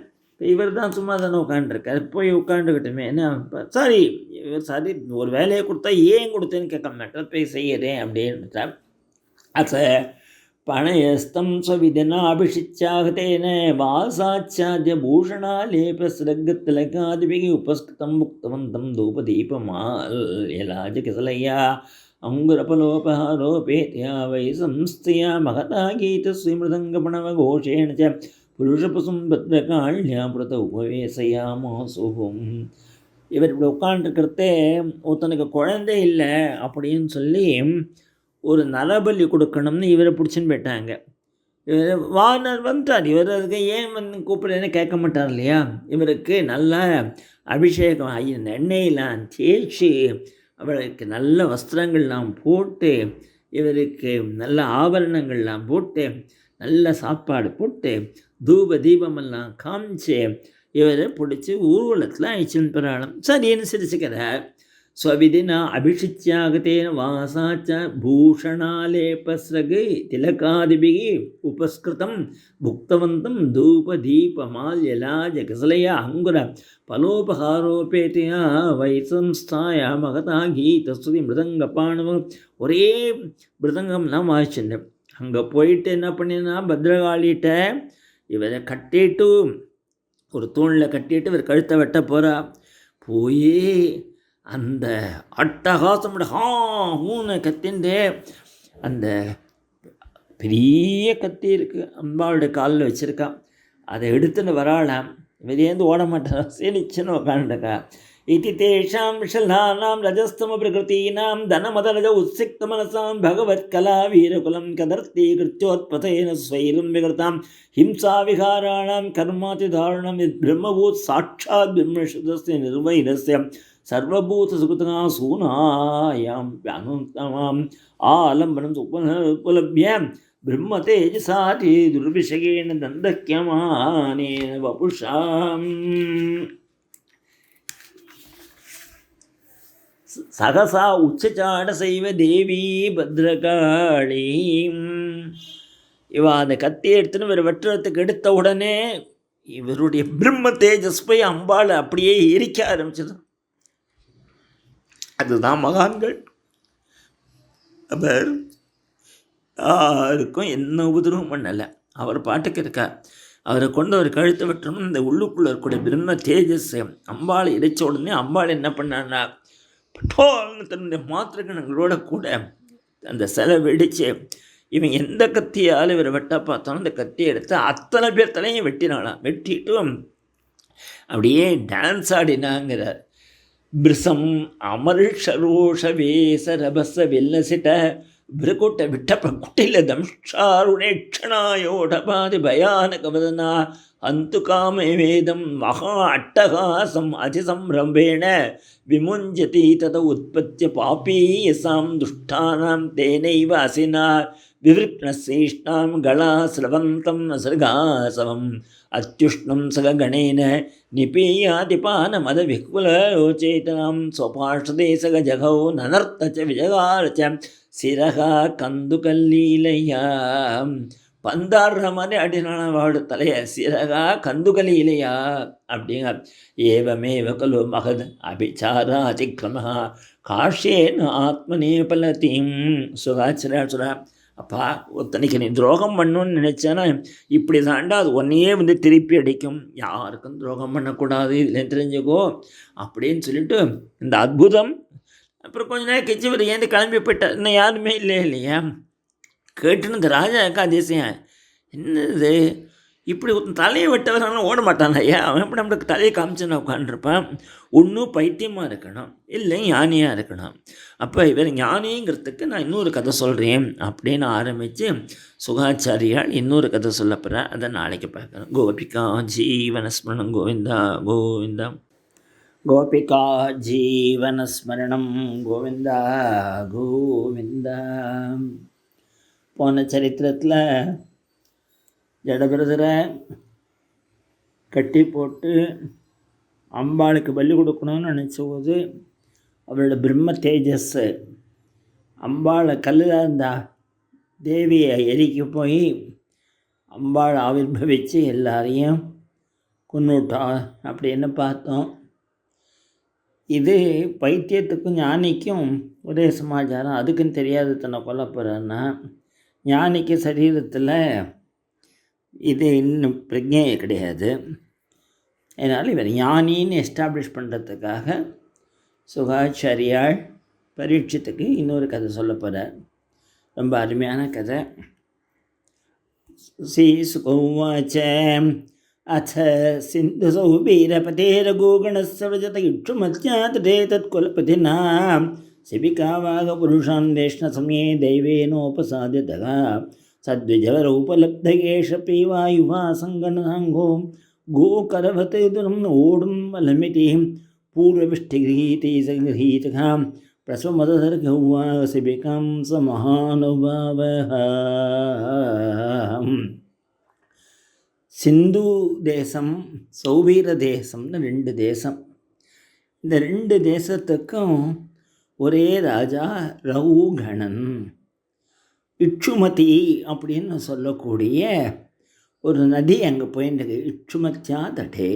இவர் தான் சும்மா தானே உட்காண்ட்ருக்கார், போய் உட்காந்துக்கிட்டுமே என்ன சரி இவர் சரி ஒரு வேலையை கொடுத்தா ஏன் கொடுத்தேன்னு கேட்க மாட்டேன், போய் செய்யறேன் அப்படின்ட்டா. அச பணயஸ்தம் ஸ்வவிதனாபிஷிச்சாகதேன வாசாச்சாத்திய பூஷணாலேபஸ்ரகத்திலகாதிபிகி உபஸ்கிருதம் முக்தவந்தம் தூபதீபமால் யலாஜ கிசலையா அங்குரபலோபஹாரோபேத்யா வை சம்ஸ்தியா மகதா கீதஸ்ரீமிருதங்கபணவகோஷேண ச புருஷபசும் பத்ரகாள்யா புரத உபவேசையாமோசுகும். இவர் இப்படி உட்காந்துருக்கிறதே ஒருத்தனுக்கு குழந்தை இல்லை அப்படின்னு சொல்லி ஒரு நரபலி கொடுக்கணும்னு இவரை பிடிச்சின்னு போயிட்டாங்க. இவர் வானர் வந்துட்டார். இவர் அதுக்கு ஏன் கூப்பிடுறேன்னு கேட்க மாட்டார் இல்லையா. இவருக்கு நல்ல அபிஷேகம் எண்ணெயெல்லாம் தேய்ச்சி அவருக்கு நல்ல வஸ்திரங்கள்லாம் போட்டு இவருக்கு நல்ல ஆபரணங்கள்லாம் போட்டு நல்ல சாப்பாடு போட்டு தூப தீபமெல்லாம் காமிச்சு இவரை பிடிச்சி ஊர்வலத்தில் அழிச்சுன்னு போகிறாளாம். சரின்னு சிரிச்சுக்கிறார். ஸ்வவிதினா அபிஷிச்சாகத்தேன வாசாச்ச பூஷணாலேபஸ்ரகு திலகாதிபிகி உபஸ்கிருதம் புக்தவந்தம் தூப தீபமால்யலாஜ கசலையா அங்குர பலோபகாரோபேத்தையா வைசம்ஸ்தாயா மகதா கீதஸ்துதி மிருதங்க பாணவம். ஒரே மிருதங்கம்லாம் வாய்ச்சுண்டு அங்கே போயிட்டு என்ன பண்ணினா பத்ரகாளிகிட்ட இவரை கட்டிட்டு ஒரு தூணில் கட்டிட்டு இவர் கழுத்தை வெட்ட போகிறா. போய் அந்த அட்டகாசம் ஹூன்னு கத்தின்ட்டு அந்த பெரிய கத்தி இருக்குது அம்பாளுடைய காலில் வச்சுருக்கான். அதை எடுத்துன்னு வராளாம். வெளியேந்து ஓட மாட்டான், சேனிச்சுன்னு உட்காந்துக்கா. इति तेषां विशलानां रजस्तमप्रकृतीनां धनमदरज उत्सिक्तमनसां भगवत्कला वीरकुलं कदर्ति कृत्योत्पथेन स्वैरं विकृतां हिंसाविहाराणां कर्मातिदारुणं यद्ब्रह्मभूत् साक्षात् ब्रह्मशुद्धस्य निर्वैरस्य सर्वभूतसुकृतः सूनायां व्यानुत्तमाम् आलम्बनं उपलभ्य ब्रह्मतेजसाति दुर्विषयेण दन्दक्यमानेन वपुषाम् சகசா உச்சச்சாட செய்வ தேவி பத்ரகாளி. இவன் அந்த கத்தியை எடுத்துன்னு இவர் வெட்டுறதுக்கு எடுத்த உடனே இவருடைய பிரம்ம தேஜஸ் போய் அம்பாளை அப்படியே எரிக்க ஆரம்பிச்சது. அதுதான் மகான்கள். அவர் யாருக்கும் என்ன உபதிரவம் பண்ணலை, அவர் பாட்டுக்கு இருக்கார். அவரை கொண்டு அவர் கழுத்தை வெட்டணும். இந்த உள்ளுக்குள்ளே இருக்கக்கூடிய பிரம்ம தேஜஸ் அம்பாளை இறைச்ச உடனே அம்பாள் என்ன பண்ணான்னா பட்டோல்னு தன்னுடைய மாத்திரகணங்களோட கூட அந்த சிலை வெடிச்சு இவன் எந்த கத்தியால் இவரை வெட்ட பார்த்தாலும் அந்த கத்தியை எடுத்து அத்தனை பேர் தலையும் வெட்டினாலாம். வெட்டிட்டு அப்படியே டான்ஸ் ஆடினாங்கிறார். பிரிசம் அமர்ஷரோஷ வேச ரபச வெல்லசிட்ட பிரகுட்ட விட்டப்ப குட்டில தம்ஷாருணேட்சணாயோடபாதி பயானகவதனா அந்து காமே வேதம் மகா அட்டகாசம் அதிசம்ரம்பேண விமுஞ்சதி தத உற்பத்திய பாபீயசாம் துஷ்டானாம் தேனைவ அசினா விவிருக்னசேஷ்டாம் கலா ஸ்ரவந்தம் அசர்காசவம் அத்யுஷ்ணம் சககணேன நிபீயாதிபான மத விகுலோச்சேதனாம் ஸ்வபாஷதே சக ஜகோ நனர்த்த ச விஜகார ச சிரகா கந்துகல்லீலையா. பந்தாடுற மாதிரி அடினான வாடு தலைய சிறகா கந்துகலீலையா அப்படிங்க. ஏவமேவ கலு மகத் அபிச்சாரா அதிக்ரமா காஷேன ஆத்மனே பலதீம். சுகாச்சரா சுரா அப்பா ஒத்தனைக்கு நீ துரோகம் பண்ணணும்னு நினச்சேன்னா இப்படி தாண்டா அது ஒன்றையே வந்து திருப்பி அடிக்கும். யாருக்கும் துரோகம் பண்ணக்கூடாது, இதில் தெரிஞ்சுக்கோ அப்படின்னு சொல்லிட்டு இந்த அற்புதம். அப்புறம் கொஞ்ச நேரம் கழிச்சு இவர் ஏந்து கிளம்பி போயிட்டார். இன்னும் யாருமே இல்லையா கேட்டுன்னு இந்த ராஜாக்கா அதிசயம், என்னது இப்படி தலையை வெட்டவரான ஓட மாட்டான் ஐயா, அவன் எப்படி நம்மளுக்கு தலையை காமிச்சுன்னு உட்காந்துருப்பான். ஒன்றும் பைத்தியமாக இருக்கணும், இல்லை ஞானியாக இருக்கணும். அப்போ இவர் ஞானிங்கிறதுக்கு நான் இன்னொரு கதை சொல்கிறேன் அப்படின்னு ஆரம்பித்து சுகாச்சாரியால் இன்னொரு கதை சொல்ல போகிறேன். அதை நாளைக்கு பார்க்குறேன். கோபிகா ஜீவனஸ்மரணம் கோவிந்தா கோவிந்தா. கோபிகா ஜீவனஸ்மரணம் கோவிந்தா கோவிந்தா. போன சரித்திரத்தில் ஜடபிரதரை கட்டி போட்டு அம்பாளுக்கு பலி கொடுக்கணும்னு நினச்சபோது அவளோட பிரம்ம தேஜஸ் அம்பாளை கல்லுதான் இருந்தா தேவியை எரிக்க போய் அம்பாள் ஆவிர்பவிச்சு எல்லாரையும் கொன்னுட்டா அப்படின்னு பார்த்தோம். இது பைத்தியத்துக்கும் ஞானிக்கும் ஒரே சமாச்சாரம். அதுக்குன்னு தெரியாது தன்னை கொல்ல போகிறான்னா, ஞானிக்கு சரீரத்தில் இது இன்னும் பிரஜையே கிடையாது. அதனால் இவர் ஞானின்னு எஸ்டாப்ளிஷ் பண்ணுறதுக்காக சுகாச்சாரியாள் பரீட்சத்துக்கு இன்னொரு கதை சொல்ல போகிறார். ரொம்ப அருமையான கதை. ஸ்ரீசுகோவாச்ச அಥ சிந்துசௌ வீரபதேரகோகணஸ்ய விரஜத இட்சுமத்யாதே தத்குலபதினா சிபிகாவாகபுருஷான் தேஷ்ணசமயே दैवेनोपसाद्यतः सद्विजवरोपलब्धयेष पीवायुवा सङ्गणसाङ्गो गोकरवते दुरं ओडुं बलमिति पूर्वविष्टिगृहीते सगृहीतः प्रसवमदसर्गौवा शिबिकां स महानुभावः. சிந்து தேசம் சௌவீர தேசம்னு 2 தேசம். இந்த 2 தேசத்துக்கும் ஒரே ராஜா ரவுகணன். இட்சுமதி அப்படின்னு சொல்லக்கூடிய ஒரு நதி அங்கே போயின்ட்டுருக்கு, இட்சுமத்யா தட்டே.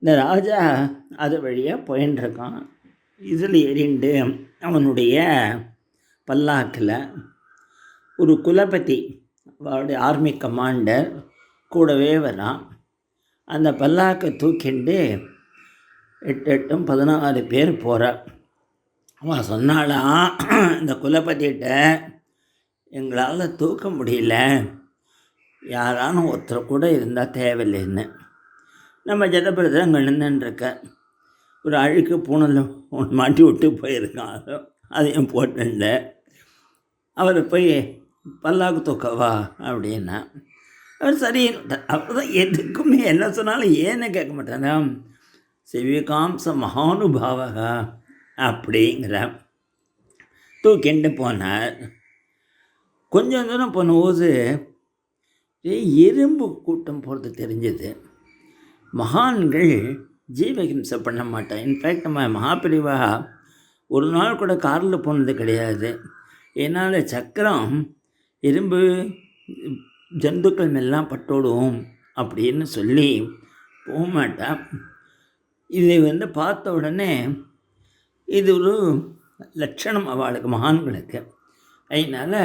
இந்த ராஜா அது வழியாக போயின்ட்டுருக்கான். இதில் ஏறிண்டு அவனுடைய பல்லாக்கில் ஒரு குலபதி அவருடைய ஆர்மி கமாண்டர் கூடவே வரான். அந்த பல்லாக்கை தூக்கிண்டு 8 16 பேர் போகிறார். அவன் சொன்னாலாம், இந்த குலபதிகிட்ட எங்களால் தூக்க முடியல, யாரான ஒருத்தர் கூட இருந்தால் தேவையில்லைன்னு. நம்ம ஜடபிரதர் அங்கே நின்றுருக்க ஒரு அழுக்கு பூனல் ஒன்று மாட்டி விட்டு போயிருக்கான். அதையும் போட்டுல அவரை போய் பல்லாக்கு தூக்கவா அப்படின்னா அவர் சரி. அவர் தான் எதுக்குமே என்ன சொன்னாலும் ஏன்னு கேட்க மாட்டாரா. சிவிகாம்ச மகானுபாவக அப்படிங்கிற தூக்கிண்டு போனார். கொஞ்சம் தூரம் போனபோது எறும்பு கூட்டம் போகிறது தெரிஞ்சது. மகான்கள் ஜீவஹிம்சை பண்ண மாட்டான். இன்ஃபேக்ட் நம்ம மகாபிரிவா ஒரு நாள் கூட காரில் போனது கிடையாது. ஏன்னால் சக்கரம் எறும்பு ஜந்துக்கள் மேலாம் பட்டோடும் அப்படின்னு சொல்லி போக மாட்டான். இதை பார்த்த உடனே இது ஒரு லட்சணம் அவளுக்கு, மகான்களுக்கு. அதனால்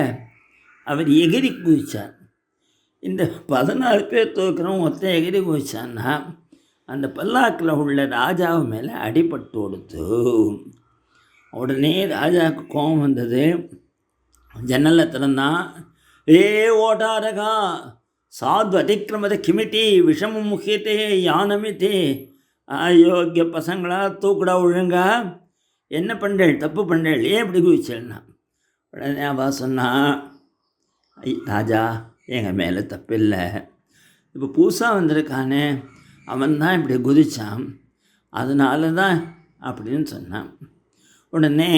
அவர் எகிரி குதிச்சார். இந்த 14 பேர் தூக்கிறோம் ஒருத்த எகிரி குதிச்சான்னா அந்த பல்லாக்கில் உள்ள ராஜாவு மேலே அடிபட்டு கொடுத்து. உடனே ராஜாவுக்கு கோபம் வந்தது. ஜன்னலில் திறந்தான். ஏ ஓட்டாரகா சாது அதிக்கிரமத கிமிட்டி விஷம முக்கியத்தே யானமித்தே, அயோக்கிய பசங்களா தூக்குடா ஒழுங்கா, என்ன பண்ணுறேள், தப்பு பண்ணுறேள், ஏன் இப்படி குதிச்சேன்னா. உடனே அவள் சொன்னா, ராஜா எங்கள் மேலே தப்பு இல்லை, இப்போ புதுசாக வந்திருக்கானே அவன் தான் இப்படி குதித்தான், அதனால தான் அப்படின்னு சொன்னான். உடனே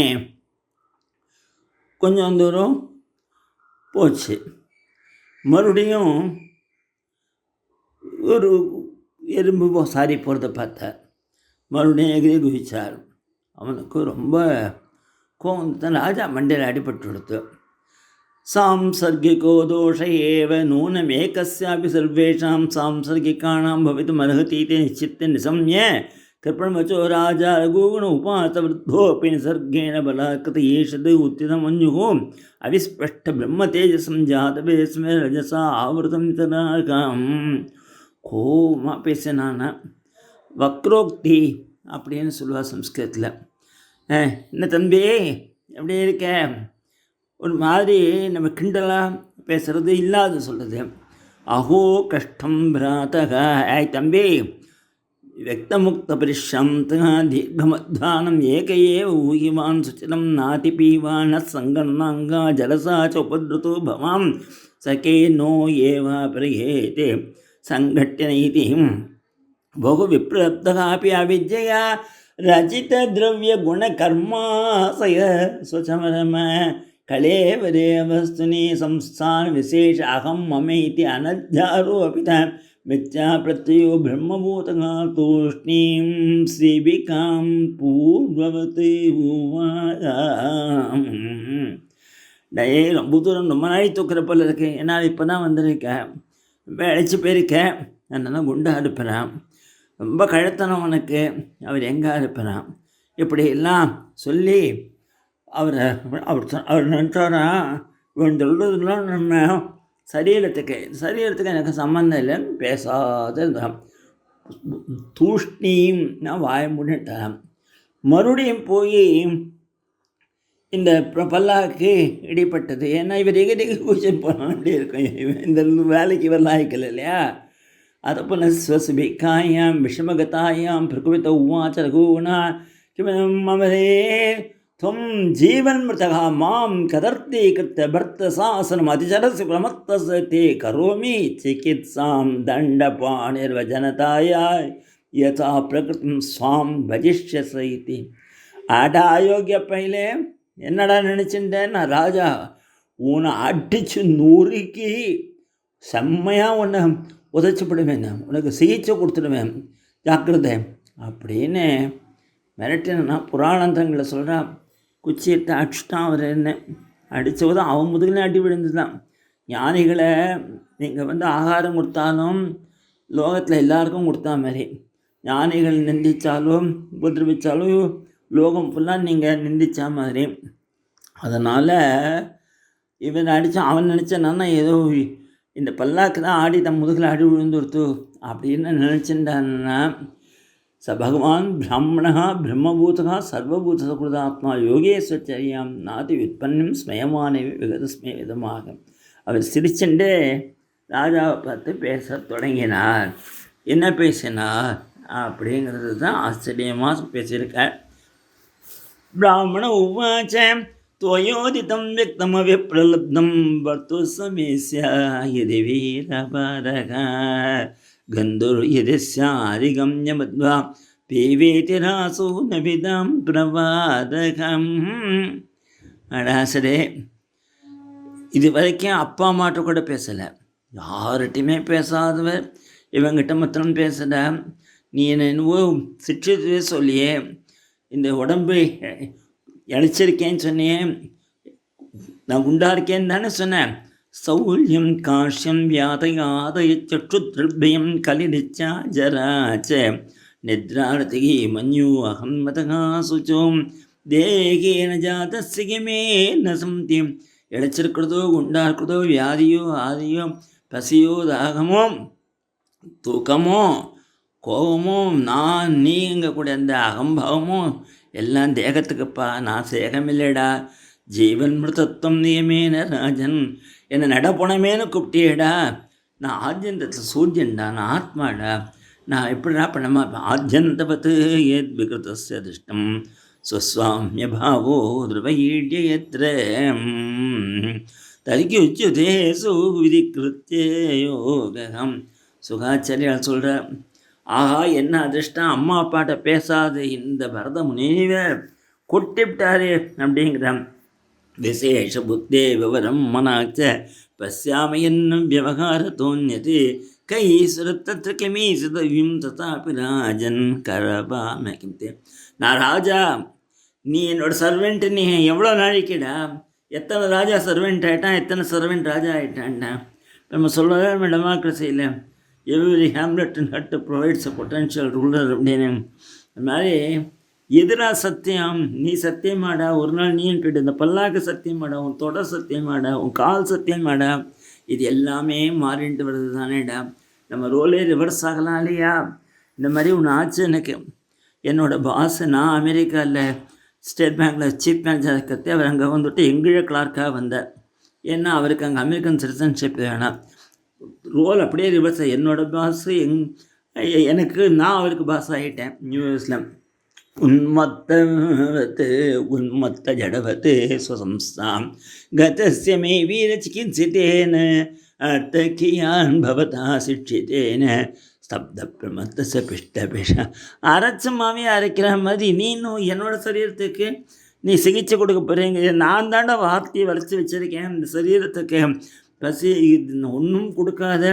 கொஞ்சம் தூரம் போச்சு. மறுபடியும் ஒரு எறும்பு சாரி போகிறத பார்த்தார். மறுபடியும் எகிரி குதிச்சார். அவனுக்கு ரொம்ப கோவம் தான். ராஜா மண்டையில் அடிபட்டு கொடுத்து. சாம்சர்கிகோ தோஷ ஏவ நூனமேகஸ்யாபி சர்வேஷாம் சாம்சர்கிகாணாம் பவித்தும் அர்ஹதீதி நிச்சித்த நிசம்ய கிருப்பணமச்சோ ராஜா ரகுகுண உபாச விருத்தோப்பி நிசர்கேண பலாக்கிருத ஈஷது உத்திதமன்யுஹோ அவிஸ்பஷ்ட பிரம்ம தேஜசம் ஜாதவேஸ்மே ரஜசா ஆவருதம் தராகம். கோமா பேசினானா. வக்ரோக்தி அப்படின்னு சொல்லுவாள் சம்ஸ்கிருதத்தில். என்ன தம்பி எப்படி இருக்க, ஒரு மாதிரி நம்ம கிண்டலாக பேசுகிறது இல்லாத சொல்கிறது. அஹோ கஷ்டம் பிராத்தக, தம்பி व्यक्तमुक्त परिश्रांतः दीर्घमध्वानं एक एव ऊहिवान् सुचिरं नातिपीवान् संगणनांगा जलसा च उपद्रुतो भवां सखे नो एव प्रियेते संघट्य नीतिं बहु विप्रप्तः अविद्यया रचित द्रव्य गुण कर्माशय स्वचमरम कलेवरे वस्तुनि संस्थान विशेष अहं ममेति अनध्यारोपितः मिथ्या प्रत्ययो ब्रह्मभूतः तूष्णीं शिविकां पूर्ववती டே ரொம்ப தூரம் ரொம்ப நாளை தூக்குற போல இருக்கு. என்னால் இப்போ தான் வந்திருக்கேன், ரொம்ப அழைச்சி போயிருக்கேன், நான் குண்டாக இருப்பேன், ரொம்ப கழுத்தனம் உனக்கு, அவர் எங்கே இருப்பேன் இப்படி எல்லாம் சொல்லி அவர் நினச்சாரா, இவன் சொல்கிறதுலாம் நம்ம சரீரத்துக்கு எனக்கு சம்மந்தம் இல்லைன்னு பேசாத இருந்தான். தூஷ்ணியும் நான் வாய முடிட்டான். மறுபடியும் போய் இந்த பல்லாக்கு இடிப்பட்டது. ஏன்னா இவர் எகிரி குதிச்சு போன வேண்டி இருக்கும், இந்த வேலைக்கு இவர் லாய்க்கல இல்லையா. அதை போல ஸ்வசுபிக்காயாம் விஷமகதாயாம் பிரகுவித உவாச்ச ரகுணா மமரே துவம் ஜீவன் மிருதகா மாம் கதர்த்தி கிருத்த பர்த்த சாசனம் அதிசரசு பிரமத்தே கரோமி சிகித்சாம் தண்டபாணிர்வஜனதாயாய் யதா பிரகிருதம் ஸ்வாம் பஜிஷ்யசைதி. ஆடா அயோக்கிய பையிலே, என்னடா நினச்சிட்டேன் நான் ராஜா உன்னை அடித்து நூறுக்கி செம்மையாக உன்னை உதச்சிப்படுவேன், உனக்கு சிகிச்சை கொடுத்துடுவேன், ஜாக்கிரதை அப்படின்னு மிரட்டினா. புராணந்தங்களை சொல்கிறான். குச்சி எடுத்து அடிச்சுட்டான். அவர் என்ன அடித்தபோது அவன் முதுகில் அடி விழுந்து தான். ஞானிகளை நீங்கள் ஆகாரம் கொடுத்தாலும் லோகத்தில் எல்லாருக்கும் கொடுத்தா மாதிரி, ஞானிகள் நிந்திச்சாலும் உபதிரவிச்சாலும் லோகம் ஃபுல்லாக நீங்கள் நிந்திச்சா மாதிரி. அதனால் இவன் அடித்தான். அவன் நினச்சானா ஏதோ இந்த பல்லாக்கு தான் ஆடி தன் முதுகில் அடி விழுந்துருத்து அப்படின்னு நினச்சிட்டான்னா, ச பகவான் பிராமணா பிரம்மபூதகா சர்வபூதகுருதாத்மா யோகேஸ்வச்சரியாம் நாதி விற்பன்னும் ஸ்மயமானவி விகதஸ்மே விதமாக. அவர் சிரிச்சுண்டே ராஜாவை பார்த்து பேச தொடங்கினார். என்ன பேசினார் அப்படிங்கிறது தான் ஆச்சரியமாக பேசியிருக்கார். பிராமண உவாச்ச त्वयोदितं व्यक्तमविप्रलब्धं वर्तु समेस्य यदि वीरपारः गन्धुर्यदि स्यादिगम्य मध्वा पीवेति रासो नविदां प्रवादகம். அடாசரே, இது வரைக்கும் அப்பா அம்மாட்ட கூட பேசலை, யார்கிட்டையுமே பேசாதவர் இவங்கிட்ட மாத்திரம் பேசுகிற நீ என்னவோ சிற்றிலே சொல்லியே, இந்த உடம்பை இழைச்சிருக்கேன்னு சொன்னேன், நான் குண்டா இருக்கேன்னு தானே சொன்னேன். சௌல்யம் காஷ்யம் வியாதயாதயச்சுத்ருபயம் கலிடிச்சா ஜராச்ச நித்ராரதிகி மன்யு அகம் மதகா சுச்சோம் தேகேன ஜாதசிகமே நசந்தி. இழைச்சிருக்கிறதோ குண்டா இருக்கிறதோ வியாதியோ ஆதியோ பசியோ தாகமோ தூக்கமோ கோபமோ நான் நீங்கக்கூடிய அந்த அகம்பாவமோ எல்லாம் தேகத்துக்குப்பா, நான் சேகமில்லைடா. ஜீவன் மிருதத்துவம் நியமேன ராஜன், என்னை நடப்புணமேனு கூப்பிட்டியேடா. நான் ஆத்யந்தத்தில் சூரியன்டா, நான் ஆத்மாடா. நான் எப்படிடா பண்ணமா ஆத்யந்தவத்து ஏத் விகிருதஸ்ய திருஷ்டம் ஸ்வஸ்வாமிய பாவோ துருவஈட்யயத்ர தரிக்கி உச்சுதே சுவிதிகிருத்திய யோகம். சுகாச்சாரியால் சொல்கிற, ஆஹா என்ன அதிர்ஷ்டம், அம்மா அப்பாட்ட பேசாத இந்த பரத முனிவர் கொட்டிவிட்டாரே அப்படிங்கிற. விசேஷ புத்தே விவரம் மனாச்ச பசியாம என்னும் விவகார தோன்யது கை சுரத்த கிமி சுதவியும் ததாபி ராஜன் கரபாம கிம்தே. நான் ராஜா, நீ என்னோட சர்வெண்ட், நீ எவ்வளோ நாளைக்குடா, எத்தனை ராஜா சர்வெண்ட் ஆகிட்டான், எத்தனை சர்வெண்ட் ராஜா ஆகிட்டான்டா. நம்ம சொல்கிறதா நம்ம டெமோக்ரஸியில் every hamlet and hut provides a potential ruler அப்படின்னு. அது மாதிரி எதிராக சத்தியம், நீ சத்தியமாடா, ஒரு நாள் நீ கேட்டு இந்த பல்லாக்கு சத்தியமாடா, உன் தொடர் சத்தியமாடா, உன் கால் சத்தியமாடா, இது எல்லாமே மாறிட்டு வருது தானேடா. நம்ம ரோலே ரிவர்ஸ் ஆகலாம் இல்லையா. இந்த மாதிரி ஒன்று ஆச்சு எனக்கு. என்னோடய பாஸ், நான் அமெரிக்காவில் ஸ்டேட் பேங்க்கில் சீஃப் மேனேஜர் இருக்கிறது, அவர் அங்கே வந்துட்டு எங்கிழ கிளார்க்காக வந்தார். ஏன்னா அவருக்கு அங்கே அமெரிக்கன் சிட்டிசன்ஷிப் வேணாம். ரோல் அப்படியே ரிவர்ஸ். என்னோடய பாஸ் எனக்கு, நான் அவருக்கு பாஸ் ஆகிட்டேன் யூஎஸில். உன்மத்தவத்து உன்மத்த ஜடவத்து ஸ்வசம்ஸ்தாம் கதஸ்ய மே வீரசிகித்சிதேன அர்த்தகியான் பவதா சிக்ஷிதேன ஸ்தப்த பிரமத்த பிஷ்டபிஷ. அரைச்சமாவே அரைக்கிற மாதிரி நீனும் என்னோட சரீரத்துக்கு நீ சிகிச்சை கொடுக்க போகிறீங்க. நான் தாண்டா வார்த்தையை வளைச்சி வச்சுருக்கேன் இந்த சரீரத்துக்கு. பசி ஒன்றும் கொடுக்காத,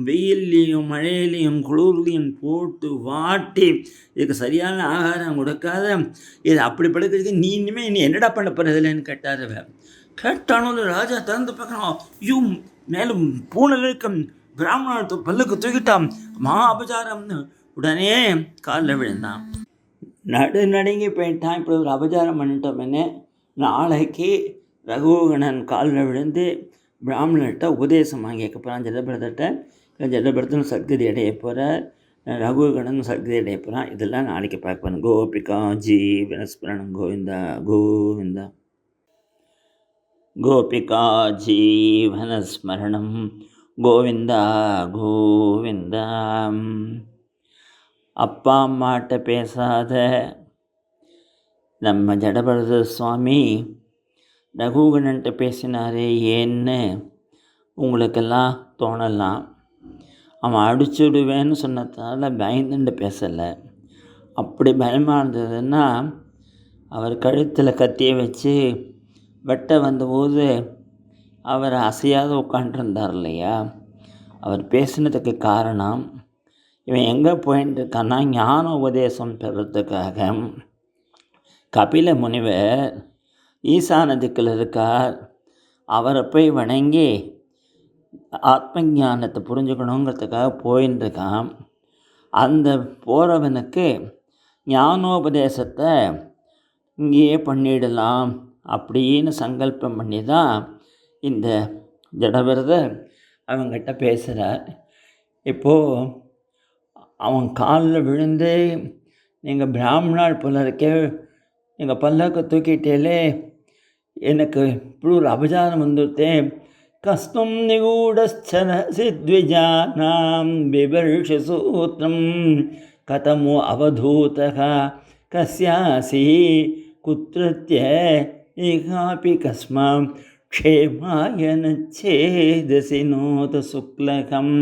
வெயில்லையும் மழையிலையும் குளிர்லையும் போட்டு வாட்டி இதுக்கு சரியான ஆகாரம் கொடுக்காத, இது அப்படி படுக்கிறதுக்கு நீ இனிமேல் நீ என்னடா பண்ண போகிறதில்லன்னு கேட்டார். கேட்டானு ராஜா திறந்து பார்க்கணும். ஐயோ, மேலும் பூனை இருக்கும் பிராமணத்து பல்லுக்கு தூக்கிட்டான், மகா அபச்சாரம்னு உடனே காலில் விழுந்தான். நடுங்கி போயிட்டான். இப்படி ஒரு அபச்சாரம் பண்ணிட்டோம்னு நாளைக்கு ரகுகணன் காலில் விழுந்து பிராமணர்கிட்ட உபதேசம் வாங்கிக்க போகிறான். ஜடபரதர்கிட்ட. ஜடபரதனும் சக்தி அடைய போகிறார், ரகுகணன் சக்தி அடைய போகிறான். இதெல்லாம் நாளைக்கு பார்ப்பேன். கோபிகா ஜீவனஸ்மரணம் கோவிந்தா கோவிந்தா. கோபிகா ஜீவனஸ்மரணம் கோவிந்தா கோவிந்தா. அப்பா அம்மாட்ட பேசாத நம்ம ஜடபரத சுவாமி ரகுகணன்ட்ட பேசினாரே ஏன்னு உங்களுக்கெல்லாம் தோணலாம். அவன் அடிச்சுடுவேன்னு சொன்னதால் பயந்துண்டு பேசலை. அப்படி பயமாக இருந்ததுன்னா அவர் கழுத்தில் கத்தியை வச்சு வெட்ட வந்தபோது அவர் அசையாத உட்காண்டிருந்தார் இல்லையா. அவர் பேசினதுக்கு காரணம், இவன் எங்கே போயின்னு இருக்கான்னா ஞான உபதேசம் பெறத்துக்காக. கபில முனிவர் ஈசான திக்கில் இருக்கார். அவரை போய் வணங்கி ஆத்ம ஞானத்தை புரிஞ்சுக்கணுங்கிறதுக்காக போயின்னு இருக்கான். அந்த போகிறவனுக்கு ஞானோபதேசத்தை இங்கேயே பண்ணிடலாம் அப்படின்னு சங்கல்பம் பண்ணி தான் இந்த ஜடபரதர் அவங்கிட்ட பேசுகிறார். இப்போது அவன் காலில் விழுந்து, நீங்கள் பிராமணால் போல இருக்கே, நீங்கள் பல்லக்க தூக்கிட்டேலே, எனக்கு இப்படி ஒரு அபச்சாரம் வந்துட்டேன். கஸ்தும் நிகூடஸ்சரசி த்விஜானாம் விவர்ஷ சூத்திரம் கதமோ அவதூதக கஸ்யாசி குத்ருத்ய ஏகாபி கஸ்மாம் க்ஷேமாய நச்சேதசி நோத சுக்லகம்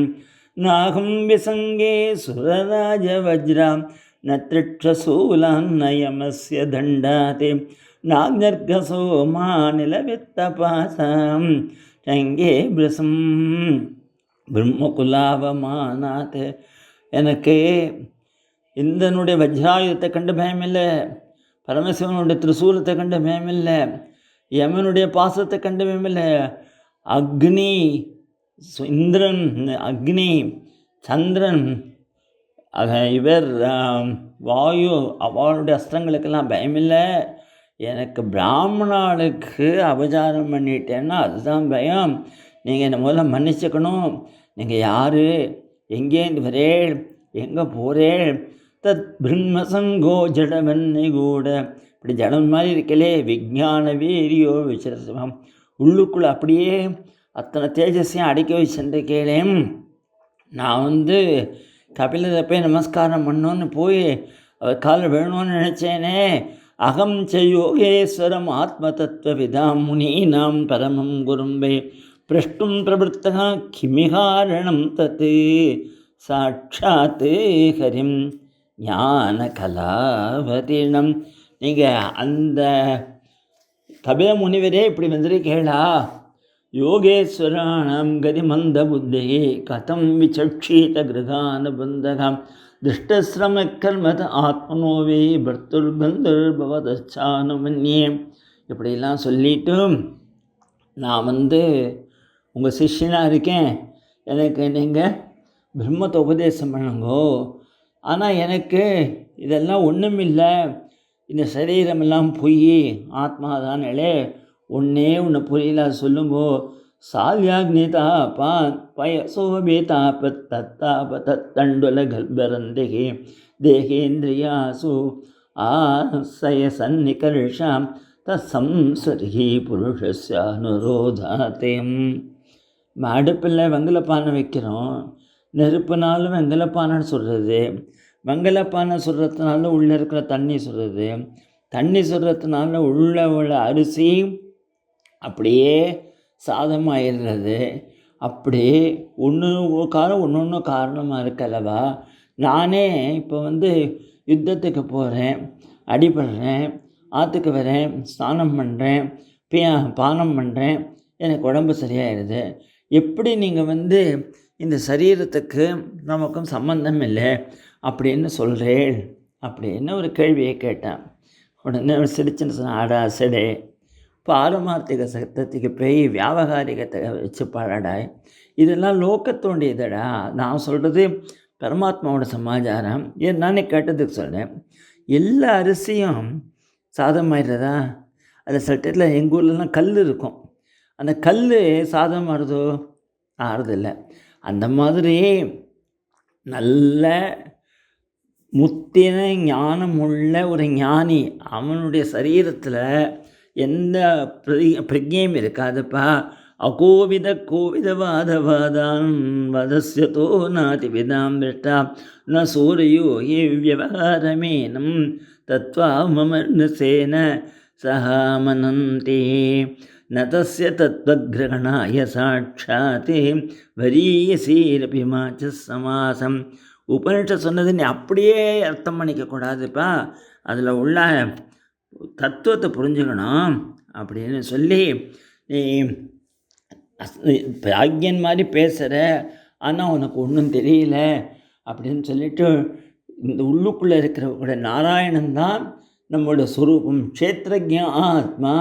நாகம் விசங்கே சுரராஜவஜ்ராம் ந திருட்சசூலான் நயமஸ்ய தண்டாதே நாக்ஞர்கசோ மாநிலவித்தபாசாம் சங்கே பிரசம் பிரம்மகுலாவமானாத். எனக்கு இந்தனுடைய வஜ்ராயுதத்தை கண்டு பயமில்லை, பரமசிவனுடைய திரிசூலத்தை கண்டு பயமில்லை, யமனுடைய பாசத்தை கண்டு பயமில்லை, அக்னி இந்திரன், அக்னி சந்திரன், இவர் வாயு, அவளுடைய அஸ்திரங்களுக்கெல்லாம் பயமில்லை. எனக்கு பிராமணாளுக்கு அபச்சாரம் பண்ணிட்டேன்னா அதுதான் பயம். நீங்கள் என்னை முதல்ல மன்னிச்சுக்கணும். நீங்கள் யார், எங்கேருந்து வரேள், எங்கே போகிறேள்? தத் பிரம்மசங்கோ ஜடவன்னை கூட, இப்படி ஜடம் மாதிரி இருக்கலே, விஜான வீரியோ விசரசம், உள்ளுக்குள்ளே அப்படியே அத்தனை தேஜஸையும் அடக்கி வச்சுட்டு கேளேன். நான் கபிலரை போய் நமஸ்காரம் பண்ணோன்னு போய் அவர் காலில் வேணும்னு நினச்சேனே. அகம் ச யோகேஸ்வரம் ஆத்ம தத்துவ விதாம் முனீனாம் பரமம் குரும்பே பிரஷ்டும் பிரவருத்தா கிமிகாரணம் தத்து சாட்சாத் ஹரிம் ஞான கலாவதீனம். நீங்கள் அந்த கபில முனிவரே இப்படி வந்துருக்கேளா? யோகேஸ்வராணாம் கதிமந்த புத்தியே கதம் விசக்ஷீத கிருகானுபந்தகம் திருஷ்டஸ்ரம கர்மத ஆத்மனோவே பர்த்துர்கந்தர்பவதானுமன்யே. இப்படிலாம் சொல்லிட்டு, நான் உங்கள் சிஷ்யனாக இருக்கேன், எனக்கு நீங்கள் பிரம்மத்தை உபதேசம் பண்ணுங்கோ. ஆனால் எனக்கு இதெல்லாம் ஒன்றும் இல்லை, இந்த சரீரமெல்லாம் பொய், ஆத்மா தானே, ஒன்றே ஒன்று புரியல, சொல்லுங்கோ. சால்யாக்னி தாபான் பயசோபே தாபத் தத்தாப தண்டுல கல்பரந்தகே தேகேந்திரியாசு ஆசய சந்நிகர்ஷாம் தம்சரி புருஷஸ்யானுரோதாத்தேம். அடுப்பில் வெங்கலப்பானை வைக்கிறோம், நெருப்புனாலும் வெங்கலப்பானைன்னு சொல்கிறது, வெங்கலப்பானை சொல்கிறதுனால உள்ளே இருக்கிற தண்ணி சொல்கிறது, தண்ணி சொல்கிறதுனால உள்ள அரிசி அப்படியே சாதமாகிடுறது. அப்படி ஒன்று காரணமாக இருக்கல்லவா. நானே இப்போ யுத்தத்துக்கு போகிறேன், அடிபடுறேன், ஆற்றுக்கு வரேன், ஸ்நானம் பண்ணுறேன், பானம் பண்ணுறேன், எனக்கு உடம்பு சரியாயிடுது. எப்படி நீங்கள் இந்த சரீரத்துக்கு நமக்கும் சம்பந்தம் இல்லை அப்படின்னு சொல்கிறேன் அப்படின்னு ஒரு கேள்வியை கேட்டேன். உடனே சிரிச்சுன்னு சொன்ன, ஆடா செடே, பாரமார்த்திக சத்தத்துக்கு போய் வியாபகாரிகத்தை வச்சு பாடாடாய், இதெல்லாம் லோக்கத்தோண்டியதடா. நான் சொல்கிறது பரமாத்மாவோட சமாச்சாரம். நானே கேட்டதுக்கு சொல்கிறேன். எல்லா அரிசியும் சாதமாயிடுறதா? அது சில டயத்தில் எங்கள் ஊர்லலாம் கல் இருக்கும், அந்த கல் சாதம் ஆறுதோ? ஆறுதில்லை. அந்த மாதிரி நல்ல முத்தின ஞானம் உள்ள ஒரு ஞானி, அவனுடைய சரீரத்தில் எந்த பிரஜையும் இருக்காதுப்பா. அகோவித கோவிதவாதவாதான் வதஸ்யதோ நாதி விதாம் விஷ்டா ந சூரியோ ஏ வியவகாரமேனம் தத்வா மமர்நசேன சஹாமனந்தே ந தஸ்ய தத்வக்ரகணாய சாட்சாத்தே வரியசீரபி மாச்ச சமாசம். உபனிஷத் சொன்னது நீ அப்படியே அர்த்தம் பண்ணிக்கக்கூடாதுப்பா, அதில் உள்ள தத்துவத்தை புரிஞ்சுக்கணும் அப்படின்னு சொல்லி, நீ பிராக்யன் மாதிரி பேசுகிற, ஆனால் உனக்கு ஒன்றும் தெரியல அப்படின்னு சொல்லிட்டு, இந்த உள்ளுக்குள்ளே இருக்கிற கூட நாராயணன் தான் நம்மளோட ஸ்வரூபம். க்ஷேத்ரஜ்ஞ ஆத்மா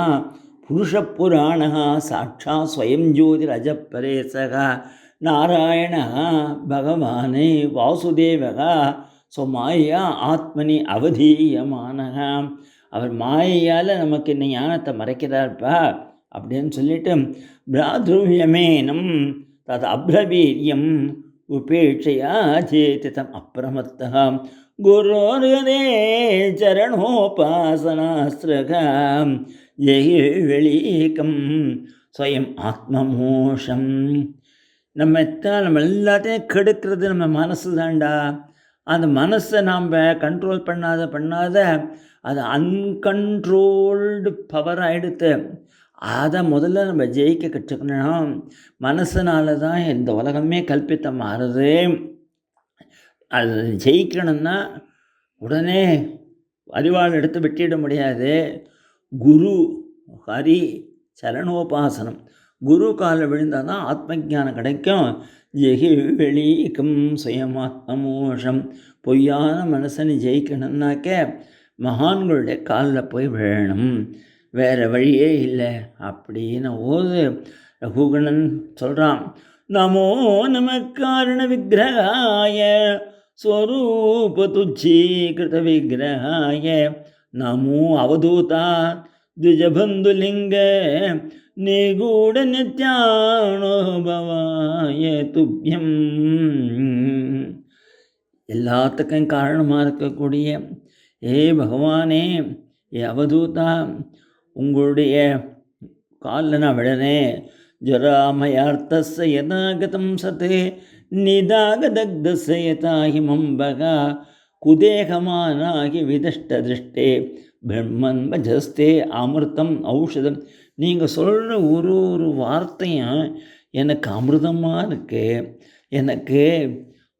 புருஷ புராணா சாட்சா ஸ்வயம் ஜோதிர் அஜப்பரேசகா நாராயண பகவானே வாசுதேவகா மாயா ஆத்மனி அவதீயமானகா. அவர் மாயையால் நமக்கு இந்த ஞானத்தை மறைக்கிறார்ப்பா அப்படின்னு சொல்லிட்டு, பிராதுர்யமேனம் தத் அப்ரவீரியம் உபேட்சையா சேதிதம் அப்பிரமத்தः குரோர்கதே சரணோபாசனாஸ்திரகம் ஜெய் வெளிக்கம் ஸ்வயம் ஆத்மமோஷம். நம்ம எல்லாத்தையும் கெடுக்கிறது நம்ம மனசு தாண்டா. அந்த மனசை நாம் கண்ட்ரோல் பண்ணாத அது அன்கண்ட்ரோல்டு பவர் ஆகிடுத்து. அதை முதல்ல நம்ம ஜெயிக்க கற்றுக்கணும். மனசனால தான் இந்த உலகமே கல்பித்தம் மாறுது. அது ஜெயிக்கணும்னா உடனே அறிவாள் எடுத்து வெட்டிட முடியாது. குரு ஹரி சரணோபாசனம், குரு காலில் விழுந்தால் தான் ஆத்ம ஞானம் கிடைக்கும். ஜெகி வெளிக்கும் சுயமாத்மமோஷம். பொய்யான மனசனை ஜெயிக்கணும்னாக்க மகான்களுடைய காலில் போய் விழணும், வேறு வழியே இல்லை அப்படின்னு ரகுகணன் சொல்கிறான். நமோ நம காரண விக்கிரகாய ஸ்வரூப துச்சீகிருத விக்கிரகாய நமோ அவதூதா த்விஜபந்துலிங்க நிகூட நித்யானுபவாய துப்யம். எல்லாத்துக்கும் காரணமாக இருக்கக்கூடிய பகவானே, அவதூதா, உங்களுடைய காலில் நான் விழனேன். ஜராமயார்த்தஸ்ய யதாகதம் சதே நிதாகதக்தஸ்ய யதாஹிமம்பகா குதேகமானாகி விதஷ்டதிருஷ்டே பிரம்மன் பஜஸ்தே அமிர்தம் ஔஷதம். நீங்கள் சொல்கிற ஒரு வார்த்தையும் எனக்கு அமிர்தமாக இருக்குது, எனக்கு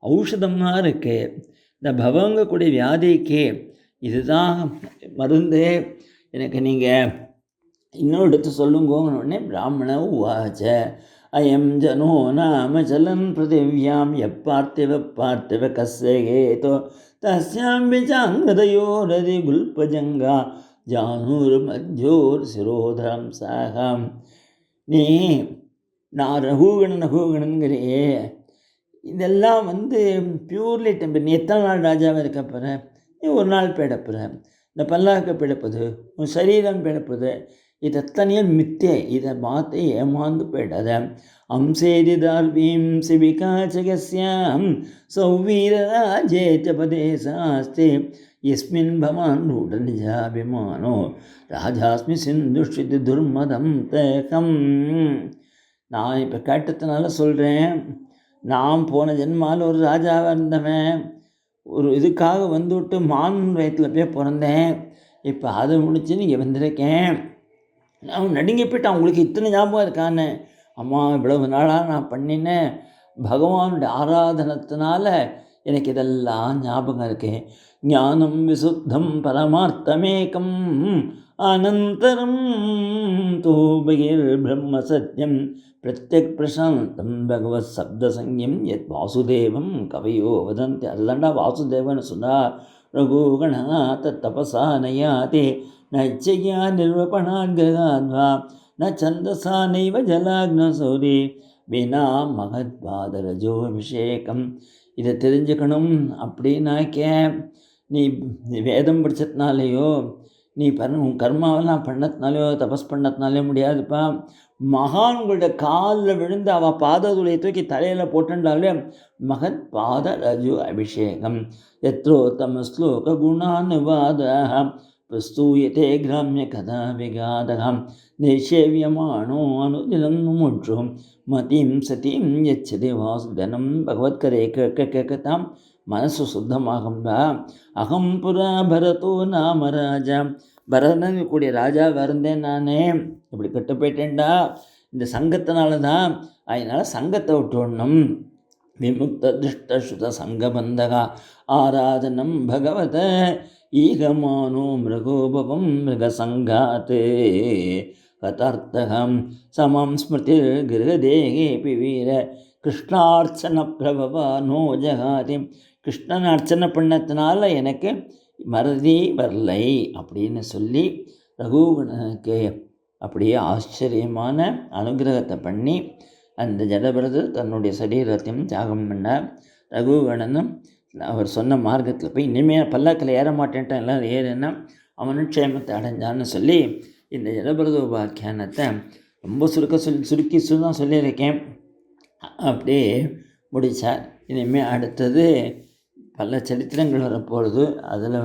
ஔஷதமாக இருக்குது. இந்த பவங்கக்கூடிய வியாதிக்கு இதுதான் மருந்து, எனக்கு நீங்கள் இன்னும் எடுத்து சொல்லுங்கோன்னொடனே பிராமண உவாச்ச அயம் ஜனோ நாம சலன் பிருத்திவியாம் பார்த்திவ கஸ்யேதோ தஸ்யாம் விசாங்கதயோரதி குல்பஜங்கா ஜானூர் மத்யோர் சிரோதரம் சாகம். நான் ரகுகணன்கிறையே, இதெல்லாம் பியூர்லி டெம்பர். நீ எத்தனை நாள் ராஜாவாக இருக்க போகிற? நீ ஒரு நாள் பிழப்புற. இந்த பல்லாக்க பிழப்புது, உன் சரீரம் பிழப்புது, இது எத்தனையோ மித்தே. இதை பார்த்து ஏமாந்து போயிடாத. அம்சேதிதார்வீம் சிவிகாச்சகஸ்யாம் சௌவீரராஜேச்சபதே சாஸ்தே யஸ்மின் பவான் நிஜாபிமானோ ராஜாஸ்மி சிந்துஷ்டி துர்மதம் தேகம். நான் இப்போ கேட்டதுனால சொல்கிறேன். நான் போன ஜென்மாவில் ஒரு ராஜாவாக இருந்தவன். ஒரு இதுக்காக வந்துவிட்டு மான் வயத்தில் போய் பிறந்தேன். இப்போ அதை முடிச்சு நீங்கள் வந்திருக்கேன். நான் நடுங்கி போய்ட்டான். உங்களுக்கு இத்தனை ஞாபகம் இருக்கான்னு. அம்மா, இவ்வளவு நாளாக நான் பண்ணினேன் பகவானுடைய ஆராதனத்தினால எனக்கு இதெல்லாம் ஞாபகம் இருக்கு. ஞானம் விசுத்தம் பரமார்த்தமேகம் அனந்தரம் தூபகிர் பிரம்ம சத்யம் பிரத்யக் பிரசாந்தம் பகவத் சப்த சங்கியம் எத் வாசுதேவம் கவையோ வதந்தி. அதுதாண்டா வாசுதேவன் சொன்னார். ரகுகணா தபசா நயாதே நைச்சையா நிர்வபணாத்கா ந சந்தசா நைவ ஜலாக்னசோரி வினா மகத்பாதரஜோ அபிஷேகம். இதை தெரிஞ்சுக்கணும் அப்படின்னாக்க நீ வேதம் படித்ததுனாலேயோ நீ உன் கர்மாவெல்லாம் பண்ணதுனாலையோ தபஸ் பண்ணதுனாலே முடியாதுப்பா. மகான்களோட காலில் விழுந்து அவள் பாதத்துடைய தூக்கி தலையில் போட்டுண்டாலே மகத் பாத ரஜு அபிஷேகம். எத்ரோத்தம ஸ்லோக குணானுவாத பிரஸ்தூயத்தே கிராமிய கதா விகாதகம் நிஷேவியமானோ அனுதினம் முற்றும் மதிம் சதிம் எச்சதே வாசுதனம். பகவத்கரை கேட்க கேட்கத்தான் மனசு சுத்தமாகும்பா. அகம் புரா பரதோ நாம ராஜா. பரதன் கூடிய ராஜாவாக இருந்தேன் நானே. இப்படி கெட்டு போயிட்டேன்டா இந்த சங்கத்தினால தான். அதனால் சங்கத்தை விட்டுடணும். விமுக்த திருஷ்ட சுத சங்கபந்தகா ஆராதனம் பகவத ஈகமானோ மிருகோபவம் மிருகசங்காத் கதார்த்தகம் சமம் ஸ்மிருதிர் கிரகதேகேபி வீர கிருஷ்ணார்ச்சன பிரபவா நோ ஜகாதி. கிருஷ்ணன் அர்ச்சனை பண்ணத்தினால எனக்கு மறதி வரலை அப்படின்னு சொல்லி ரகுகணனுக்கு அப்படியே ஆச்சரியமான அனுகிரகத்தை பண்ணி அந்த ஜடபரதர் தன்னுடைய சரீரத்தையும் தியாகம் பண்ணார். ரகுகணனும் அவர் சொன்ன மார்க்கத்தில் போய் இனிமேல் பல்லாக்கில் ஏற மாட்டேன்ட்டான், எல்லோரும் ஏறுன்னா அவனும் க்ஷேமத்தை அடைஞ்சான்னு சொல்லி இந்த ஜடபரத உபாக்கியானத்தை ரொம்ப சுருக்கி தான் சொல்லியிருக்கேன். அப்படியே முடித்தார். இனிமேல் அடுத்தது பல சரித்திரங்கள் வரப்போகிறது. அதில்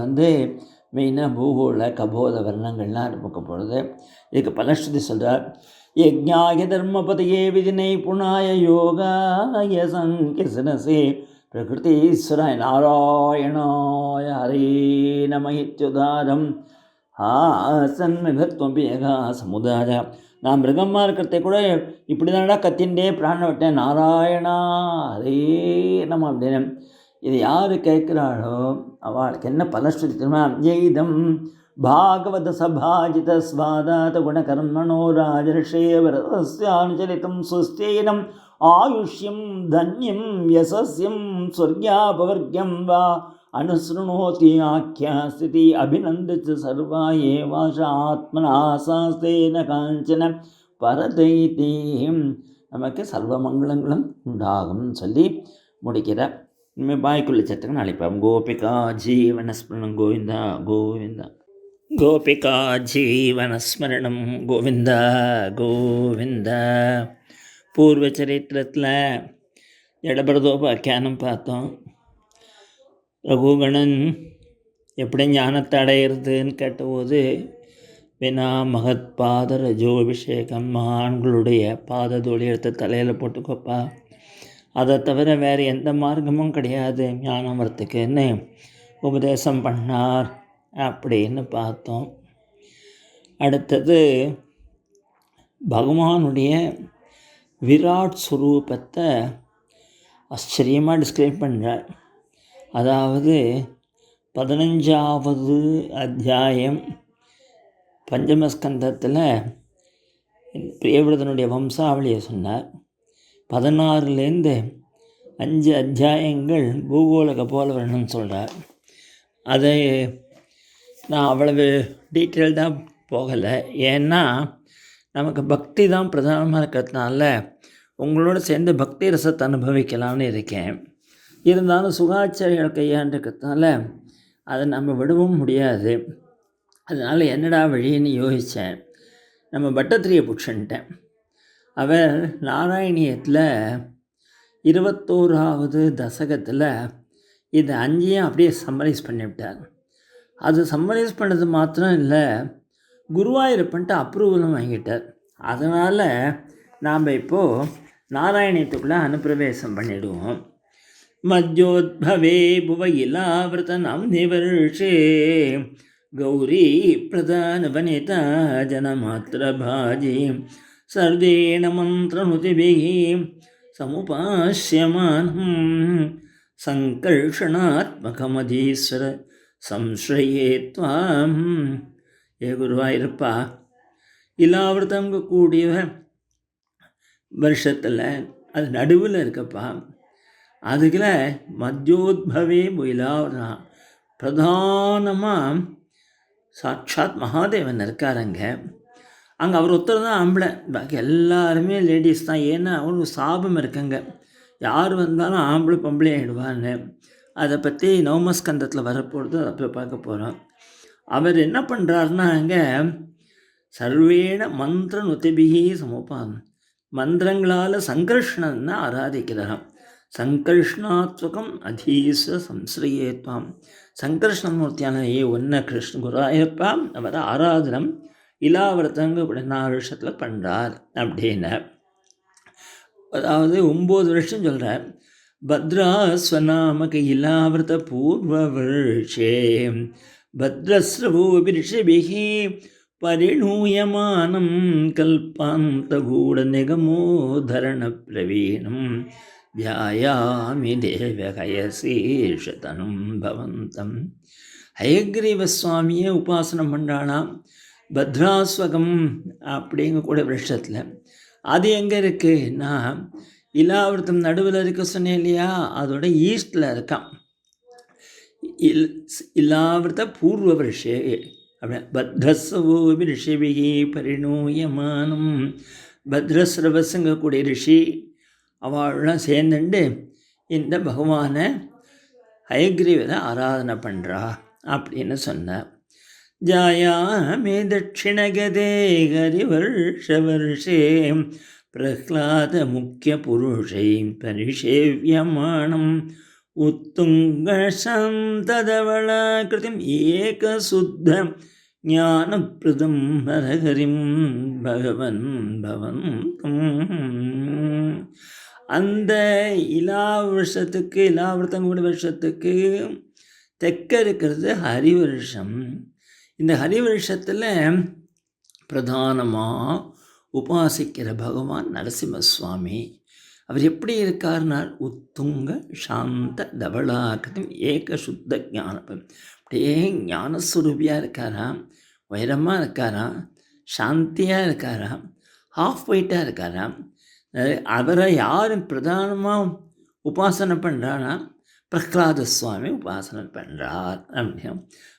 மெயினாக பூகோள கபோத வர்ணங்கள்லாம் இருக்க போகிறது. இதுக்கு பலஸ்ருதி சொல்கிறார். யஜ்ஞாய தர்மபதையே விதினை புனாய யோகாய சங்கிசனசே பிரகிருதீஸ்வராய நாராயணாய ஹரே நம இத்யுதாரம் ஆசன்மிகத்வம் ஏகா சமுதாய. நான் மிருகமாக இருக்கிறத கூட இப்படி தானடா கத்தின்ண்டே பிராணம் விட்டேன், நாராயணா ஹரே நம அப்படின்னு. இது யார் கேட்குறாளோ அவளுக்கு என்ன பலஸ்ருதி தெரியுமா? எய்தம் பாகவத சபாஜித ஸ்வாதாத குணகர்மணோ ராஜர்ஷேவரஸ்யானுச்சரிதம் சுஸ்தேனம் ஆயுஷ்யம் தன்யம் யசஸ்யம் ஸ்வர்க்யாபவர்க்யம் வா அனுஸ்ருணோதி ஆக்கியாஸ்திதி அபிநந்தித்து சர்வா ஏவாஷ ஆத்மனாசாஸ்தேன காஞ்சன பரதைதி. நமக்கு சர்வ மங்களங்களும் உண்டாகும் சொல்லி முடிக்கிறார். இனிமேல் பாய்க்குள்ள சட்டங்க நாளைப்பாம். கோபிகா ஜீவனஸ்மரணம் கோவிந்தா கோவிந்தா. கோபிகா ஜீவனஸ்மரணம் கோவிந்தா கோவிந்தா. பூர்வ சரித்திரத்தில் ஜடபரதோபாக்கியானம் பார்த்தோம். ரகுகணன் எப்படி ஞானத்தை அடையிறதுன்னு கேட்டபோது வினா மகத் பாத ரஜோபிஷேகம், மகான்களுடைய பாததோழி எடுத்து தலையில் போட்டுக்கோப்பா, அதை தவிர வேறு எந்த மார்க்கமும் கிடையாது ஞானம் வரத்துக்குன்னு உபதேசம் பண்ணார் அப்படின்னு பார்த்தோம். அடுத்தது பகவானுடைய விராட் ஸ்வரூபத்தை ஆச்சரியமாக டிஸ்கிரைப் பண்ணுறார். அதாவது 15வது அத்தியாயம் பஞ்சமஸ்கந்தத்தில் பிரியவிரதனுடைய வம்சாவளியை சொன்னார். 16லேருந்து 5 அத்தியாயங்கள் பூகோள கபோல வர்ணம் சொல்கிறார். அதை நான் அவ்வளவு டீட்டெயில்டாக போகலை, ஏன்னா நமக்கு பக்தி தான் பிரதானமாக இருக்கிறதுனால உங்களோட சேர்ந்து பக்தி ரசத்தை அனுபவிக்கலாம்னு இருக்கேன். இருந்தாலும் சுகாச்சாரிகள் கையாண்டுக்கிறதுனால அதை நம்ம விடவும் முடியாது. அதனால் என்னடா வழின்னு யோசித்தேன். நம்ம பட்டத்திரியை பிடிச்சின்ட்டேன். அவர் நாராயணியத்தில் 21வது தசகத்தில் இது 5ஐயும் அப்படியே சம்மரைஸ் பண்ணிவிட்டார். அது சம்மரைஸ் பண்ணது மாத்திரம் இல்லை, குருவாயூரப்பன்ட்டு அப்ரூவலும் வாங்கிட்டார். அதனால் நாம் இப்போது நாராயணியத்துக்குள்ளே அனுப்பிரவேசம் பண்ணிவிடுவோம். மத்யோத்பவே புவயிலாவிரதனம் நிவர்ஷே கௌரி பிரதான வனிதா ஜனமாத்திர பாஜி சர்வேண மந்திரனுதிபிः சமுபாஸ்யமானம் சங்கர்ஷணாத்மகமதீஸ்வர சம்ஸ்ரயே த்வாம். ஏ குருவாயிருப்பா, இலாவிரதங்க கூடிய வருஷத்தில் அது நடுவில் இருக்கப்பா. அதுக்குள்ள மத்யோத்பவே இலாவிரதா பிரதானமாக சாட்சாத் மகாதேவன் இருக்காருங்க. அங்கே அவர் ஒருத்தர் தான் ஆம்பளை, பாக்கி எல்லாருமே லேடிஸ் தான். ஏன்னா அவருக்கு சாபம் இருக்குங்க, யார் வந்தாலும் ஆம்பளை பொம்பளை ஆகிடுவான்னு. அதை பற்றி நவமஸ்கந்தத்தில் வரப்போகிறது, அதை போய் பார்க்க போகிறோம். அவர் என்ன பண்ணுறாருன்னா, அங்கே சர்வேண மந்திர நுதிபிகி சமுபான், மந்திரங்களால் சங்கர்ஷ்ணன்னு ஆராதிக்கிறாராம். சங்கர்ஷ்ணாத்வகம் அதீஸ்வர சம்ஸ்ரயேத்வாம். சங்கர்ஷ்ணமூர்த்தியான ஒன்ன கிருஷ்ண குருவாயூரப்பா அவர் ஆராதனம் இலாவிரதங்க 14 வருஷத்தில் பண்ணுறார் அப்படின்னு. அதாவது 9 வருஷம் சொல்கிறார். பத்ராஸ்வநாமக இலாவிரத பூர்வ வருஷே பத்ரஸ்ரவோபிரிஷபிஹி பரிணூயமானம் கல்பாந்தகூட நிகமோதரண பிரவீணம் தியாயாமி தேவகயசீஷதனும் பவந்தம். ஹயக்ரீவ சுவாமியை உபாசனம் பண்ணுறானாம் பத்ராஸ்வகம் அப்படிங்கக்கூடிய வருஷத்தில். அது எங்கே இருக்குன்னா, இலாவிரதம் நடுவில் இருக்க சொன்னேன் இல்லையா, அதோட ஈஸ்டில் இருக்கான். இலாவிரத பூர்வ வருஷே அப்படி பத்ரஸ்வோபி ரிஷிபிகி பரிணூயமானம். பத்ரஸ்ரவசுங்கக்கூடிய ரிஷி அவள்லாம் சேர்ந்துண்டு இந்த பகவானை ஹயக்ரீவரை ஆராதனை பண்ணுறா அப்படின்னு சொன்னார். जायामि दक्षिणगते हरिवर्षवर्षे प्रह्लादमुख्यपुरुषै परिसेव्यमाणम् उत्तुङ्गशान्तधवलाकृतिम् एकशुद्ध ஞானப்பிரதம் ஹரஹரிம் பகவன் பவந்தம். அந்த இலாவிரதங்கூட வருஷத்துக்கு தெற்க இருக்கிறது ஹரிவருஷம். இந்த ஹரிவருஷத்தில் பிரதானமாக உபாசிக்கிற பகவான் நரசிம்ம சுவாமி. அவர் எப்படி இருக்கார்னால் உத்துங்க சாந்த தவளாகிருதம் ஏக சுத்த ஞானம். அப்படியே ஞானஸ்வரூபியாக இருக்காராம், உயரமாக இருக்காராம், சாந்தியாக இருக்காராம், ஹாஃப் ஒயிட்டாக இருக்காராம். அவரை யாரும் பிரதானமாக உபாசனை பண்ணுறான்னா பிரஹ்லாத சுவாமி உபாசனை பண்ணுறார். அப்படின்னா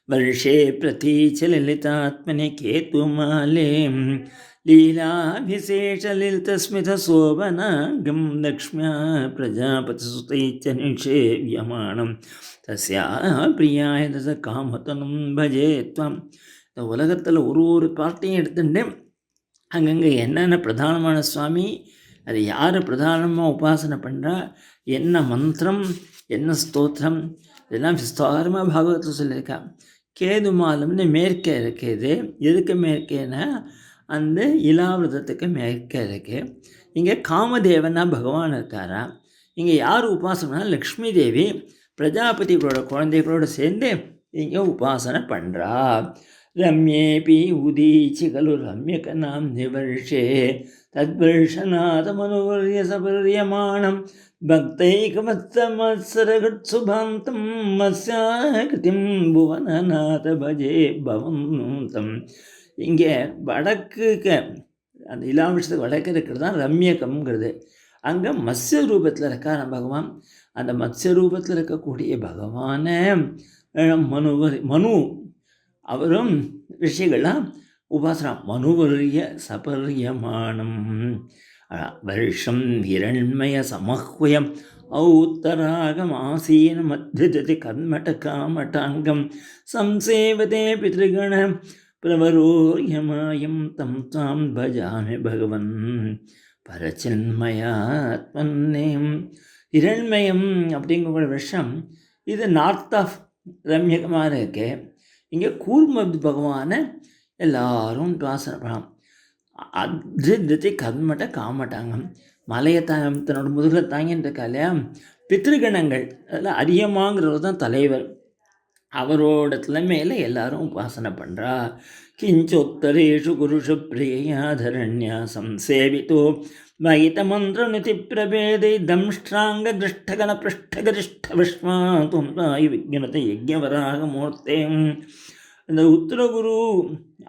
வருஷே பிரதீச்ச லலிதாத்மனி கேதுமாலே லீலாபிசேஷலிதஸ்மிதசோபனாங்கம் லக்ஷ்மியா பிரஜாபதிசுதைச்ச நிஷேவியமானம் தஸ்யா பிரியாய தச காமதனும் பஜே துவம். இந்த உலகத்தில் ஒரு பார்ட்டையும் எடுத்துட்டு அங்கங்கே என்னென்ன பிரதானமான சுவாமி, அது யார் பிரதானமாக உபாசனை பண்ணுறா, என்ன மந்திரம், என்ன ஸ்தோத்திரம், இதெல்லாம் விஸ்தாரமாக பாகவத்தில் சொல்லியிருக்கா. கேது மாலம்னு மேற்கே இருக்குது. எதுக்கு மேற்கேன்னா அந்த இலாவிரதத்துக்கு மேற்கே இருக்குது. இங்கே காமதேவனா பகவான் இருக்காரா. இங்கே யார் உபாசனைனா லக்ஷ்மி தேவி பிரஜாபதிகளோட குழந்தைகளோடு சேர்ந்து இங்கே உபாசனை பண்ணுறா. ரம்யேபி உதீச்சி கலு ரம்யகனாம் நிவர்ஷே தத்வர்ஷநாதமனுவர்ய சபர்யமானம் பக்தைகமத்சமத்சரகட்சுபாந்தம் மத்ஸ்யாகிருதிம் புவனநாத பஜே பவந்தம். இங்கே வடக்கு அந்த இலாவிஷத்துக்கு வடக்கு இருக்கிறது தான் ரம்யகம்ங்கிறது. அங்கே மத்ஸ்ய ரூபத்தில் இருக்கார் பகவான். அந்த மத்ஸ்ய ரூபத்தில் இருக்கக்கூடிய பகவான மனு அவரும் ரிஷிகளாம் உபாசனா மனுவரிய சபரியமானம் வருஷம் இரண்மய சமஹ்வயம் ஔத்தராகமாசீன மத்யஜதி கர்மட காமட்டாங்கம் சம்சேவதே பித்ருகண பிரவரோயமாயம் தம் தாம் பஜாமி பகவன் பரச்சின்மயாத்மன்னேம். இரண்மயம் அப்படிங்கிற வருஷம் இது நார்த் ஆஃப் ரம்யகமாக இருக்கு. இங்கே கூர்ம பகவானை எல்லாரும் உபாசனை பண்ணலாம். அதிருத்தி கர்மட்ட காமட்டாங்கம் மலையை தன்னோட முதுகில் தாங்கின்னு இருக்கா இல்லையா. பித்ருகணங்கள் அதில் அரியமாங்கிறவர் தான் தலைவர். அவரோட தலைமையில் எல்லாரும் உபாசனை பண்ணுறா. கிஞ்சோத்தரேஷு குருஷு பிரியாதரண்யா சம்சேவித்தோ மகித மந்திர நிதி பிரபேதை தம்ஷ்டாங்க திருஷ்டகன பிருஷ்டகரிஷ்ட விஸ்வாய் விஜ்ஞனத்தை யஜ்ஞவராக மூர்த்தேம். இந்த உத்தரகுரு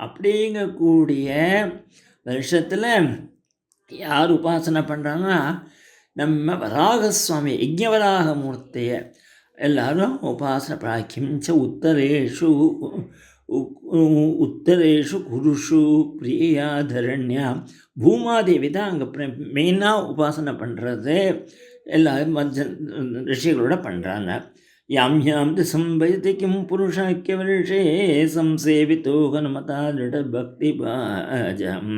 அப்படிங்கக்கூடிய வருஷத்தில் யார் உபாசனை பண்ணுறாங்கன்னா நம்ம வராகசுவாமி யஜ்ஞவராக மூர்த்தியை எல்லாரும் உபாசனை பண்ண. கிஞ்ச உத்தரேஷு குருஷு பிரியாதரண்யா. பூமாதேவி தான் அங்கே மெயினாக உபாசனை பண்ணுறது. எல்லாரும் ரிஷிகளோட பண்ணுறாங்க. யாம் யாம் சம்பயதி கிம் புருஷாக்கிய வருஷே சம்சேவித்தோ ஹனுமதா திருட பக்தி பாஜம்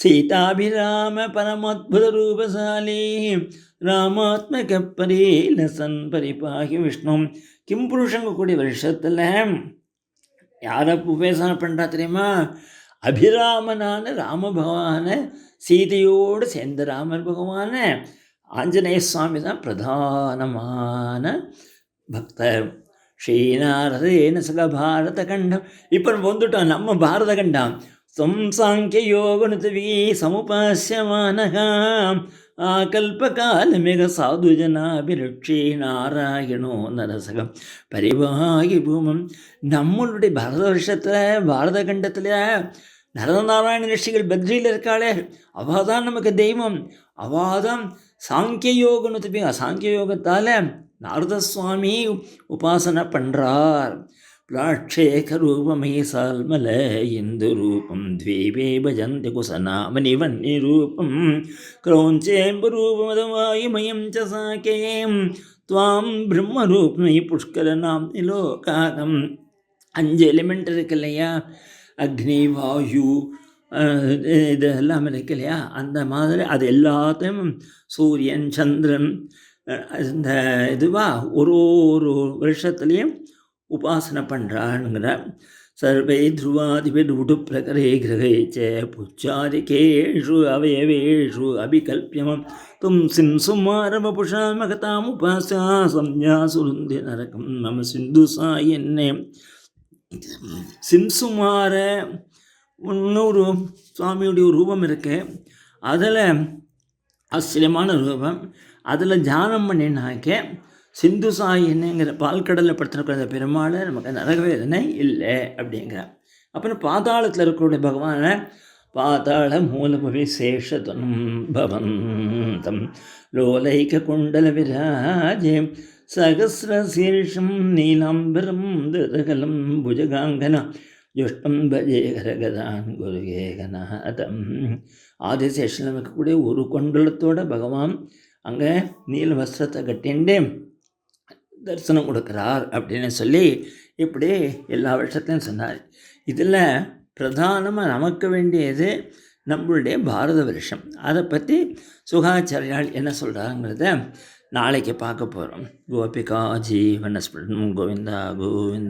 சீதாபிராம பரமத்புத ரூபசாலி ராமாத்மக பரீலசன் பரிபாகி விஷ்ணு. கிம் புருஷங்க கூடிய வருஷத்தில் யாரை உபேசனை பண்ணுறா தெரியுமா? அபிராமனான ராம பகவான சீதையோடு சேர்ந்த ராமர் பகவான ஆஞ்சநேய சுவாமி தான் பிரதானமான பக்தர். ஸ்ரீநாரதேன சக பாரத கண்டம். இப்போ வந்துட்டோம் நம்ம பாரத கண்டம். சாங்கிய யோகனுதவி சமுபாசியமானகா ஆகல்பகாலமிக சாதுஜனாபிரட்சி நாராயணோ நரசகம் பரிவாகி பூமம். நம்மளுடைய பாரத வருஷத்தில் பாரத கண்டத்தில் நரநாராயண ரிஷிகள் பத்ரியில் இருக்காளே, அவள் தான் நமக்கு தெய்வம். அவள் தான் சாங்கிய யோகனுதவி. சாங்கிய யோகத்தால் நாரத சுவாமி உபாசனை பண்ணுறார். பிளாட்சேக ரூபமே சால்மல இந்து ரூபம் த்வீபே பஜந்தி குசநாமனி வன்னி ரூபம் கிரௌஞ்சேம்ப ரூபமதவாயுமயம் ச சாகேம் துவாம் பிரம்மரூப்மை புஷ்கரநாம் நிலோகாகம் 5 எலிமெண்ட் இருக்கு இல்லையா, அக்னி, வாயு, இது எல்லாம் இருக்கு இல்லையா, அந்த மாதிரி அது எல்லாத்தையும் சூரியன், சந்திரன், இந்த ஒரு ஒரு வருஷத்துலேயும் உபாசனை பண்ணுறானுங்கிற. சர்வை த்ருவாதிபிடுடு பிரகரே கிரகே ச புச்சாரிகேஷு அவயவேஷு அபிகல்பியமம் தும் சிம் சுமாரவபுஷா மகதாம் உபாசா சம்யா சுருந்தி நரகம் மம சிந்து சாயன்னே. சிம்சுமார இன்னொரு சுவாமியுடைய ரூபம் இருக்கு, அதில் ஆச்சரியமான ரூபம். அதில் தியானம் பண்ணினாக்க சிந்து சாயின்னுங்கிற பால்கடலில் படுத்திருக்கிற பெருமாளை நமக்கு நரகவேதனை இல்லை அப்படிங்கிறார். அப்புறம் பாதாளத்தில் இருக்கக்கூடிய பகவானை பாதாள மூலபவி சேஷதனம் பவந்தம் லோலைக குண்டல விராஜே சகசிரசீர்ஷம் நீலாம்பரம் திருகலம் புஜகாங்கன ஜுஷ்டம் பஜேகரகதான் குருகேகநாதம். ஆதிசேஷன் இருக்கக்கூடிய ஒரு கொண்டலத்தோட பகவான் அங்கே நீல வஸ்திரத்தை கட்டிண்டு தரிசனம் கொடுக்குறார் அப்படின்னு சொல்லி இப்படி எல்லா வருஷத்தையும் சொன்னார். இதில் பிரதானமாக நமக்கு வேண்டியது நம்மளுடைய பாரத வருஷம். அதை பற்றி சுகாச்சாரியால் என்ன சொல்கிறாங்கிறத நாளைக்கு பார்க்க போகிறோம். கோபிகா ஜீவனஸ்மரணம் கோவிந்தா கோவிந்தா.